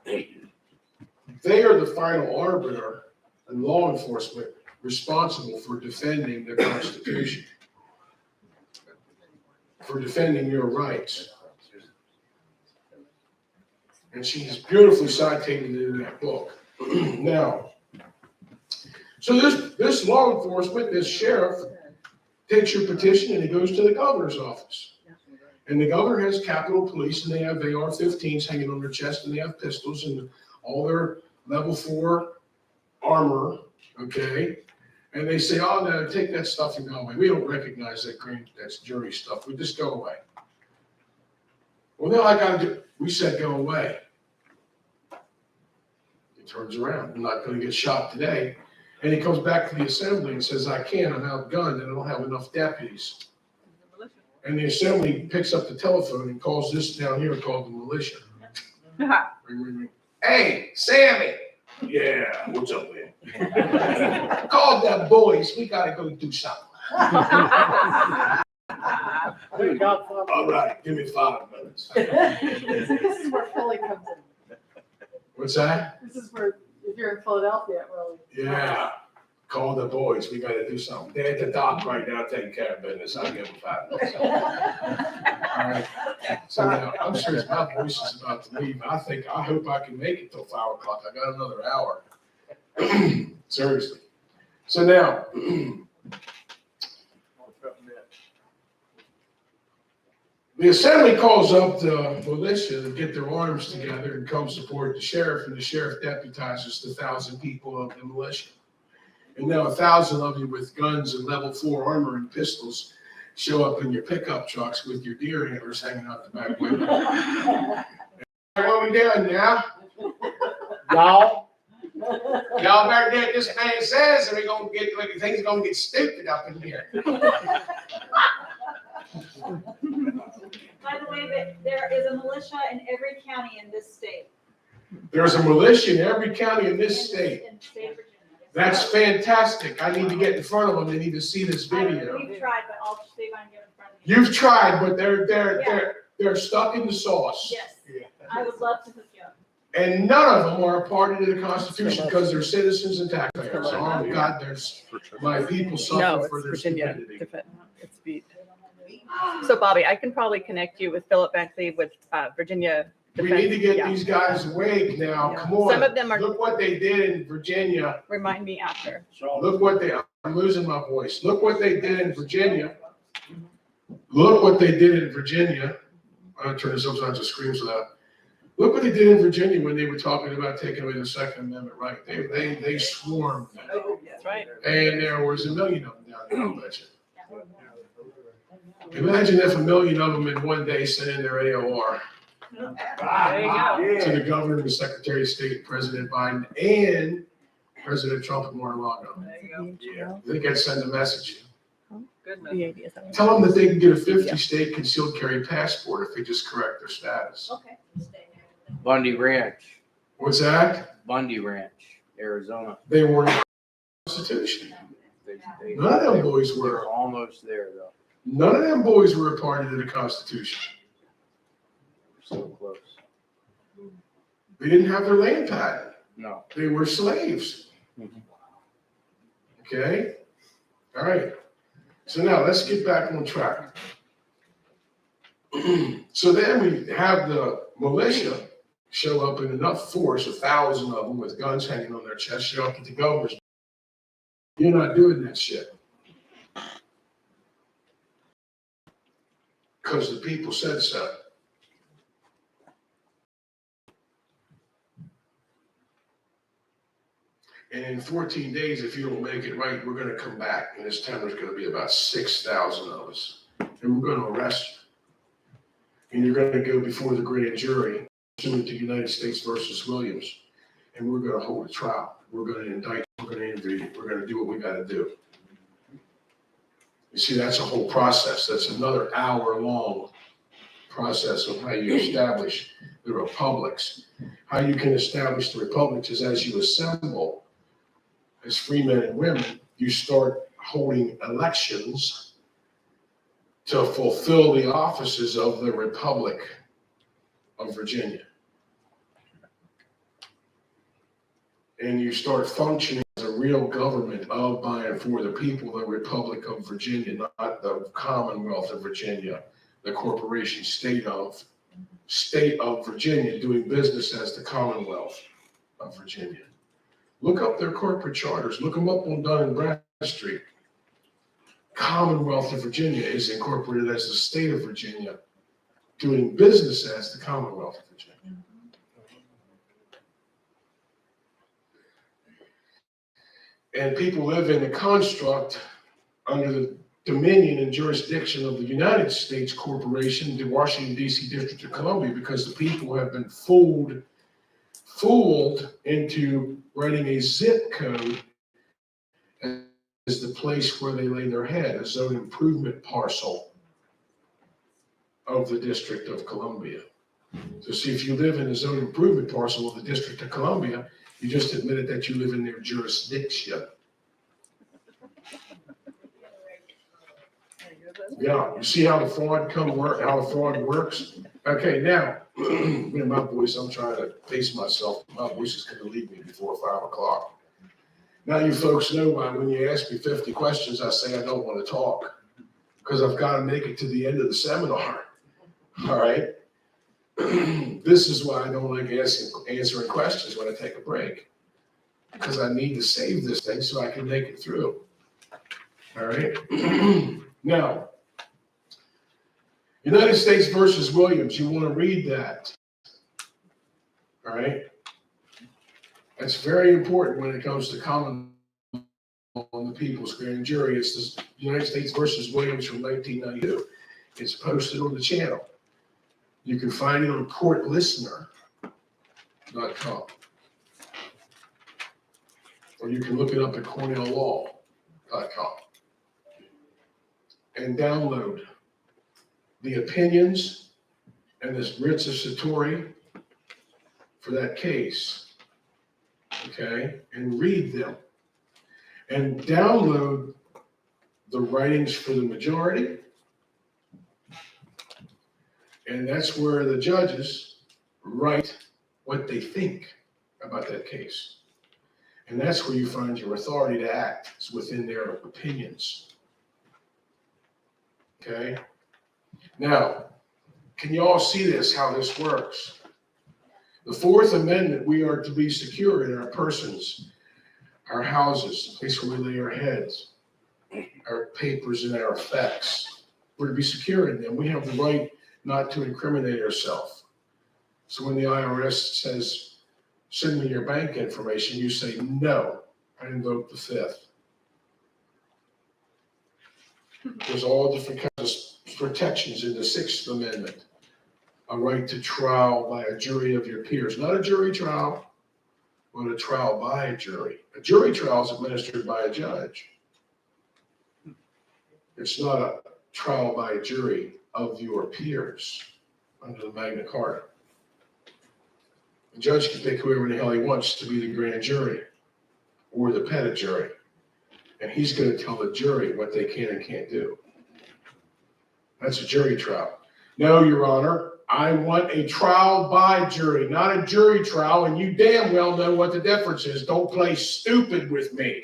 They are the final arbiter and law enforcement responsible for defending the Constitution, for defending your rights. And she's beautifully cited in that book. Now, so this law enforcement, this sheriff, takes your petition and it goes to the governor's office. And the governor has Capitol Police, and they have AR-15s hanging on their chest, and they have pistols and all their level 4 armor, okay? And they say, oh, no, take that stuff and go away. We don't recognize that's jury stuff. We just go away. Well, no, I got to do, we said go away. He turns around. I'm not going to get shot today. And he comes back to the assembly and says, I can't, I'm outgunned, and I don't have enough deputies. And the assembly picks up the telephone and calls this down here called the militia. Hey, Sammy. Yeah, what's up, man? Call them boys. We gotta go do something. All right, give me 5 minutes. This is where Philly comes in. What's that? This is where, if you're in Philadelphia, really. Yeah. Call the boys. We gotta do something. They're at the dock right now taking care of business. I'll give them 5 minutes. All right. So now, I'm serious. My voice is about to leave. I hope I can make it till 5 o'clock. I got another hour. Seriously. So now, the assembly calls up the militia to get their arms together and come support the sheriff, and the sheriff deputizes the 1,000 people of the militia. And now 1,000 of you with guns and level 4 armor and pistols show up in your pickup trucks with your deer antlers hanging out the back window. What we doing now? Y'all better do what this man says, or things are gonna get stupid up in here. By the way, there is a militia in every county in this state. There's a militia in every county in this state. In the state of Virginia. That's fantastic. I need to get in front of them. They need to see this video. We've tried, but I'll see if I can get in front of you. You've tried, but they're stuck in the sauce. Yes, I would love to hook you up. And none of them are a party to the Constitution because they're citizens and taxpayers. Oh God, there's my people suffer for their stupidity. It's beat. So Bobby, I can probably connect you with Philip Beckley with Virginia. We need to get these guys awake now. Come on. Some of them are. Look what they did in Virginia. Remind me after. Look what I'm losing my voice. Look what they did in Virginia. Look what they did in Virginia. I'm going to turn this upside to scream so loud. Look what they did in Virginia when they were talking about taking away the Second Amendment right. They swarmed them. That's right. And there was 1 million of them down there, I bet you. Imagine if 1 million of them in one day sent in their AOR. There you go. To the governor, the Secretary of State, President Biden, and President Trump and Mar-a-Lago. There you go. They can send a message. Goodness. Tell them that they can get a 50-state concealed carry passport if they just correct their status. Okay. Bundy Ranch. What's that? Bundy Ranch, Arizona. They weren't in the Constitution. None of them boys They were were. almost there though. None of them boys were a party to the Constitution. So close. They didn't have their land patent. No. They were slaves. Mhm. Okay? All right. So now let's get back on track. So then we have the militia show up in enough force, 1,000 of them with guns hanging on their chest, show up at the governor's. You're not doing that shit. Because the people said so. And in 14 days, if you don't make it right, we're gonna come back, and this time there's gonna be about 6,000 of us, and we're gonna arrest you. And you're gonna go before the grand jury, pursuant to United States versus Williams, and we're gonna hold a trial. We're gonna indict, we're gonna interview you, we're gonna do what we gotta do. You see, that's a whole process. That's another hour-long process of how you establish the republics. How you can establish the republics is as you assemble as free men and women, you start holding elections to fulfill the offices of the Republic of Virginia. And you start functioning as a real government of, by, and for the people, the Republic of Virginia, not the Commonwealth of Virginia, the corporation state of Virginia, doing business as the Commonwealth of Virginia. Look up their corporate charters. Look them up on Dun and Bradstreet. Commonwealth of Virginia is incorporated as the state of Virginia, doing business as the Commonwealth of Virginia. And people live in a construct under the dominion and jurisdiction of the United States Corporation, the Washington, D.C. District of Columbia, because the people have been fooled into writing a zip code as the place where they lay their head, a zone improvement parcel of the District of Columbia. So see, if you live in a zone improvement parcel of the District of Columbia, you just admitted that you live in their jurisdiction. Yeah, you see how the fraud works? Okay, now, man, my voice, I'm trying to pace myself. My voice is gonna leave me before 5 o'clock. Now you folks know why when you ask me 50 questions, I say I don't want to talk, because I've got to make it to the end of the seminar, all right? This is why I don't like answering questions when I take a break, because I need to save this thing so I can make it through, all right? Now, United States versus Williams, you want to read that, all right? That's very important when it comes to common law and the people's grand jury. It's the United States versus Williams from 1992. It's posted on the channel. You can find it on courtlistener.com. Or you can look it up at cornelllaw.com. And download the opinions and the writs of Satori for that case, okay? And read them. And download the writings for the majority. And that's where the judges write what they think about that case. And that's where you find your authority to act, is within their opinions. Okay? Now, can you all see this, how this works? The Fourth Amendment, we are to be secure in our persons, our houses, the place where we lay our heads, our papers and our effects. We're to be secure in them. We have the right not to incriminate ourselves. So when the IRS says, send me your bank information, you say, no, I invoke the Fifth. There's all different kinds of protections in the Sixth Amendment. A right to trial by a jury of your peers, not a jury trial, but a trial by a jury. A jury trial is administered by a judge. It's not a trial by a jury of your peers under the Magna Carta. The judge can pick whoever the hell he wants to be the grand jury or the petit jury. And he's going to tell the jury what they can and can't do. That's a jury trial. No, Your Honor, I want a trial by jury, not a jury trial, and you damn well know what the difference is. Don't play stupid with me.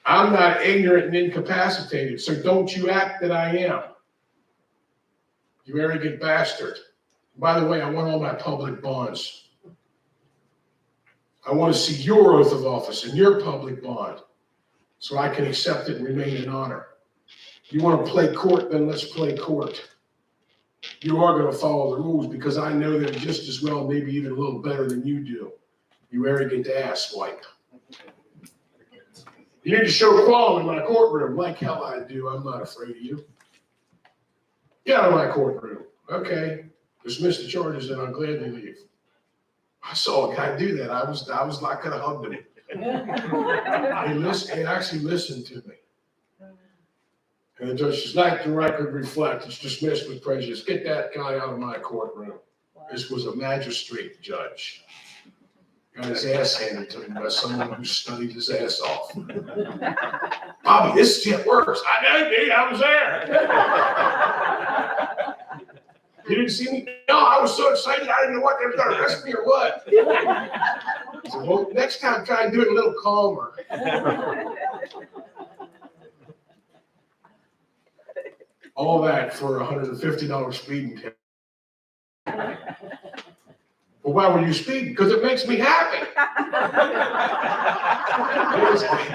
I'm not ignorant and incapacitated, so don't you act that I am. You arrogant bastard. By the way, I want all my public bonds. I want to see your oath of office and your public bond so I can accept it and remain in honor. You want to play court, then let's play court. You are going to follow the rules because I know them just as well, maybe even a little better than you do. You arrogant asswipe. You need to show quality in my courtroom, like hell I do. I'm not afraid of you. Get out of my courtroom. Okay. Dismiss the charges and I'll gladly leave. I saw a guy do that. I was like, I could have hugged him. He actually listened to me. And the judge says, like the record reflect, it's dismissed with prejudice. Get that guy out of my courtroom. This was a magistrate judge. Got his ass handed to him by someone who studied his ass off. Bobby, this shit works. I know, dude. I was there. You didn't see me? No, I was so excited. I didn't know what they were going to arrest me or what. So, well, next time, try and do it a little calmer. All that for $150 speeding ticket. Well, why were you speeding? Because it makes me happy.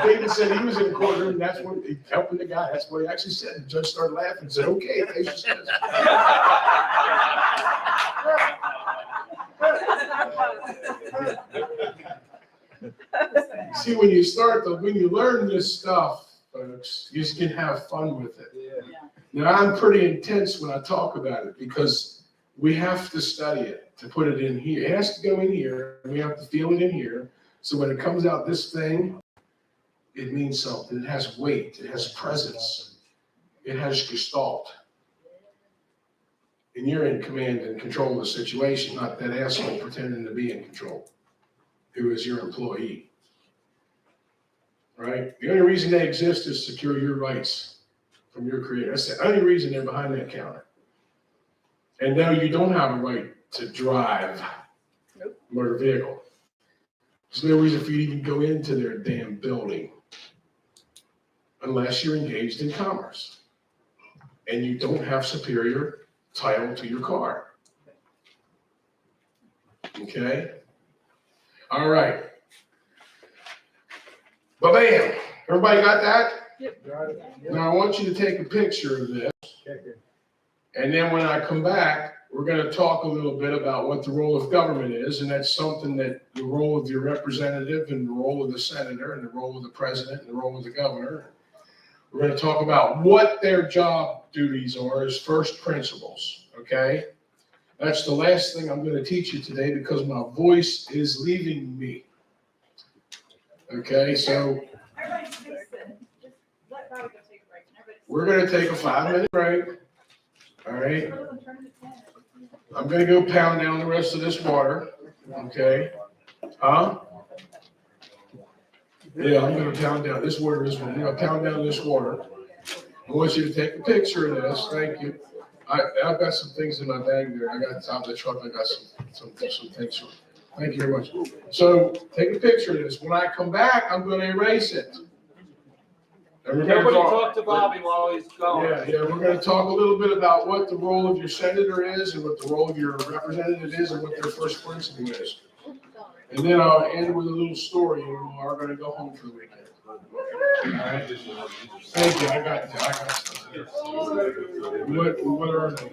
David said he was in the courtroom. That's what he helping the guy. That's what he actually said. The judge started laughing and said, "Okay, case dismissed." See, when you learn this stuff, folks, you just can have fun with it. Now, I'm pretty intense when I talk about it because we have to study it to put it in here. It has to go in here. We have to feel it in here. So when it comes out this thing, it means something. It has weight. It has presence. It has gestalt. And you're in command and control of the situation, not that asshole pretending to be in control, who is your employee. Right? The only reason they exist is to secure your rights from your creator. That's the only reason they're behind that counter. And no, you don't have a right to drive a motor vehicle. There's no reason for you to even go into their damn building unless you're engaged in commerce and you don't have superior title to your car. Okay? All right. Ba-bam! Everybody got that? Now I want you to take a picture of this. And then when I come back, we're going to talk a little bit about what the role of government is. And that's something that the role of your representative and the role of the senator and the role of the president and the role of the governor. We're going to talk about what their job duties are as first principles. Okay? That's the last thing I'm going to teach you today because my voice is leaving me. Okay, so we're going to take a 5-minute break. All right. I'm going to go pound down the rest of this water. Okay. Huh? Yeah, I'm going to pound down this water. I'm going to pound down this water. I want you to take a picture of this. Thank you. I've got some things in my bag there. I got the top of the truck. I got some things. Thank you very much. So take a picture of this. When I come back, I'm going to erase it. Nobody talk to Bobby while he's gone. Yeah, we're going to talk a little bit about what the role of your senator is and what the role of your representative is and what their first principle is. And then I'll end with a little story and we are going to go home for the weekend. All right. Thank you. I got something. What are they?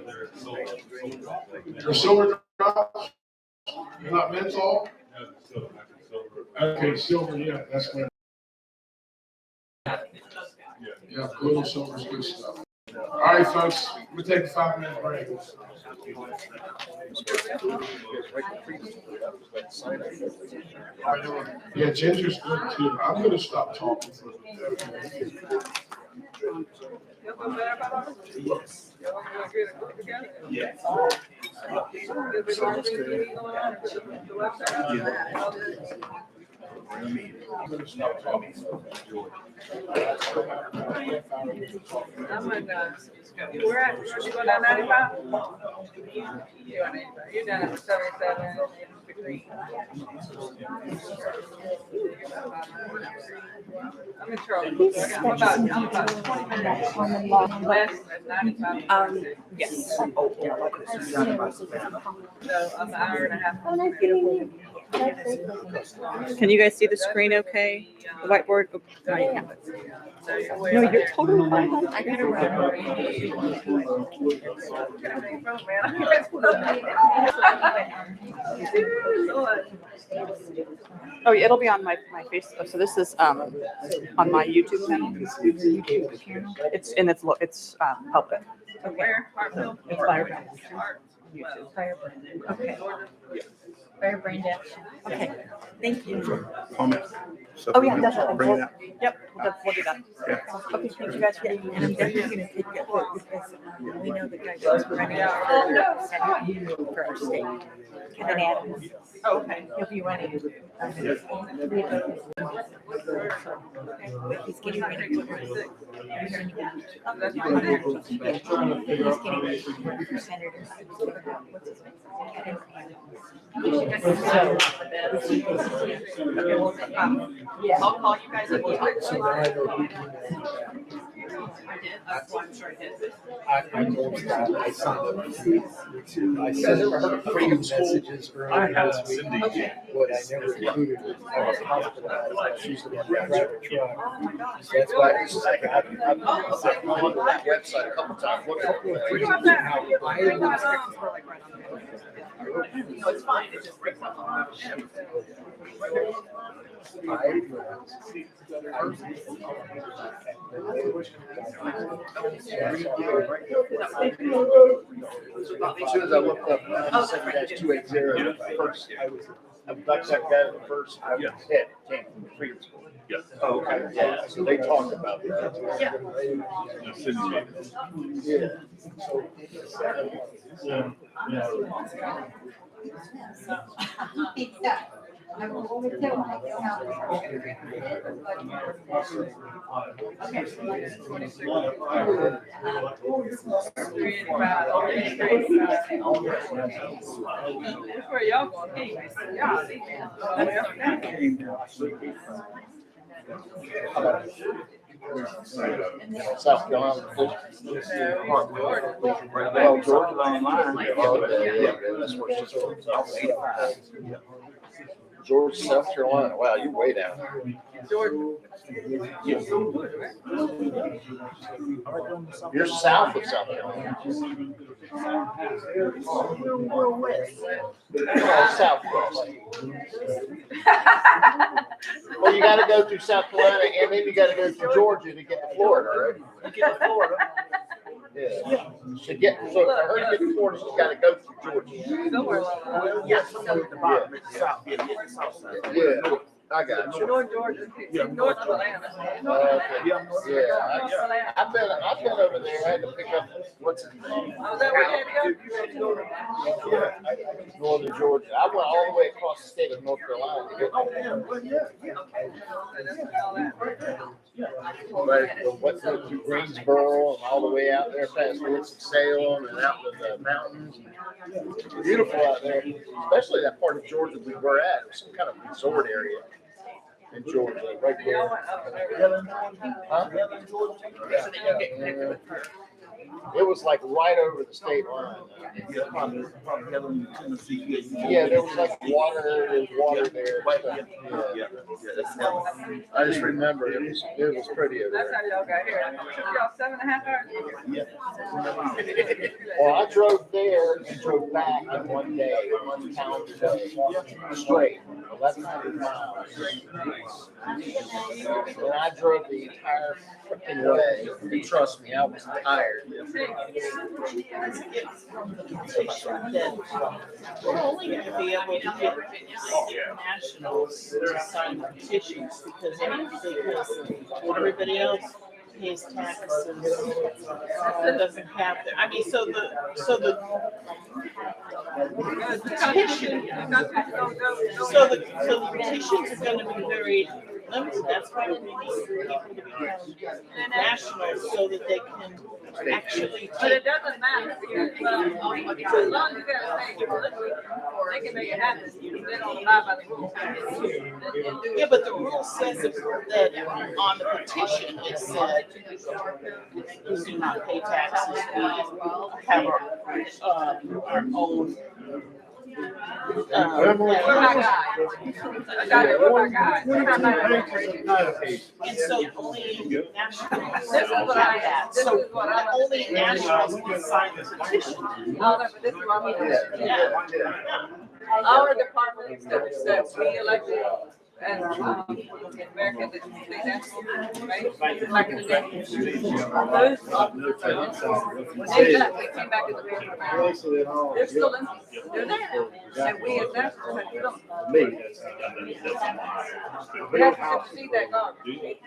They're silver drops? You're not menthol? Okay, silver, yeah, that's what. Yeah, little silver's good stuff. All right, folks, we'll take a 5-minute break. Yeah, ginger's good too. I'm going to stop talking for a minute. Yes. I'm in, where at? You going down 95? You're down at 77 degrees. I'm in trouble. I'm about 20 minutes less than 95. Yes. So I'm an hour and a half. Can you guys see the screen okay? The whiteboard? No, you're totally fine. I gotta Oh, yeah, it'll be on my Facebook. So this is on my YouTube channel. It's public. Where? Hartville? It's Firebrand. YouTube. Firebrand. Okay. Firebrand action. Okay. Thank you. Comment. Oh, yeah, definitely. Bring it out. Yep, we'll do that. Okay, thank you guys for And I'm definitely gonna take that vote because we know the guy that's running for our state. Kevin Adams. Oh, okay. He'll be running. He's getting ready to run. He's getting ready for senator. What's his name? Kevin Adams. I'll call you guys and we'll talk. I sent her free messages earlier this week. What I never included was I was hospitalized. She's the one that drives the truck. So that's why it's like I've been on that website a couple times. Look at No, it's fine. It just breaks up on the ship. As soon as I looked up 97-280, first I like that guy the first I was hit came from the freedom school. Yes. Oh, okay. Yeah, so they talked about that. Where y'all going anyways? Yeah. South Carolina. Well, Georgia online. Yeah, that's where she's from. Georgia, South Carolina. Wow, you're way down there. Georgia. You're south of South Carolina. We're west. Southwest. Well, you gotta go through South Carolina and then you gotta go through Georgia to get to Florida, right? Get to Florida. Yeah. So for her to get to Florida, she's gotta go through Georgia. Somewhere along Yes, at the bottom, it's south, yeah, it's south side. Yeah, I got you. North Georgia, North Atlanta. Yeah, I've been over there. I had to pick up, what's his name? Oh, is that where you had to go? Northern Georgia. I went all the way across the state of North Carolina to get what's it, through Greensboro and all the way out there past Winston-Salem and out to the mountains. It's beautiful out there, especially that part of Georgia we were at. It was some kind of resort area in Georgia, right there. Huh? It was like right over the state line. Yeah, there was like water there. I just remember it was pretty over That's there. how y'all got here. It took y'all 7.5 hours? Well, I drove there and drove back in one day, one calendar day, straight, 1,100 miles. And I drove the entire freaking way. And trust me, I was tired. We're only gonna be able to get nationals to sign petitions because everybody else pays taxes, doesn't have, I mean, so the petition, so the petitions are gonna be very limited, that's why we need people to become national so that they can actually But take. it doesn't matter, because, as long as you gotta say, they can make it happen, they don't abide by the rules. Yeah, but the rule says that on the petition, it said, we do not pay taxes, we have our own. We're my guys. I got it, we're my guys. We're not my guys. And so only nationals This is what have I, that. this So is what I. only nationals can sign the petition. Oh, no, but this is what I'm Our department that we elected as American State National, right? Back in the day. Those officers, when they left, they came back as a paper family. They're still in, they're there now. And we as nationals have to go. We have to see that garbage.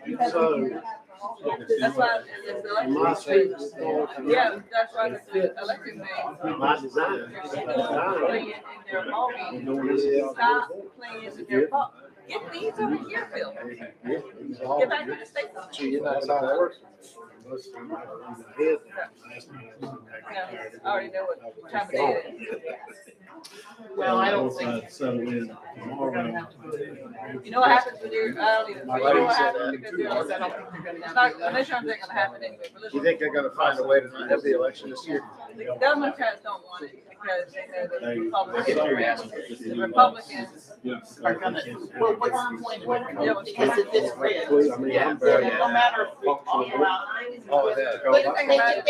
That's why it's election. Yeah, that's why it's election day. My design. Playing in their ball game. Stop playing in their ball. Get these over here, Phil. Get back to the state. So you're not gonna work. No, I already know what time of day it is. Well, I don't think. You know what happens when you're, I don't even, you know what happens because you're, it's not, unless you're not gonna happen anyway, but You listen. think they're gonna find a way to not have the election this year? The Democrats don't want it because they know the Republicans Are gonna, well, what's the point? Because if it's red, Yeah. no matter if we all allow. Oh, yeah. But the thing about it,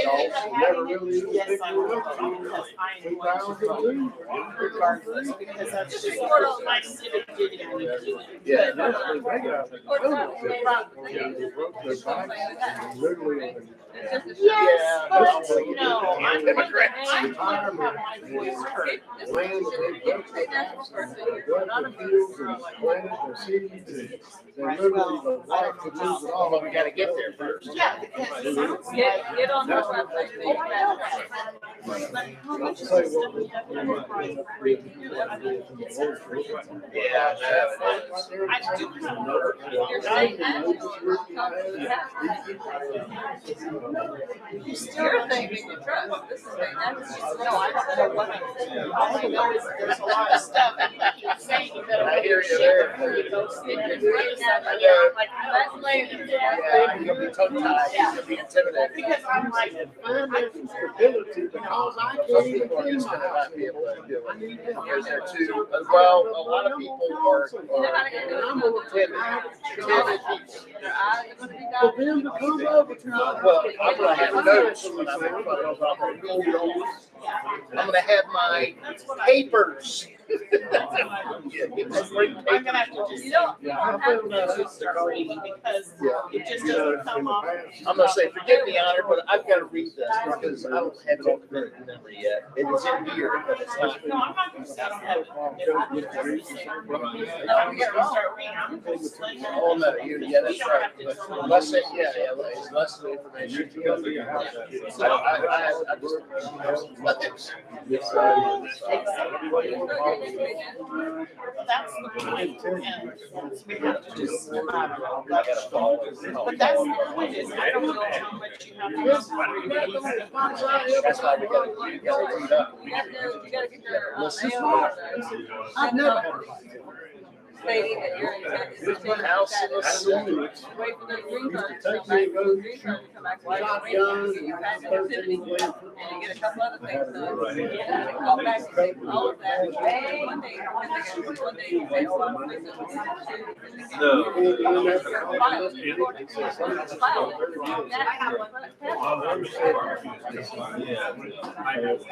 Yes, I will, because I am going to vote regardless, because that's just my civic duty. Yeah. Yes, but no, I'm Democrat. going to have my voice heard. Well, we gotta get there first. Yeah, because it sounds like. Get on the website. But how much is this stuff we have in the price of free? I mean, it's not free. Yeah. I do have work. You're saying that? You still You're thinking you trust. This is saying that. No, I don't know what I'm, all I know is there's a lot of stuff and you keep saying you better. I hear you there. Before you go sit and read I stuff. know. I'm like, that's later. Yeah, you're gonna be tongue-tied, you're gonna be intimidated. Because I'm like, Stability because I Some can't even people are clean just my gonna house. not be able to do it. Because they're too, well, a lot of people are Their eyes are gonna be For down. them to come over to my. well, I'm gonna have notes when I'm in front of them. I'm gonna have my papers. Yeah, get my free I'm gonna have papers. to just. You don't have to. Just start reading because it just doesn't come off. I'm gonna say, forgive me, Honor, but I've gotta read this because I don't have it all committed to memory yet. It is in here, but it's not. No, I'm not gonna say I don't have it. I'm gonna start reading. I'm just like. Oh, no, yeah, that's right. Less, it's less of the information to go through. I just. That's the point, and we have to just, but that's the point, is I don't know how much you have to. That's why we gotta read up. You gotta get your, Listen. I've never had a fight. stating that your intent is to change the House status. is. Wait for the green card to come back, the green card to come back, while you're waiting, you get your tax activity, and you get a couple other things done. And then call back and take all of that, and then one day, you say, oh, I'm going to. File it. File it.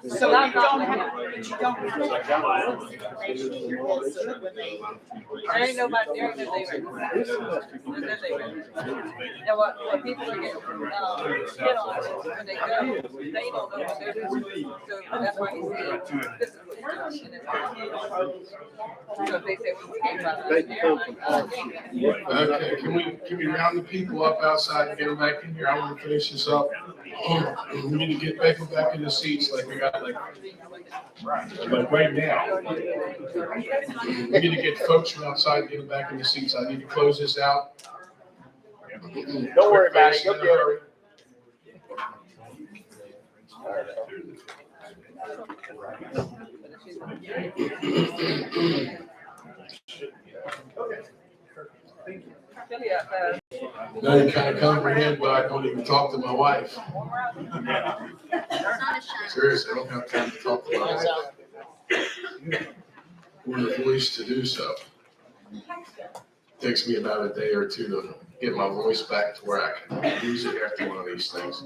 So you don't have, but you don't have to have all the information in your head, so that when they. There ain't nobody, there ain't no day record. There's no day record. And what people are getting, hit on is when they go, they don't know what they're doing. So that's why he's saying, this is what you're doing. They can come from hardship. Okay, can we round the people up outside and get them back in here? I want to finish this up. We need to get people back in the seats like we got like right now. We need to get folks from outside and get them back in the seats. I need to close this out. Don't worry about it, you'll get it. Now you kind of comprehend why I don't even talk to my wife. Seriously, I don't have time to talk to my wife. Or the voice to do so. Takes me about a day or two to get my voice back to where I can use it after one of these things.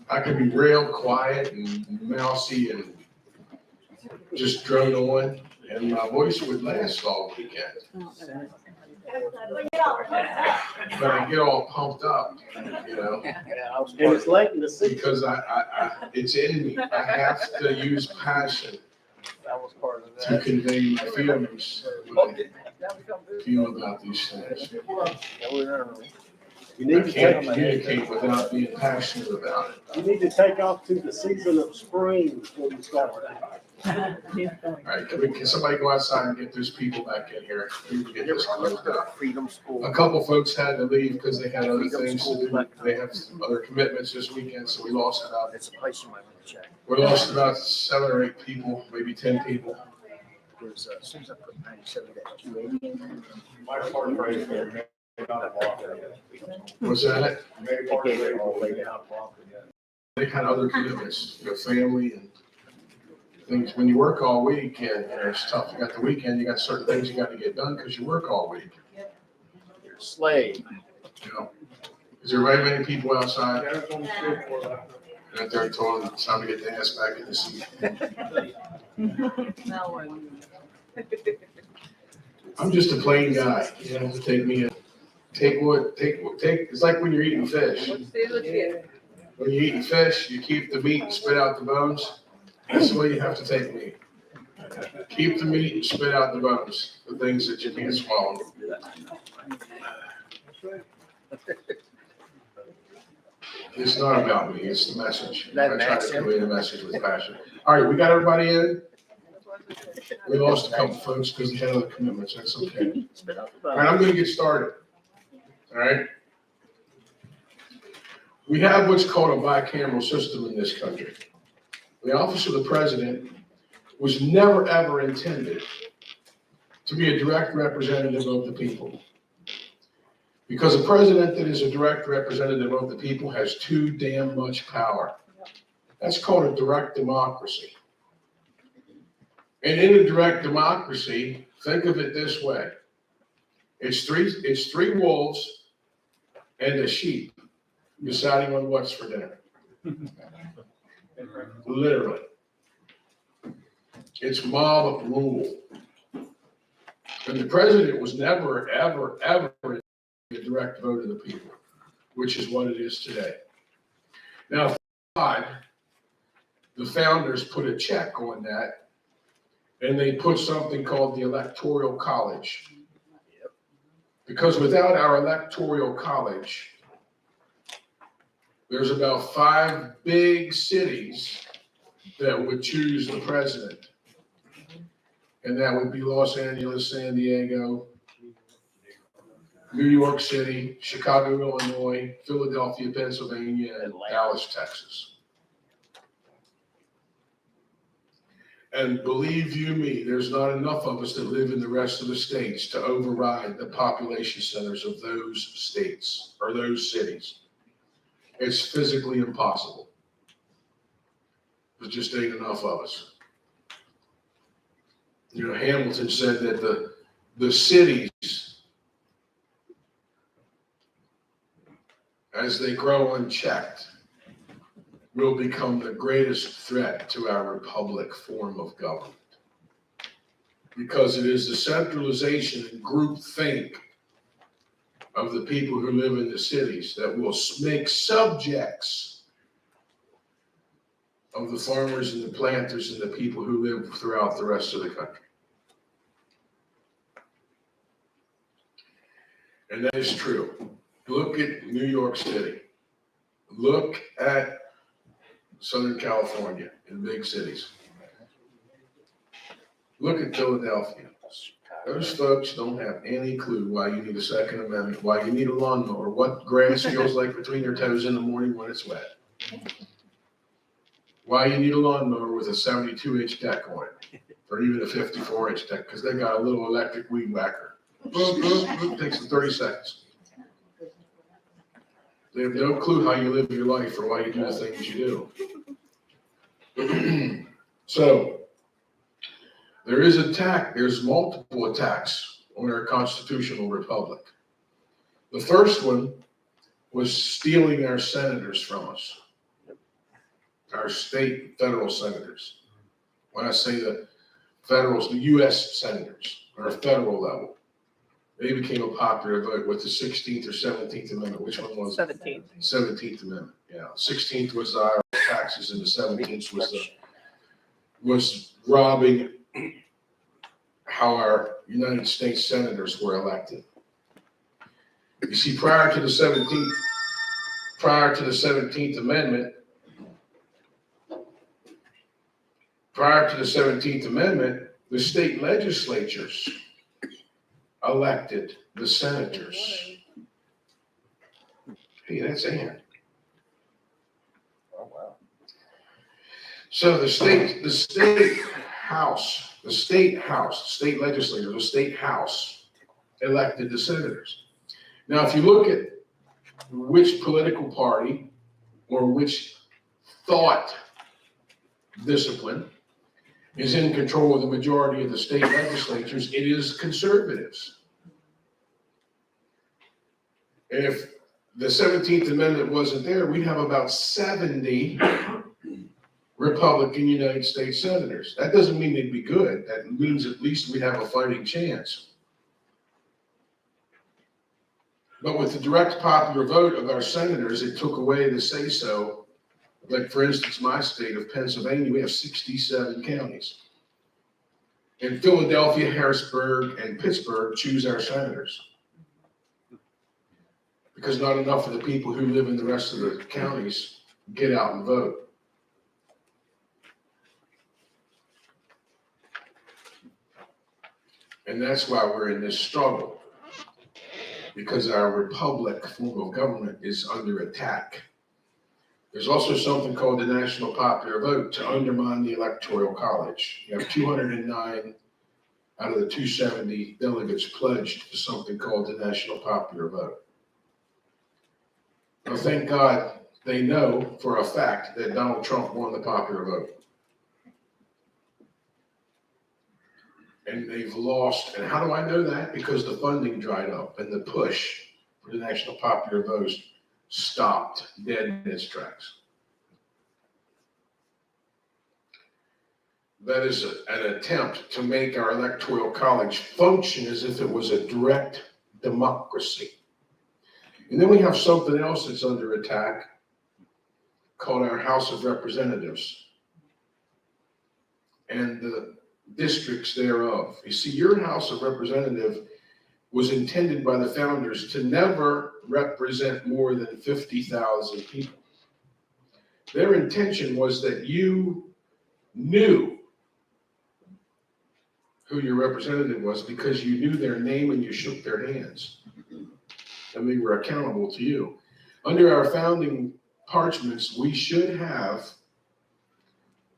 I can be real quiet and mousy and just drone on, and my voice would last all weekend. But I get all pumped up, you know. And it's late in the season. Because it's in me. I have to use passion That was part of to convey my feelings, what I feel about these things. You need I to can't take, communicate without being passionate about it. you need to take off to the season of spring before you start that. All right, can somebody go outside and get those people back in here? We can get this closed out. Freedom School. A couple folks had to leave because they had other things to do. They have some other commitments this weekend, so we lost about, It's a place you might want to check. we lost about 7 or 8 people, maybe 10 people. There's, as soon as I put 97, that 280. Was that it? They gave it all laid out. They had other commitments, family and things. When you work all week, and it's tough. You got the weekend, you got certain things you got to get done because you work all week. You're a slave. You know, is there very many people outside? And out there told them it's time to get the ass back in the seat. I'm just a plain guy. You know, take. It's like when you're eating fish. When you're eating fish, you keep the meat and spit out the bones. That's the way you have to take meat. Keep the meat and spit out the bones, the things that you can't swallow. It's not about me, it's the message. I try to convey the message with passion. All right, we got everybody in? We lost a couple folks because they had other commitments, that's okay. All right, I'm gonna get started. All right? We have what's called a bicameral system in this country. The office of the president was never, ever intended to be a direct representative of the people. Because a president that is a direct representative of the people has too damn much power. That's called a direct democracy. And in a direct democracy, think of it this way. It's three wolves and a sheep deciding on what's for dinner. Literally. It's mob rule. And the president was never, ever, ever a direct vote of the people, which is what it is today. Now, God, the founders put a check on that, and they put something called the Electoral College. Because without our Electoral College, there's about 5 big cities that would choose the president. And that would be Los Angeles, San Diego, New York City, Chicago, Illinois, Philadelphia, Pennsylvania, and Dallas, Texas. And believe you me, there's not enough of us that live in the rest of the states to override the population centers of those states or those cities. It's physically impossible. There just ain't enough of us. You know, Hamilton said that the cities, as they grow unchecked, will become the greatest threat to our republic form of government. Because it is the centralization and groupthink of the people who live in the cities that will make subjects of the farmers and the planters and the people who live throughout the rest of the country. And that is true. Look at New York City. Look at Southern California and big cities. Look at Philadelphia. Those folks don't have any clue why you need a Second Amendment, why you need a lawnmower, what grass feels like between your toes in the morning when it's wet. Why you need a lawnmower with a 72-inch deck on it, or even a 54-inch deck, because they got a little electric weed whacker. Boom, boom, boom, takes them 30 seconds. They have no clue how you live your life or why you do the things you do. So, there's multiple attacks on our constitutional republic. The first one was stealing our senators from us, our state federal senators. When I say the federals, the U.S. senators, our federal level. They became a popular vote with the 16th or 17th Amendment. Which one was it? 17th. 17th Amendment, yeah. 16th was our taxes and the 17th was robbing how our United States senators were elected. You see, prior to the 17th Amendment, the state legislatures elected the senators. Hey, that's Ann. Oh, wow. So the state legislators, the state house elected the senators. Now, if you look at which political party or which thought discipline is in control of the majority of the state legislatures, it is conservatives. If the 17th Amendment wasn't there, we'd have about 70 Republican United States senators. That doesn't mean they'd be good. That means at least we'd have a fighting chance. But with the direct popular vote of our senators, it took away the say-so. Like, for instance, my state of Pennsylvania, we have 67 counties. And Philadelphia, Harrisburg, and Pittsburgh choose our senators. Because not enough of the people who live in the rest of the counties get out and vote. And that's why we're in this struggle. Because our republic form of government is under attack. There's also something called the national popular vote to undermine the Electoral College. You have 209 out of the 270 delegates pledged to something called the national popular vote. Now, thank God they know for a fact that Donald Trump won the popular vote. And they've lost. And how do I know that? Because the funding dried up and the push for the national popular vote stopped dead in its tracks. That is an attempt to make our Electoral College function as if it was a direct democracy. And then we have something else that's under attack called our House of Representatives and the districts thereof. You see, your House of Representatives was intended by the founders to never represent more than 50,000 people. Their intention was that you knew who your representative was because you knew their name and you shook their hands. And they were accountable to you. Under our founding parchments, we should have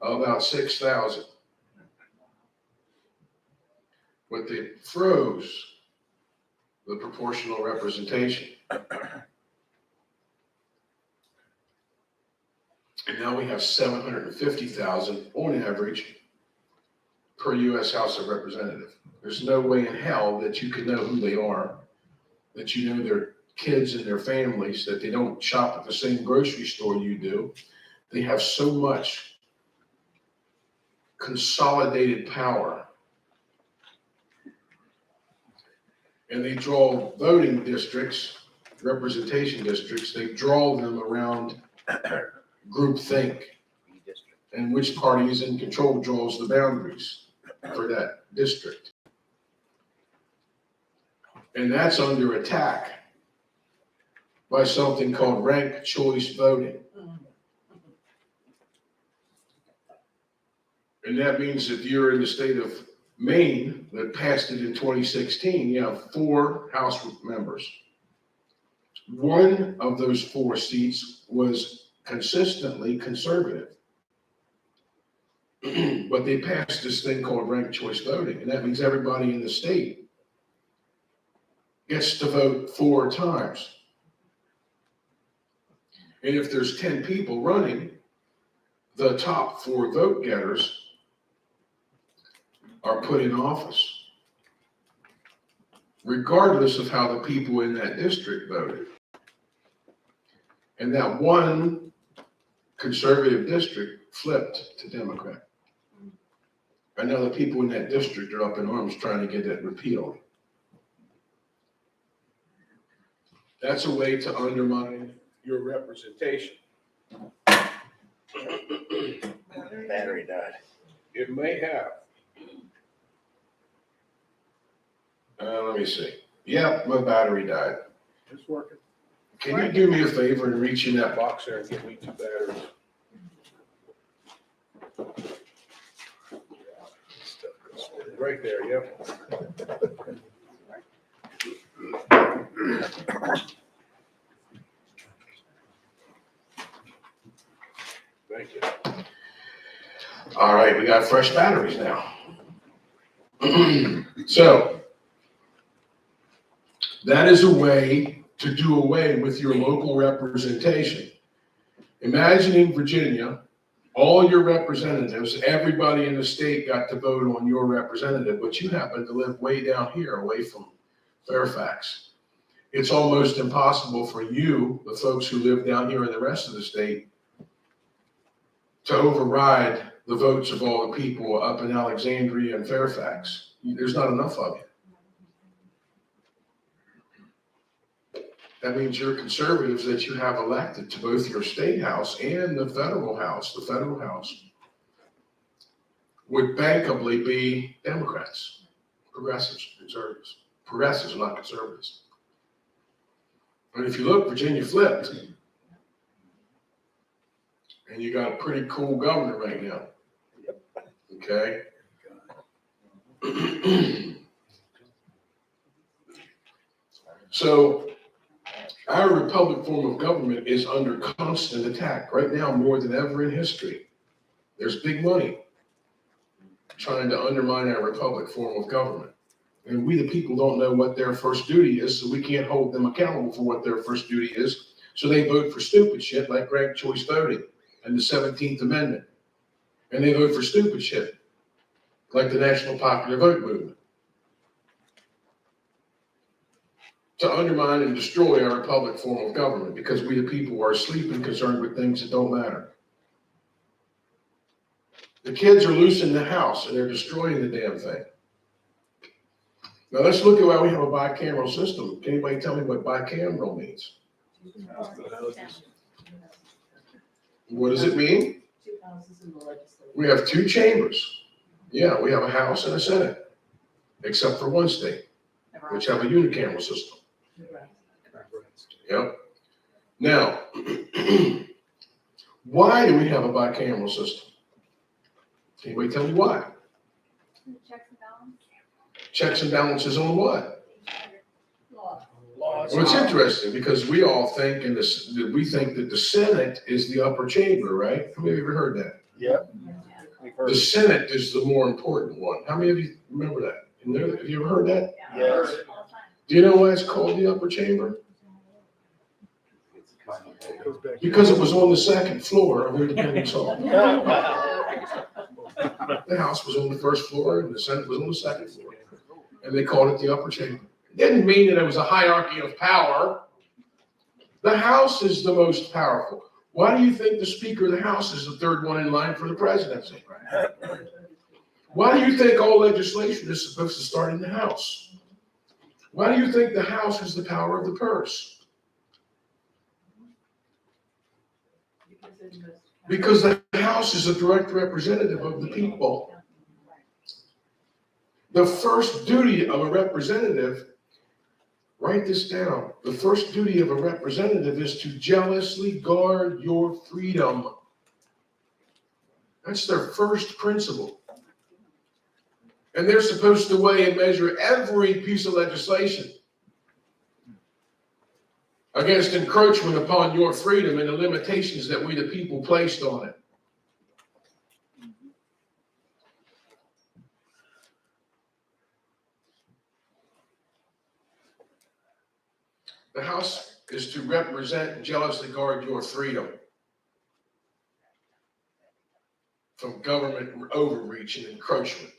about 6,000. But they froze the proportional representation. And now we have 750,000 on average per U.S. House of Representatives. There's no way in hell that you can know who they are, that you know their kids and their families, that they don't shop at the same grocery store you do. They have so much consolidated power. And they draw voting districts, representation districts, they draw them around groupthink and which party is in control draws the boundaries for that district. And that's under attack by something called ranked choice voting. And that means if you're in the state of Maine that passed it in 2016, you have 4 House members. One of those 4 seats was consistently conservative. But they passed this thing called ranked choice voting, and that means everybody in the state gets to vote 4 times. And if there's 10 people running, the top 4 vote getters are put in office, regardless of how the people in that district voted. And that one conservative district flipped to Democrat. And now the people in that district are up in arms trying to get that repealed. That's a way to undermine your representation. Battery died. It may have. Let me see. Yeah, my battery died. It's working. Can you do me a favor and reach in that box there and get me 2 batteries? Right there, yep. Thank you. All right, we got fresh batteries now. So, that is a way to do away with your local representation. Imagining Virginia, all your representatives, everybody in the state got to vote on your representative, but you happen to live way down here away from Fairfax. It's almost impossible for you, the folks who live down here in the rest of the state, to override the votes of all the people up in Alexandria and Fairfax. There's not enough of you. That means your conservatives that you have elected to both your state house and the federal house would bankably be Democrats, progressives, conservatives. Progressives are not conservatives. And if you look, Virginia flipped. And you got a pretty cool governor right now. Okay? So, our republic form of government is under constant attack right now more than ever in history. There's big money trying to undermine our republic form of government. And we, the people, don't know what their first duty is, so we can't hold them accountable for what their first duty is. So they vote for stupid shit like ranked choice voting and the 17th Amendment. And they vote for stupid shit like the National Popular Vote movement. To undermine and destroy our republic form of government because we, the people, are asleep and concerned with things that don't matter. The kids are loose in the house and they're destroying the damn thing. Now let's look at why we have a bicameral system. Can anybody tell me what bicameral means? What does it mean? We have 2 chambers. Yeah, we have a House and a Senate, except for one state, which have a unicameral system. Yep. Now, why do we have a bicameral system? Can anybody tell me why? Checks and balances. Checks and balances on what? Well, it's interesting because we all think we think that the Senate is the upper chamber, right? How many of you ever heard that? Yep. The Senate is the more important one. How many of you remember that? Have you ever heard that? Yes. Do you know why it's called the upper chamber? Because it was on the 2nd floor of Independence Hall. The House was on the 1st floor and the Senate was on the 2nd floor. And they called it the upper chamber. It didn't mean that it was a hierarchy of power. The House is the most powerful. Why do you think the Speaker of the House is the 3rd one in line for the presidency? Why do you think all legislation is supposed to start in the House? Why do you think the House has the power of the purse? Because the House is a direct representative of the people. The first duty of a representative, write this down, the first duty of a representative is to jealously guard your freedom. That's their first principle. And they're supposed to weigh and measure every piece of legislation against encroachment upon your freedom and the limitations that we, the people, placed on it. The House is to represent and jealously guard your freedom from government overreach and encroachment.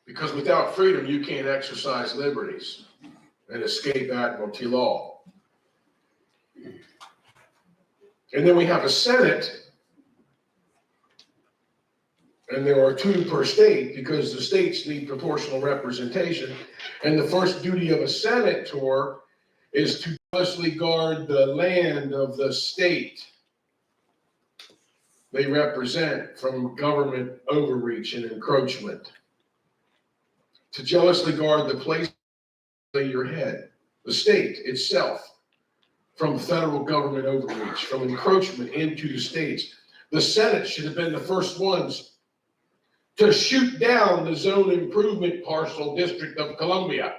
Because without freedom, you can't exercise liberties and escape admiralty law. And then we have a Senate, and there are 2 per state because the states need proportional representation. And the first duty of a senator is to jealously guard the land of the state they represent from government overreach and encroachment. To jealously guard the place of your head, the state itself, from federal government overreach, from encroachment into the states. The Senate should have been the first ones to shoot down the Zone Improvement Parcel District of Columbia.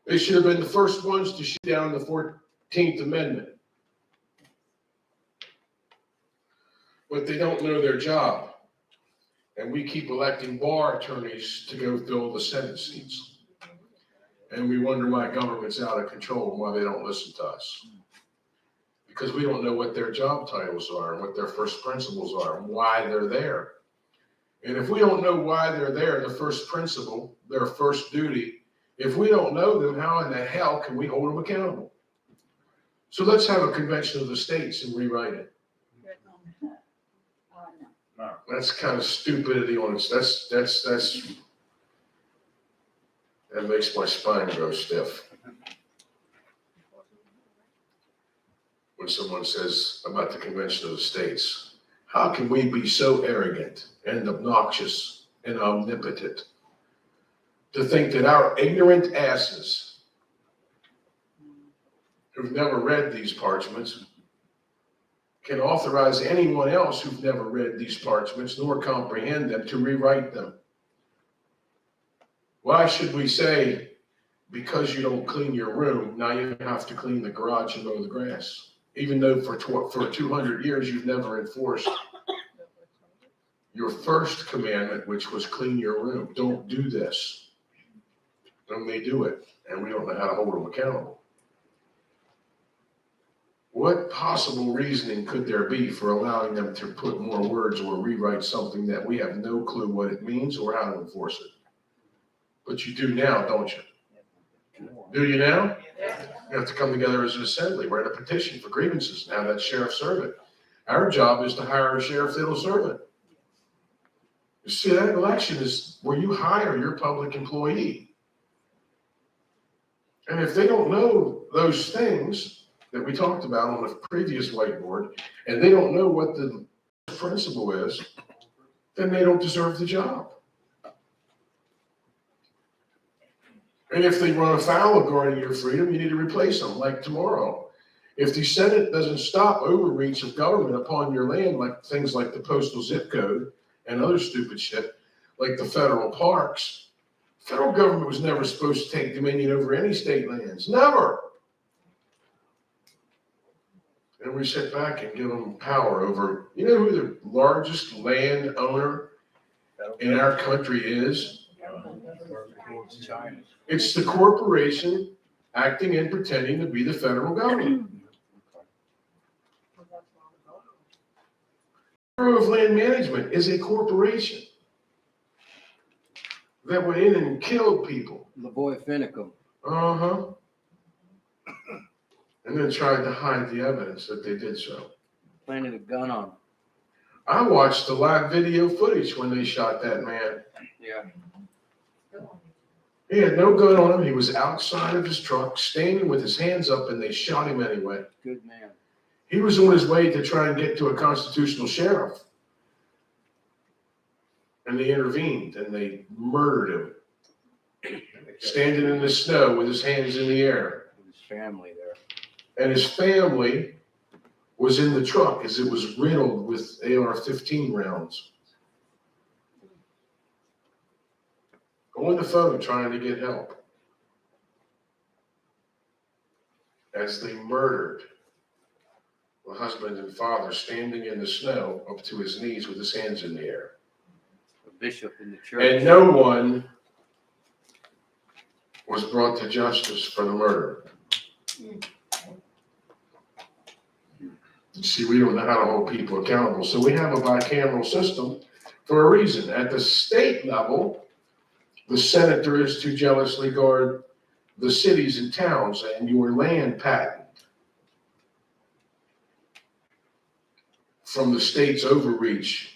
They should have been the first ones to shoot down the 14th Amendment. But they don't know their job. And we keep electing bar attorneys to go fill the Senate seats. And we wonder why government's out of control and why they don't listen to us. Because we don't know what their job titles are and what their first principles are and why they're there. And if we don't know why they're there, the first principle, their first duty, if we don't know them, how in the hell can we hold them accountable? So let's have a convention of the states and rewrite it. That's kind of stupidity on its, that makes my spine grow stiff. When someone says about the convention of the states, how can we be so arrogant and obnoxious and omnipotent to think that our ignorant asses who've never read these parchments can authorize anyone else who've never read these parchments nor comprehend them to rewrite them? Why should we say, because you don't clean your room, now you have to clean the garage and mow the grass? Even though for 200 years you've never enforced your first commandment, which was clean your room. Don't do this. And they do it, and we don't know how to hold them accountable. What possible reasoning could there be for allowing them to put more words or rewrite something that we have no clue what it means or how to enforce it? But you do now, don't you? Do you now? You have to come together as an assembly, write a petition for grievances, and have that sheriff serve it. Our job is to hire a sheriff that'll serve it. You see, that election is where you hire your public employee. And if they don't know those things that we talked about on the previous whiteboard, and they don't know what the principle is, then they don't deserve the job. And if they run afoul of guarding your freedom, you need to replace them, like tomorrow. If the Senate doesn't stop overreach of government upon your land, like things like the postal zip code and other stupid shit, like the federal parks, federal government was never supposed to take dominion over any state lands. Never. And we sit back and give them power over, you know who the largest landowner in our country is? It's the corporation acting and pretending to be the federal government. The Bureau of Land Management is a corporation that went in and killed people. Lavoy Finicum. Uh-huh. And then tried to hide the evidence that they did so. Planted a gun on him. I watched the live video footage when they shot that man. Yeah. He had no gun on him. He was outside of his truck, standing with his hands up, and they shot him anyway. Good man. He was on his way to try and get to a constitutional sheriff. And they intervened and they murdered him, standing in the snow with his hands in the air. His family there. And his family was in the truck as it was riddled with AR-15 rounds. On the phone trying to get help. As they murdered the husband and father standing in the snow up to his knees with his hands in the air. A bishop in the church. And no one was brought to justice for the murder. You see, we don't know how to hold people accountable. So we have a bicameral system for a reason. At the state level, the senator is to jealously guard the cities and towns and your land patent from the state's overreach.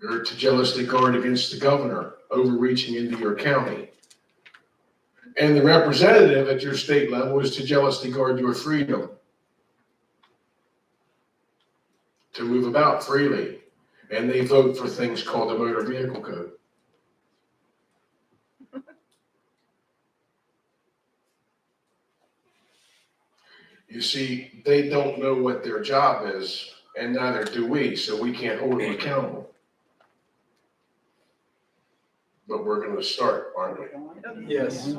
You're to jealously guard against the governor overreaching into your county. And the representative at your state level is to jealously guard your freedom to move about freely. And they vote for things called the Motor Vehicle Code. You see, they don't know what their job is, and neither do we, so we can't hold them accountable. But we're going to start, aren't we? Yes.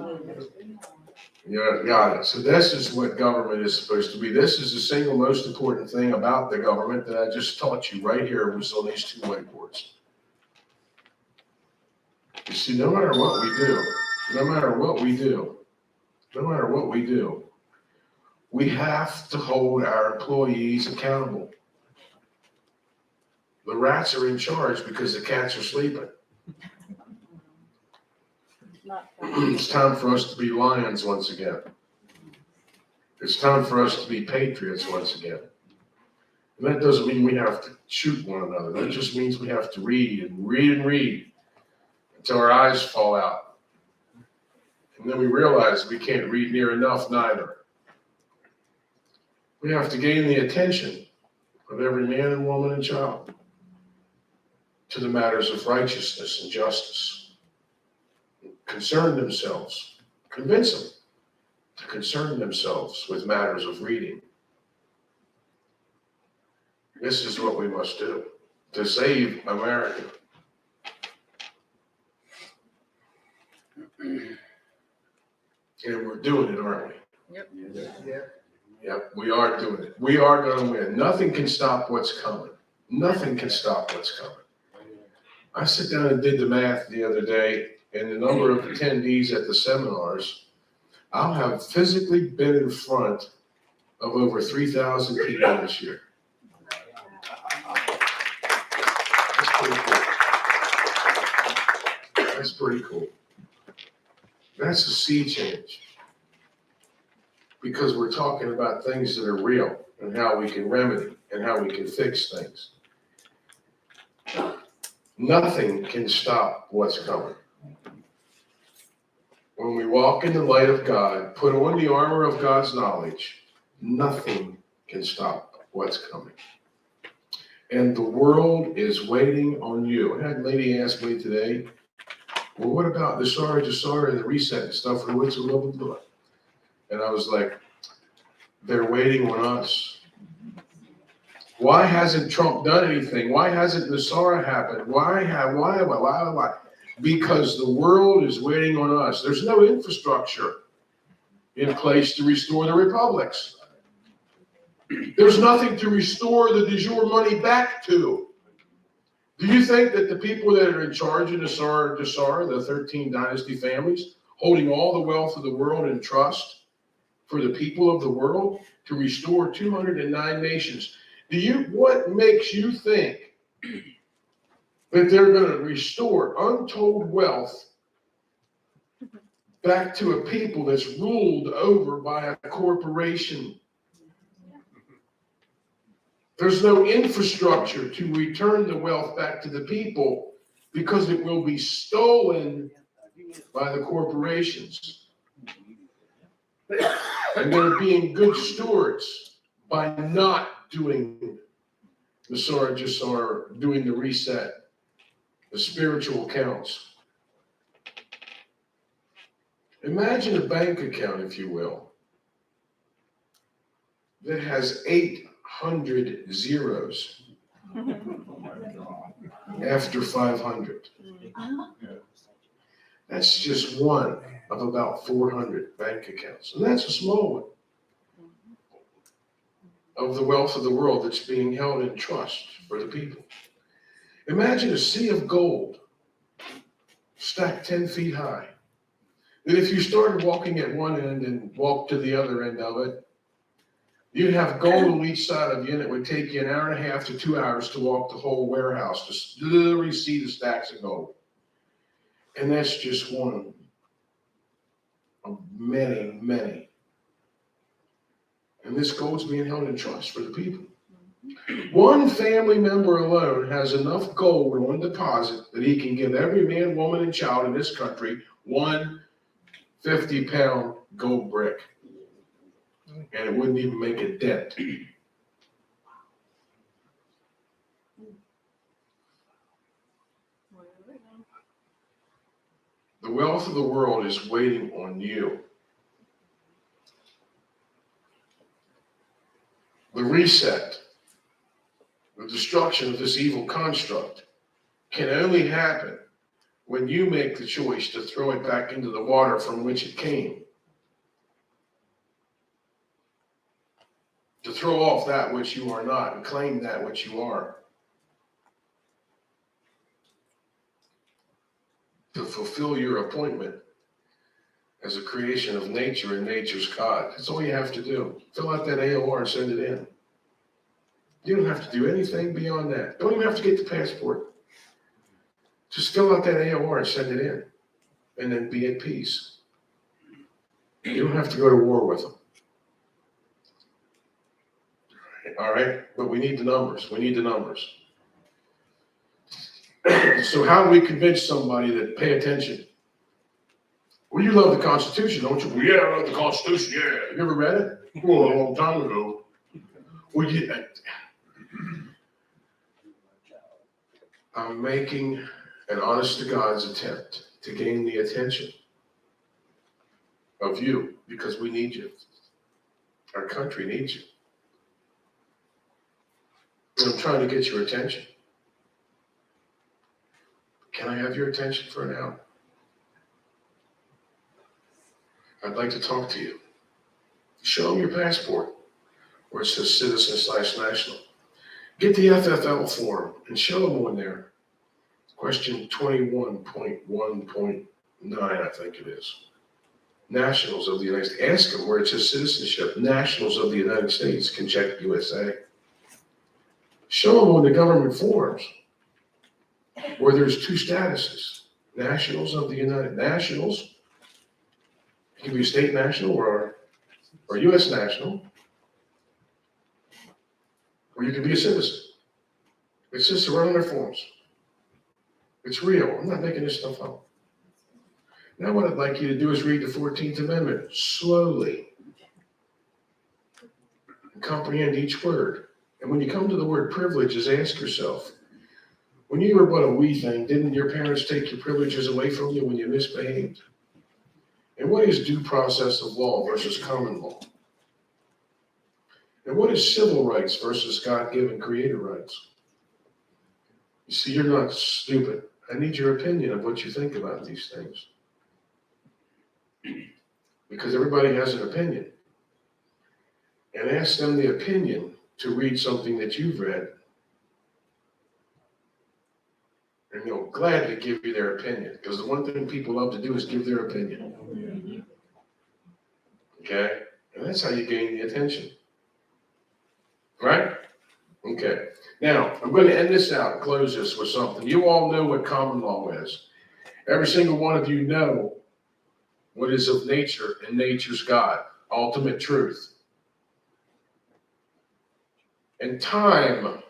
Yeah, got it. So this is what government is supposed to be. This is the single most important thing about the government that I just taught you right here was on these two whiteboards. You see, no matter what we do, no matter what we do, no matter what we do, we have to hold our employees accountable. The rats are in charge because the cats are sleeping. It's time for us to be lions once again. It's time for us to be patriots once again. And that doesn't mean we have to shoot one another. That just means we have to read and read and read until our eyes fall out. And then we realize we can't read near enough neither. We have to gain the attention of every man and woman and child to the matters of righteousness and justice. Concern themselves, convince them to concern themselves with matters of reading. This is what we must do to save America. And we're doing it, aren't we? Yep. Yep, we are doing it. We are going to win. Nothing can stop what's coming. Nothing can stop what's coming. I sat down and did the math the other day, and the number of attendees at the seminars, I'll have physically been in front of over 3,000 people this year. That's pretty cool. That's pretty cool. That's a sea change. Because we're talking about things that are real and how we can remedy and how we can fix things. Nothing can stop what's coming. When we walk in the light of God, put on the armor of God's knowledge, nothing can stop what's coming. And the world is waiting on you. I had a lady ask me today, well, what about the Jasara and the reset and stuff? And what's a little bit? And I was like, they're waiting on us. Why hasn't Trump done anything? Why hasn't Nasara happened? Why? Because the world is waiting on us. There's no infrastructure in place to restore the republics. There's nothing to restore the de jure money back to. Do you think that the people that are in charge of Jasara, the 13 dynasty families, holding all the wealth of the world in trust for the people of the world to restore 209 nations? What makes you think that they're going to restore untold wealth back to a people that's ruled over by a corporation? There's no infrastructure to return the wealth back to the people because it will be stolen by the corporations. And they're being good stewards by not doing the Sargis or doing the reset, the spiritual accounts. Imagine a bank account, if you will, that has 800 zeros after 500. That's just one of about 400 bank accounts, and that's a small one of the wealth of the world that's being held in trust for the people. Imagine a sea of gold stacked 10 feet high. That if you started walking at one end and walked to the other end of it, you'd have gold on each side of you, and it would take you an hour and a half to 2 hours to walk the whole warehouse to literally see the stacks of gold. And that's just one of many, many. And this gold's being held in trust for the people. One family member alone has enough gold on deposit that he can give every man, woman, and child in this country one 50-pound gold brick. And it wouldn't even make a dent. The wealth of the world is waiting on you. The reset, the destruction of this evil construct can only happen when you make the choice to throw it back into the water from which it came. To throw off that which you are not and claim that which you are. To fulfill your appointment as a creation of nature and nature's God. That's all you have to do. Fill out that AOR and send it in. You don't have to do anything beyond that. Don't even have to get the passport. Just fill out that AOR and send it in. And then be at peace. You don't have to go to war with them. All right? But we need the numbers. We need the numbers. So how do we convince somebody that pay attention? Well, you love the Constitution, don't you? Well, yeah, I love the Constitution, yeah. You ever read it? Well, a long time ago. Well, I'm making an honest-to-God's attempt to gain the attention of you because we need you. Our country needs you. And I'm trying to get your attention. Can I have your attention for an hour? I'd like to talk to you. Show them your passport where it says citizen/national. Get the FFL form and show them on there. Question 21.1.9, I think it is. Nationals of the United States. Ask them where it says citizenship. Nationals of the United States can check USA. Show them on the government forms where there's two statuses. Nationals of the United Nationals. You can be a state national or U.S. national. Or you can be a citizen. It's just right on their forms. It's real. I'm not making this stuff up. Now what I'd like you to do is read the 14th Amendment slowly. And comprehend each word. And when you come to the word privileges, ask yourself, when you were but a wee thing, didn't your parents take your privileges away from you when you misbehaved? And what is due process of law versus common law? And what is civil rights versus God-given creator rights? You see, you're not stupid. I need your opinion of what you think about these things. Because everybody has an opinion. And ask them the opinion to read something that you've read. And they'll gladly give you their opinion. Because the one thing people love to do is give their opinion. Okay? And that's how you gain the attention. Right? Okay. Now, I'm going to end this out and close this with something. You all know what common law is. Every single one of you know what is of nature and nature's God, ultimate truth. And time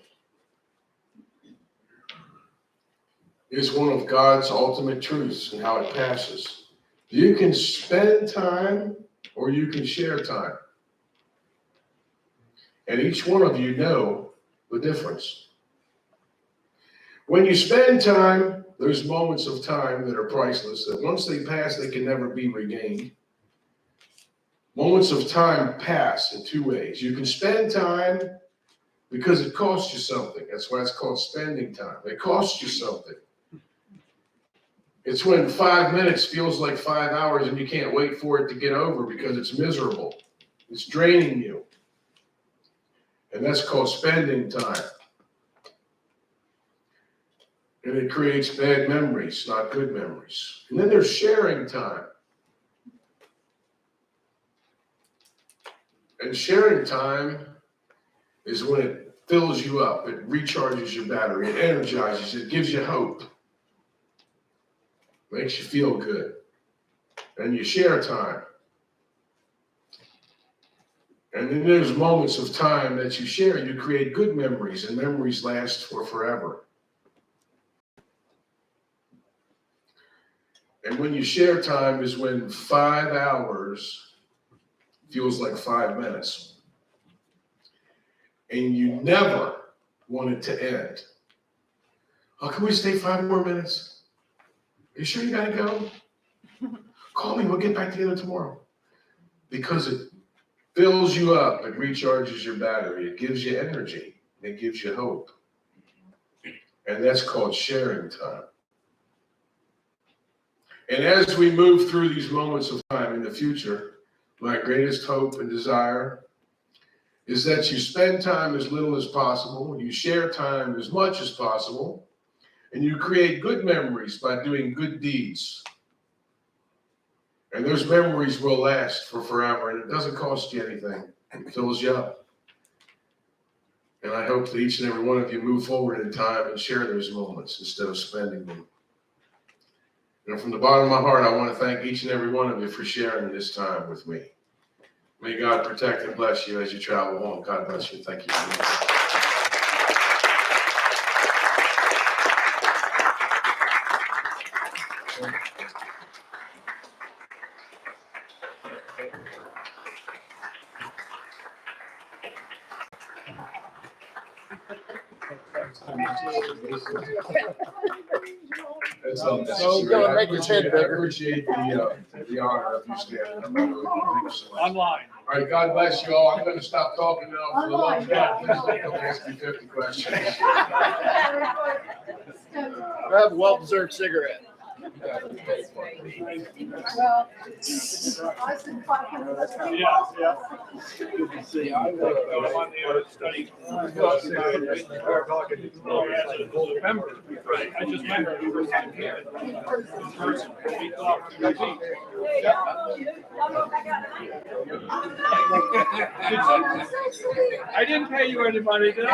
is one of God's ultimate truths and how it passes. You can spend time or you can share time. And each one of you know the difference. When you spend time, there's moments of time that are priceless, that once they pass, they can never be regained. Moments of time pass in two ways. You can spend time because it costs you something. That's why it's called spending time. It costs you something. It's when 5 minutes feels like 5 hours and you can't wait for it to get over because it's miserable. It's draining you. And that's called spending time. And it creates bad memories, not good memories. And then there's sharing time. And sharing time is when it fills you up, it recharges your battery, it energizes, it gives you hope, makes you feel good. And you share time. And then there's moments of time that you share, you create good memories, and memories last for forever. And when you share time is when 5 hours feels like 5 minutes. And you never want it to end. Oh, can we stay 5 more minutes? Are you sure you gotta go? Call me, we'll get back together tomorrow. Because it fills you up, it recharges your battery, it gives you energy, it gives you hope. And that's called sharing time. And as we move through these moments of time in the future, my greatest hope and desire is that you spend time as little as possible, you share time as much as possible, and you create good memories by doing good deeds. And those memories will last for forever, and it doesn't cost you anything. It fills you up. And I hope that each and every one of you move forward in time and share those moments instead of spending them. And from the bottom of my heart, I want to thank each and every one of you for sharing this time with me. May God protect and bless you as you travel home. God bless you. Thank you. So gonna make his head I bigger. appreciate the honor of you standing up. Thank you so much. Online. All right, God bless you all. I'm going to stop talking now for the love of God. Please don't ask me 50 questions. I have a well-deserved cigarette. Well, Yeah. Good to see you. I'm on the study. Member, right? I just remember he was here in person. We talked. I didn't pay you any money, did I?